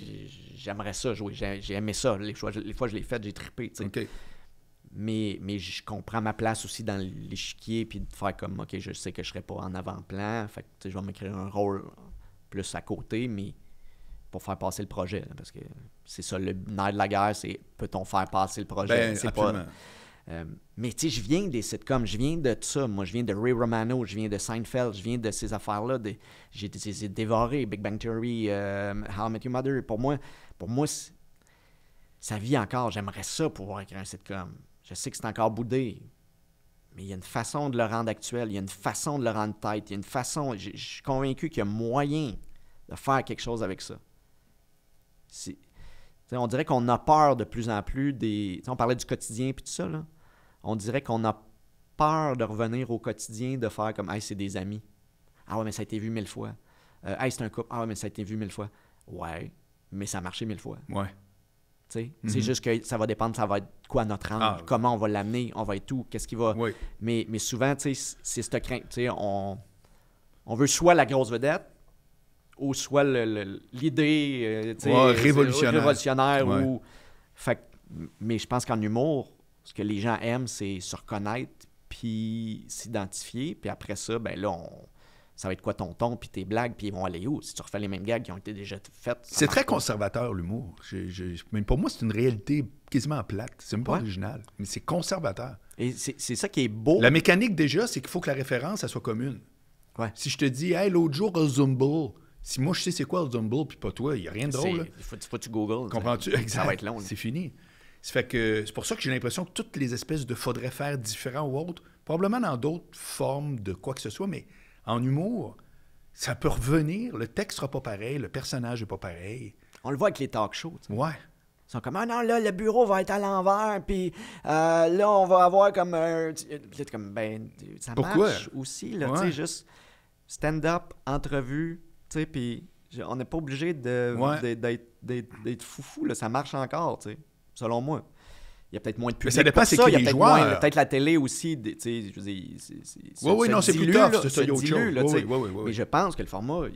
j'aimerais ça jouer. J'ai aimé ça. Les fois je l'ai fait, j'ai trippé. Tu sais. OK. Mais je comprends ma place aussi dans l'échiquier puis de faire comme, OK, je sais que je serai pas en avant-plan. Fait que tu sais, je vais m'écrire un rôle plus à côté, mais pour faire passer le projet. Là, parce que c'est ça, le nerf de la guerre, c'est peut-on faire passer le projet? Ben, c'est absolument. pas... mais tu sais, je viens des sitcoms, je viens de ça. Moi, je viens de Ray Romano, je viens de Seinfeld, je viens de ces affaires-là. J'ai dévoré Big Bang Theory, How I Met Your Mother. Pour moi ça vit encore. J'aimerais ça pouvoir écrire un sitcom. Je sais que c'est encore boudé, mais il y a une façon de le rendre actuel, il y a une façon de le rendre tête, il y a une façon... Je suis convaincu qu'il y a moyen de faire quelque chose avec ça. On dirait qu'on a peur de plus en plus des... on parlait du quotidien et tout ça, là. On dirait qu'on a peur de revenir au quotidien, de faire comme « Hey, c'est des amis. Ah ouais, mais ça a été vu 1000 fois. Hey, c'est un couple. Ah ouais, mais ça a été vu 1000 fois. Ouais, mais ça a marché 1000 fois. » Ouais. C'est juste que ça va dépendre, ça va être quoi notre angle, comment on va l'amener, on va être où, qu'est-ce qui va... Oui. Mais souvent, c'est cette crainte. On veut soit la grosse vedette, ou soit l'idée révolutionnaire. Ouais. Ou... mais je pense qu'en humour, ce que les gens aiment, c'est se reconnaître, puis s'identifier, puis après ça, ben là, ça va être quoi ton ton, puis tes blagues, puis ils vont aller où? Si tu refais les mêmes gags qui ont été déjà faites. C'est très conservateur, l'humour. Même pour moi, c'est une réalité quasiment plate. C'est même pas original, mais c'est conservateur. Et c'est ça qui est beau. La mécanique, déjà, c'est qu'il faut que la référence, elle soit commune. Ouais. Si je te dis, hey, l'autre jour, au Zumble, si moi, je sais c'est quoi le Zumble, puis pas toi, il n'y a rien de drôle. Il faut que tu googles. Comprends-tu? Exact. Ça va être long. C'est fini. C'est pour ça que j'ai l'impression que toutes les espèces de faudrait faire différents ou autres, probablement dans d'autres formes de quoi que ce soit, mais en humour, ça peut revenir. Le texte sera pas pareil, le personnage n'est pas pareil. On le voit avec les talk shows. T'sais. Ouais. Ils sont comme, ah non, là, le bureau va être à l'envers, puis là, on va avoir comme un... Puis comme, ben, ça marche aussi, là, tu sais, juste stand-up, entrevue, tu sais, puis on n'est pas obligé d'être foufou, là, ça marche encore, tu sais, selon moi. Il y a peut-être moins de public. Mais ça dépend, pour c'est ça. qui Il y a les peut-être joueurs. peut-être la télé aussi, tu sais, je veux dire, oui, non, c'est plus tough, c'est ça, il y a autre chose. Oui. Mais je pense que le format,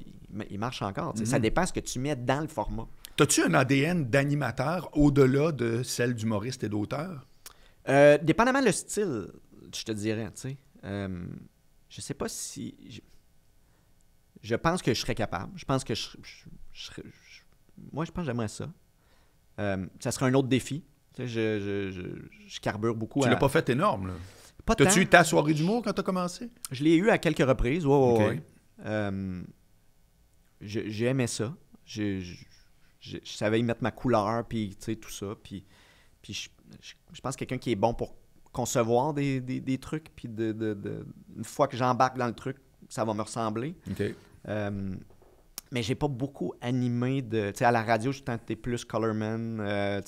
il marche encore, tu sais. Ça dépend ce que tu mets dans le format. T'as-tu un ADN d'animateur au-delà de celle d'humoriste et d'auteur? Dépendamment le style, je te dirais, tu sais. Je sais pas si... Je pense que je serais capable. Je pense que moi, je pense que j'aimerais ça. Ça serait un autre défi. Tu sais, je carbure beaucoup. Tu l'as pas fait énorme, là? Pas tant. T'as-tu eu ta soirée d'humour quand t'as commencé? Je l'ai eu à quelques reprises, ouais. Okay. J'ai aimé ça. Je savais y mettre ma couleur, puis tu sais, tout ça. Puis je pense que quelqu'un qui est bon pour concevoir des trucs, puis une fois que j'embarque dans le truc, ça va me ressembler. OK. Mais j'ai pas beaucoup animé de... Tu sais, à la radio, je tentais plus Colorman.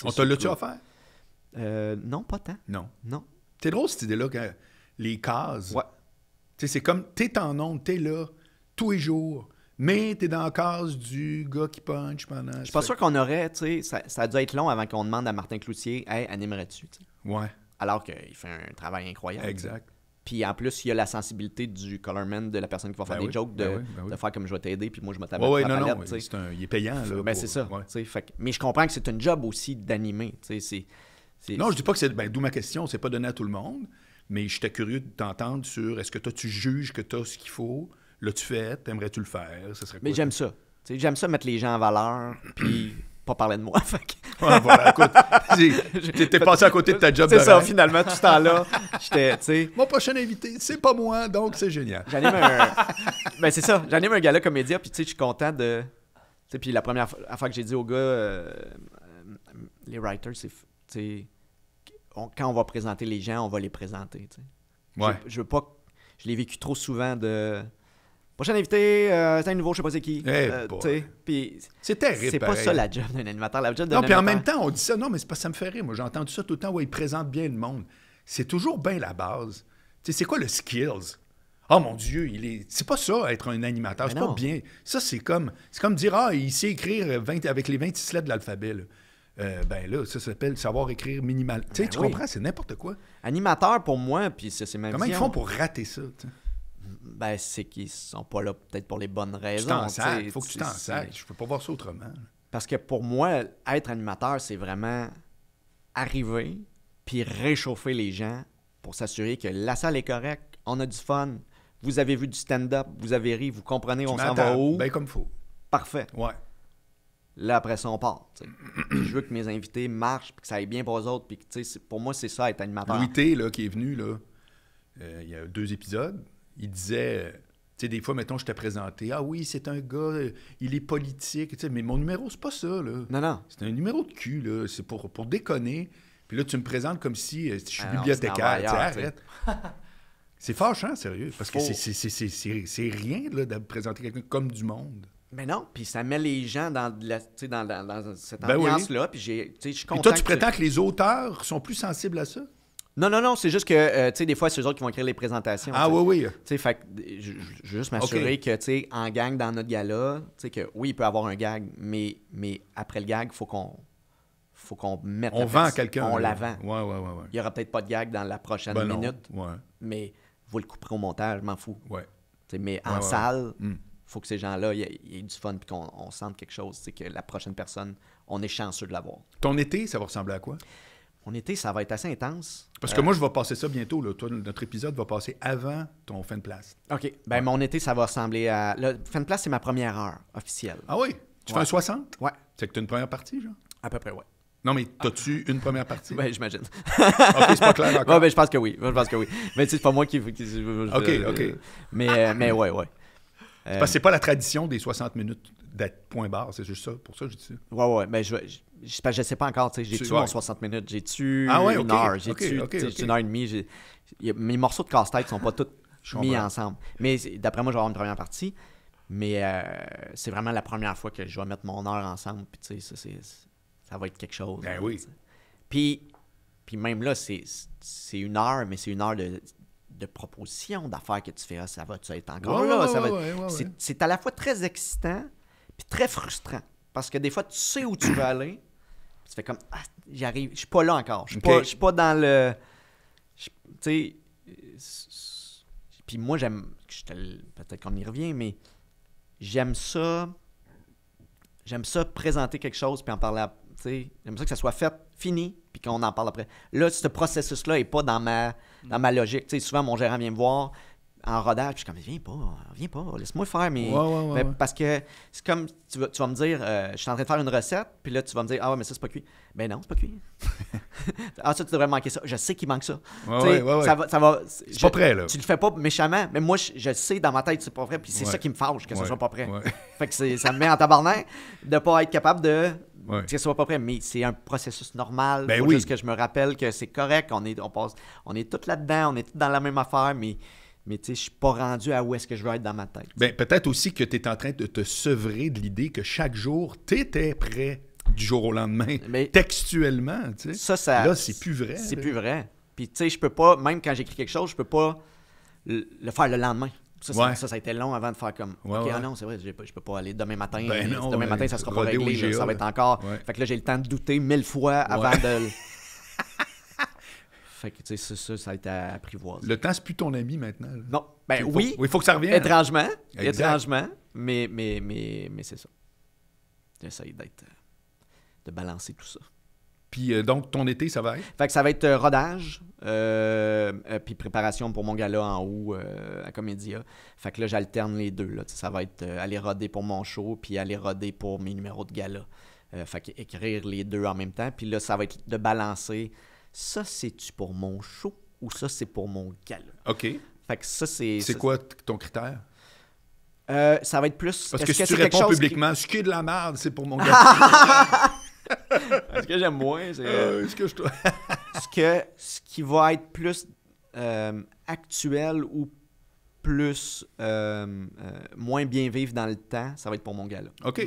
On te l'a-tu offert? Non, pas tant. Non. Non. C'est drôle cette idée-là, quand les cases. Ouais. Tu sais, c'est comme, t'es en onde, t'es là, tous les jours, mais t'es dans la case du gars qui punch pendant... Je suis pas sûr qu'on aurait, tu sais, ça a dû être long avant qu'on demande à Martin Cloutier, « Hey, animerais-tu? » Ouais, Alors qu'il fait un travail incroyable. exact. Puis en plus, il y a la sensibilité du colorman, de la personne qui va faire des jokes, de faire comme je vais t'aider, puis moi je vais t'abattre Ouais, la non, palette. non, il est payant, là. Ben, c'est ça. Ouais. Tu sais, fait mais je comprends que c'est un job aussi d'animer. Tu sais, Non, je dis pas que c'est... Ben, d'où ma question, c'est pas donné à tout le monde, mais j'étais curieux de t'entendre sur est-ce que toi, tu juges que t'as ce qu'il faut, l'as-tu fait, t'aimerais-tu le faire, ça serait quoi? Mais j'aime ça. Tu sais, j'aime ça mettre les gens en valeur, puis pas parler de moi. Fait que- Ouais, voilà, écoute, t'es passé à côté de ta job de C'est ça, rêve. finalement, tout ce temps-là, j'étais, tu sais... Mon prochain invité, c'est pas moi, donc c'est génial. J'anime un... Ben, c'est ça. J'anime un gala comédia, puis tu sais, je suis content de... Tu sais, puis la première fois que j'ai dit aux gars, les writers, c'est... Tu sais, quand on va présenter les gens, on va les présenter, tu sais. Ouais. Je veux pas... Je l'ai vécu trop souvent de... Prochain invité, c'est un nouveau, je sais pas c'est qui. boy. Tu sais, puis... C'est terrible, C'est pas pareil. ça la job d'un animateur. La job d'un Non, puis en animateur... même temps, on dit ça. Non, mais c'est parce que ça me fait rire. Moi, j'ai entendu ça tout le temps où ils présentent bien le monde. C'est toujours bien la base. Tu sais, c'est quoi le skills? Oh mon Dieu, c'est pas ça, être un animateur. Mais C'est non. pas bien. Ça, c'est comme dire, ah, il sait écrire 20 avec les 26 lettres de l'alphabet. Là. Ben là, ça s'appelle savoir écrire minimal. Tu sais, Ben tu oui. comprends? C'est n'importe quoi. Animateur, pour moi, puis c'est ma Comment ils vision, font pour rater ça? Tu sais? Ben, c'est qu'ils sont pas là peut-être pour les bonnes Tu raisons. t'en tu sais, sacres. Il faut que tu t'en c'est- sacres. Je peux pas voir ça autrement. Parce que pour moi, être animateur, c'est vraiment arriver puis réchauffer les gens pour s'assurer que la salle est correcte, on a du fun, vous avez vu du stand-up, vous avez ri, vous comprenez, on s'en va où. Ben comme il faut. Parfait. Ouais. Là, après ça, on part. Tu sais. Puis je veux que mes invités marchent, puis que ça aille bien pour eux autres. Puis que, tu sais, pour moi, c'est ça, être animateur. Louis T, là, qui est venu, là, il y a 2 épisodes, il disait, tu sais, des fois, mettons, je t'ai présenté, ah oui, c'est un gars, il est politique, tu sais, mais mon numéro, c'est pas ça, là. Non, non. C'est un numéro de cul, là, c'est pour déconner. Puis là, tu me présentes comme si je suis Ah non, bibliothécaire, c'est tu sais, ailleurs, tu sais. arrête. C'est fâchant, sérieux, parce que Faut- c'est rien, là, de présenter quelqu'un comme du monde. Mais non, puis ça met les gens dans, tu sais, dans cette Ben oui. ambiance-là. Puis tu sais, je suis Et content. toi, tu que prétends que les auteurs sont plus sensibles à ça? Non, c'est juste que, tu sais, des fois, c'est eux autres qui vont écrire les présentations. Ah tu sais. oui. Tu sais, fait que je veux juste m'assurer que, tu sais, en gang dans notre gala, tu sais, que oui, il peut y avoir un gag, mais après le gag, il faut qu'on mette On la vend personne- quelqu'un. On là. la vend. Ouais. Il y aura peut-être pas de gag dans la prochaine Ben non. minute, Ouais. mais vous le couperez au montage, je m'en fous. Ouais. Tu sais, mais en Ouais. salle, Mm. faut que ces gens-là, il y ait du fun puis qu'on sente quelque chose. C'est que la prochaine personne, on est chanceux de l'avoir. Ton été, ça va ressembler à quoi? Mon été, ça va être assez intense. Parce que moi, je vais passer ça bientôt. Là. Toi, notre épisode va passer avant ton fin de place. OK. Ben, mon été, ça va ressembler à... Là, fin de place, c'est ma première heure officielle. Ah oui? Tu fais Ouais. un 60? Ouais, C'est que tu as une première partie, genre? à peu près, ouais. Non, mais t'as-tu une première partie? Ben, j'imagine. OK, c'est pas clair encore. Ouais, ben, je pense que oui. Je pense que oui. Mais tu sais, c'est pas moi qui... OK. Mais ouais. Parce que c'est pas la tradition des 60 minutes d'être point barre. C'est juste ça. Pour ça, je dis ça. Ouais. Ben, je sais pas encore, tu sais. J'ai-tu Tu- mon ouais. 60 minutes? J'ai-tu Ah ouais, une OK. heure? J'ai-tu OK. tu sais, une heure et demie? Mes morceaux de casse-tête sont pas tous Je mis comprends. ensemble. Mais d'après moi, je vais avoir une première partie. Mais c'est vraiment la première fois que je vais mettre mon heure ensemble. Puis tu sais, ça va être quelque chose. Ben là, oui. tu sais. Puis même là, c'est une heure, mais c'est une heure de proposition, d'affaires que tu fais. Ah, ça va-tu être encore Ouais, là? ouais, Ça va ouais, être- ouais, ouais. C'est à la fois très excitant puis très frustrant. Parce que des fois, tu sais où tu veux aller. Puis tu fais comme, ah, j'arrive, je suis pas là encore. Je suis OK. pas, je suis pas dans le... Tu sais... Puis moi, j'aime... Peut-être qu'on y revient, mais j'aime ça présenter quelque chose puis en parler à... tu sais, j'aime ça que ça soit fait, fini, puis qu'on en parle après. Là, ce processus-là n'est pas dans ma logique. Tu sais, souvent, mon gérant vient me voir en rodage, puis je suis comme, viens pas, laisse-moi faire. Mais, Ouais. Parce que c'est comme, tu vas me dire, je suis en train de faire une recette, puis là, tu vas me dire, ah ouais, mais ça, c'est pas cuit. Ben non, c'est pas cuit. Ah, ça, tu devrais manquer ça. Je sais qu'il manque ça. Ouais, Tu sais, ouais. ça va, C'est pas prêt, là. Tu le fais pas méchamment, mais moi, je sais dans ma tête que c'est pas prêt, puis c'est Ouais. ça qui me fâche, que ce Ouais. soit pas prêt. Ouais. Fait que ça me met en tabarnak de pas être capable Ouais. que ce soit pas prêt, mais c'est un processus normal. Ben Faut oui. juste que je me rappelle que c'est correct, on est tous là-dedans, on est tous dans la même affaire, mais tu sais, je suis pas rendu à où est-ce que je veux être dans ma tête. Ben, peut-être aussi que tu es en train de te sevrer de l'idée que chaque jour, tu étais prêt du jour au lendemain, Mais textuellement, tu sais. ça Là, c'est plus vrai. c'est là. plus vrai. Puis tu sais, je peux pas, même quand j'écris quelque chose, je peux pas le faire le lendemain. Ouais. Ça a été long avant de faire comme Ouais, OK, ouais. ah non, c'est vrai, je peux pas aller demain matin. Ben non, demain matin, ça sera pas rodé au réglé. Là, IGA, ça va là. être encore. Ouais. Fait que là, j'ai le temps de douter 1000 fois avant de. Fait que tu sais, ça a été apprivoisé. Le temps, c'est plus ton ami maintenant. Là. Non, ben oui, Il faut que ça revienne. étrangement, Exact. mais c'est ça. J'essaye de balancer tout ça. Puis donc, ton été, ça va être? Fait que ça va être rodage, puis préparation pour mon gala en haut à Comédia. Fait que là, j'alterne les deux. Là. Ça va être aller roder pour mon show, puis aller roder pour mes numéros de gala. Fait que écrire les deux en même temps. Puis là, ça va être de balancer. Ça, c'est-tu pour mon show ou ça, c'est pour mon gala? OK. Fait que ça, c'est... C'est quoi ton critère? Ça va être plus... Parce que est-ce si tu c'est quelque réponds chose publiquement, ce qui est de la merde, c'est pour mon gars. Ce que j'aime moins, c'est... Est-ce que je... ce qui va être plus actuel ou plus moins bien vivre dans le temps, ça va être pour mon gala. OK.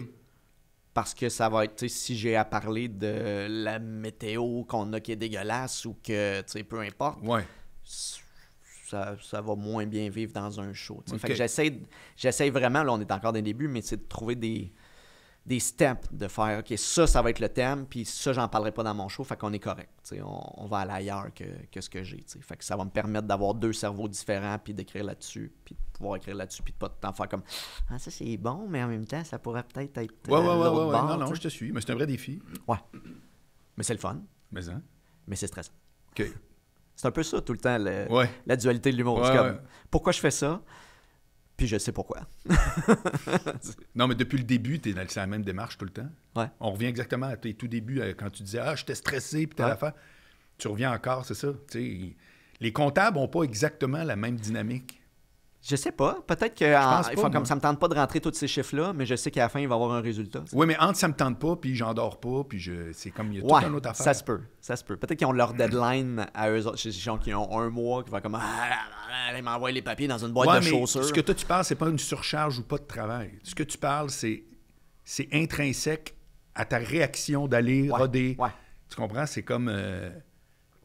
Parce que ça va être, tu sais, si j'ai à parler de la météo qu'on a qui est dégueulasse ou que, tu sais, peu importe, Ouais. ça va moins bien vivre dans un show. Tu sais. OK. Fait que j'essaie vraiment, là on est encore dans les débuts, mais c'est de trouver des steps, de faire, OK, ça va être le thème, puis ça, j'en parlerai pas dans mon show, fait qu'on est correct. Tu sais, on va aller ailleurs que ce que j'ai. Tu sais. Fait que ça va me permettre d'avoir deux cerveaux différents, puis d'écrire là-dessus, puis de pouvoir écrire là-dessus, puis de pas tout le temps faire comme ah, ça c'est bon, mais en même temps, ça pourrait peut-être être. Ouais. l'autre bord, Non, tu sais. je te suis. Mais c'est un vrai défi. Ouais. Mais c'est le fun, Mais hein? mais c'est stressant. OK. C'est un peu ça tout le temps, Ouais. la dualité de l'humour. Ouais, C'est comme, ouais. pourquoi je fais ça? Puis je sais pourquoi. Non, mais depuis le début, tu es dans la même démarche tout le temps. Ouais. On revient exactement à tes tout débuts, quand tu disais « Ah, j'étais stressé, puis telle Ouais. affaire. » Tu reviens encore, c'est ça. Tu sais, les comptables n'ont pas exactement la même dynamique. Je sais pas. Peut-être que pense pas, ils font comme moi. ça me tente pas de rentrer tous ces chiffres-là, mais je sais qu'à la fin, il va y avoir un résultat. Oui, mais entre ça me tente pas, puis j'en dors pas, puis c'est comme, il y a Ouais, toute une autre affaire. ça se peut. Peut-être qu'ils ont leur deadline à eux autres. J'ai des gens qui ont un mois, qui vont comme allez m'envoyer les papiers dans une boîte Ouais, de mais chaussures. ce que toi, tu parles, c'est pas une surcharge ou pas de travail. Ce que tu parles, c'est intrinsèque à ta réaction d'aller Ouais, roder. ouais. Tu comprends? C'est comme...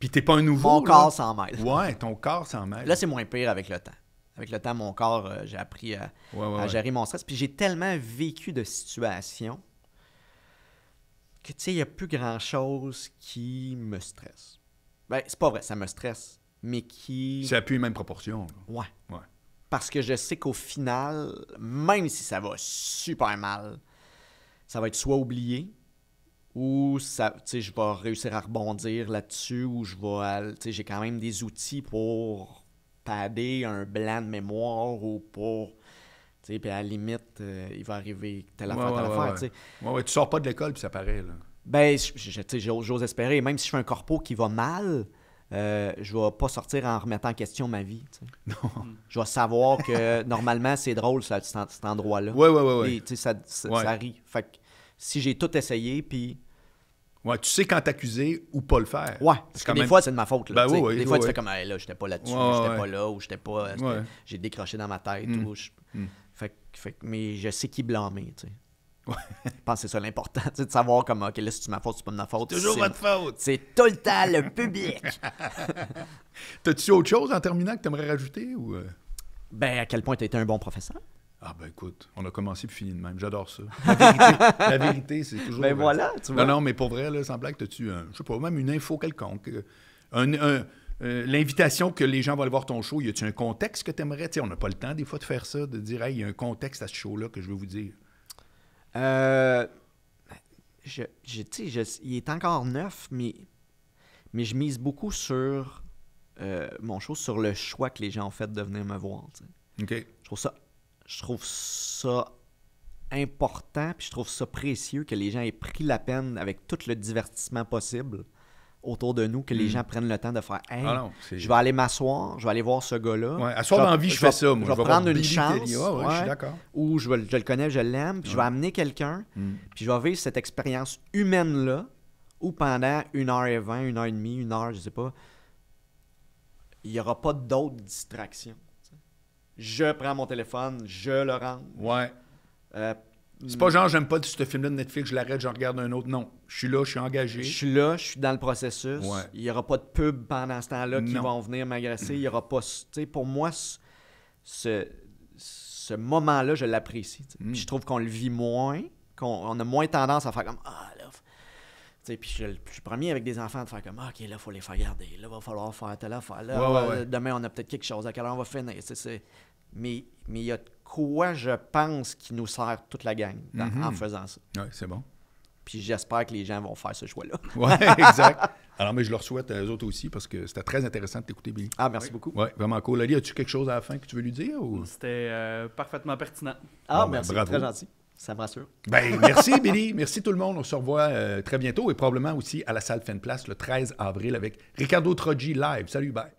Puis t'es pas un nouveau, Mon là. corps s'en mêle. Ouais, ton corps s'en mêle. Là, c'est moins pire avec le temps. Avec le temps, mon corps, j'ai appris à Ouais. gérer mon stress. Puis j'ai tellement vécu de situations que, tu sais, il n'y a plus grand-chose qui me stresse. Ben, c'est pas vrai, ça me stresse, mais qui... Ça appuie les mêmes proportions. là. Ouais. Ouais. Parce que je sais qu'au final, même si ça va super mal, ça va être soit oublié, ou ça, tu sais, je vais réussir à rebondir là-dessus, ou je vais, tu sais, j'ai quand même des outils pour padder un blanc de mémoire ou pour, tu sais, puis à la limite, il va arriver telle affaire, telle affaire, tu sais. Ouais, tu sors pas de l'école, puis ça paraît, là. Ben, tu sais, j'ose espérer, même si je fais un corpo qui va mal, je vais pas sortir en remettant en question ma vie, tu sais. Non. Je vais savoir que normalement, c'est drôle, cet endroit-là. Ouais. Et, tu sais, ça Ouais. rit. Fait que si j'ai tout essayé, puis... Ouais, tu sais quand t'accuser ou pas le faire. Ouais, parce C'est que quand des même- fois, c'est de ma faute. Là, Ben tu sais. oui, des fois, tu oui. fais comme, hey, là, j'étais pas là-dessus, Ouais, j'étais ouais. pas là, ou j'étais pas... Ouais. J'ai décroché dans ma tête. Mm. Ou Mm. Fait que, mais je sais qui blâmer, tu sais. Je pense que c'est ça l'important, tu sais, de savoir comme, OK, là, c'est ma faute, c'est pas de ma faute. Toujours c'est... votre faute. C'est tout le temps le public. T'as-tu autre chose en terminant que t'aimerais rajouter ou... Ben, à quel point tu as été un bon professeur? Ah ben écoute, on a commencé puis fini de même. J'adore ça. La vérité, c'est toujours... Ben voilà, tu vois. Non, mais pour vrai, là, sans blague, t'as-tu, je sais pas, même une info quelconque? L'invitation que les gens vont aller voir ton show, y a-tu un contexte que t'aimerais? Tu sais, on n'a pas le temps des fois de faire ça, de dire, hey, il y a un contexte à ce show-là que je veux vous dire. Tu sais, il est encore neuf, mais je mise beaucoup sur mon show, sur le choix que les gens ont fait de venir me voir. Tu sais. OK. Je trouve ça important, puis je trouve ça précieux que les gens aient pris la peine, avec tout le divertissement possible, autour de nous, que les gens prennent le temps de faire « Hey, Ah non, je vais aller m'asseoir, je vais aller voir ce gars-là. Ouais, à soir dans la vie, je fais ça. Moi, Je vais voir prendre une Billy chance. Telly. Ah, ouais, je suis ouais, d'accord. ou je le connais, je l'aime, puis je vais amener quelqu'un, puis je vais vivre cette expérience humaine-là, où pendant 1h20, 1h30, 1 heure, je sais pas, il n'y aura pas d'autres distractions. T'sais. Je prends mon téléphone, je le rentre. Ouais. Euh, C'est pas genre, j'aime pas ce film-là de Netflix, je l'arrête, j'en regarde un autre. Non. Je suis là, je suis engagé. Je suis là, je suis dans le processus. Ouais. Il n'y aura pas de pub pendant ce temps-là qui Non. vont venir m'agresser. Il y aura pas. Pour moi, ce moment-là, je l'apprécie. Puis je trouve qu'on le vit moins, qu'on a moins tendance à faire comme ah là. Puis je suis premier avec des enfants de faire comme ok, là, il faut les faire garder. Là, il va falloir faire telle affaire. Là, Ouais. demain, on a peut-être quelque chose. À quelle heure on va finir? Mais il y a de quoi, je pense, qui nous sert toute la gang en faisant ça. Ouais, c'est bon. Puis j'espère que les gens vont faire ce choix-là. Ouais, exact. Alors, mais je leur souhaite à eux autres aussi parce que c'était très intéressant de t'écouter, Billy. Ah, merci beaucoup. Ouais, vraiment cool. Ali, as-tu quelque chose à la fin que tu veux lui dire? Ou... C'était parfaitement pertinent. Ah, Bon, ben, merci, bravo. très gentil. Ça me rassure. Ben, merci, Billy. Merci tout le monde. On se revoit très bientôt et probablement aussi à la salle Fenplace le 13 avril avec Ricardo Troggi live. Salut, bye.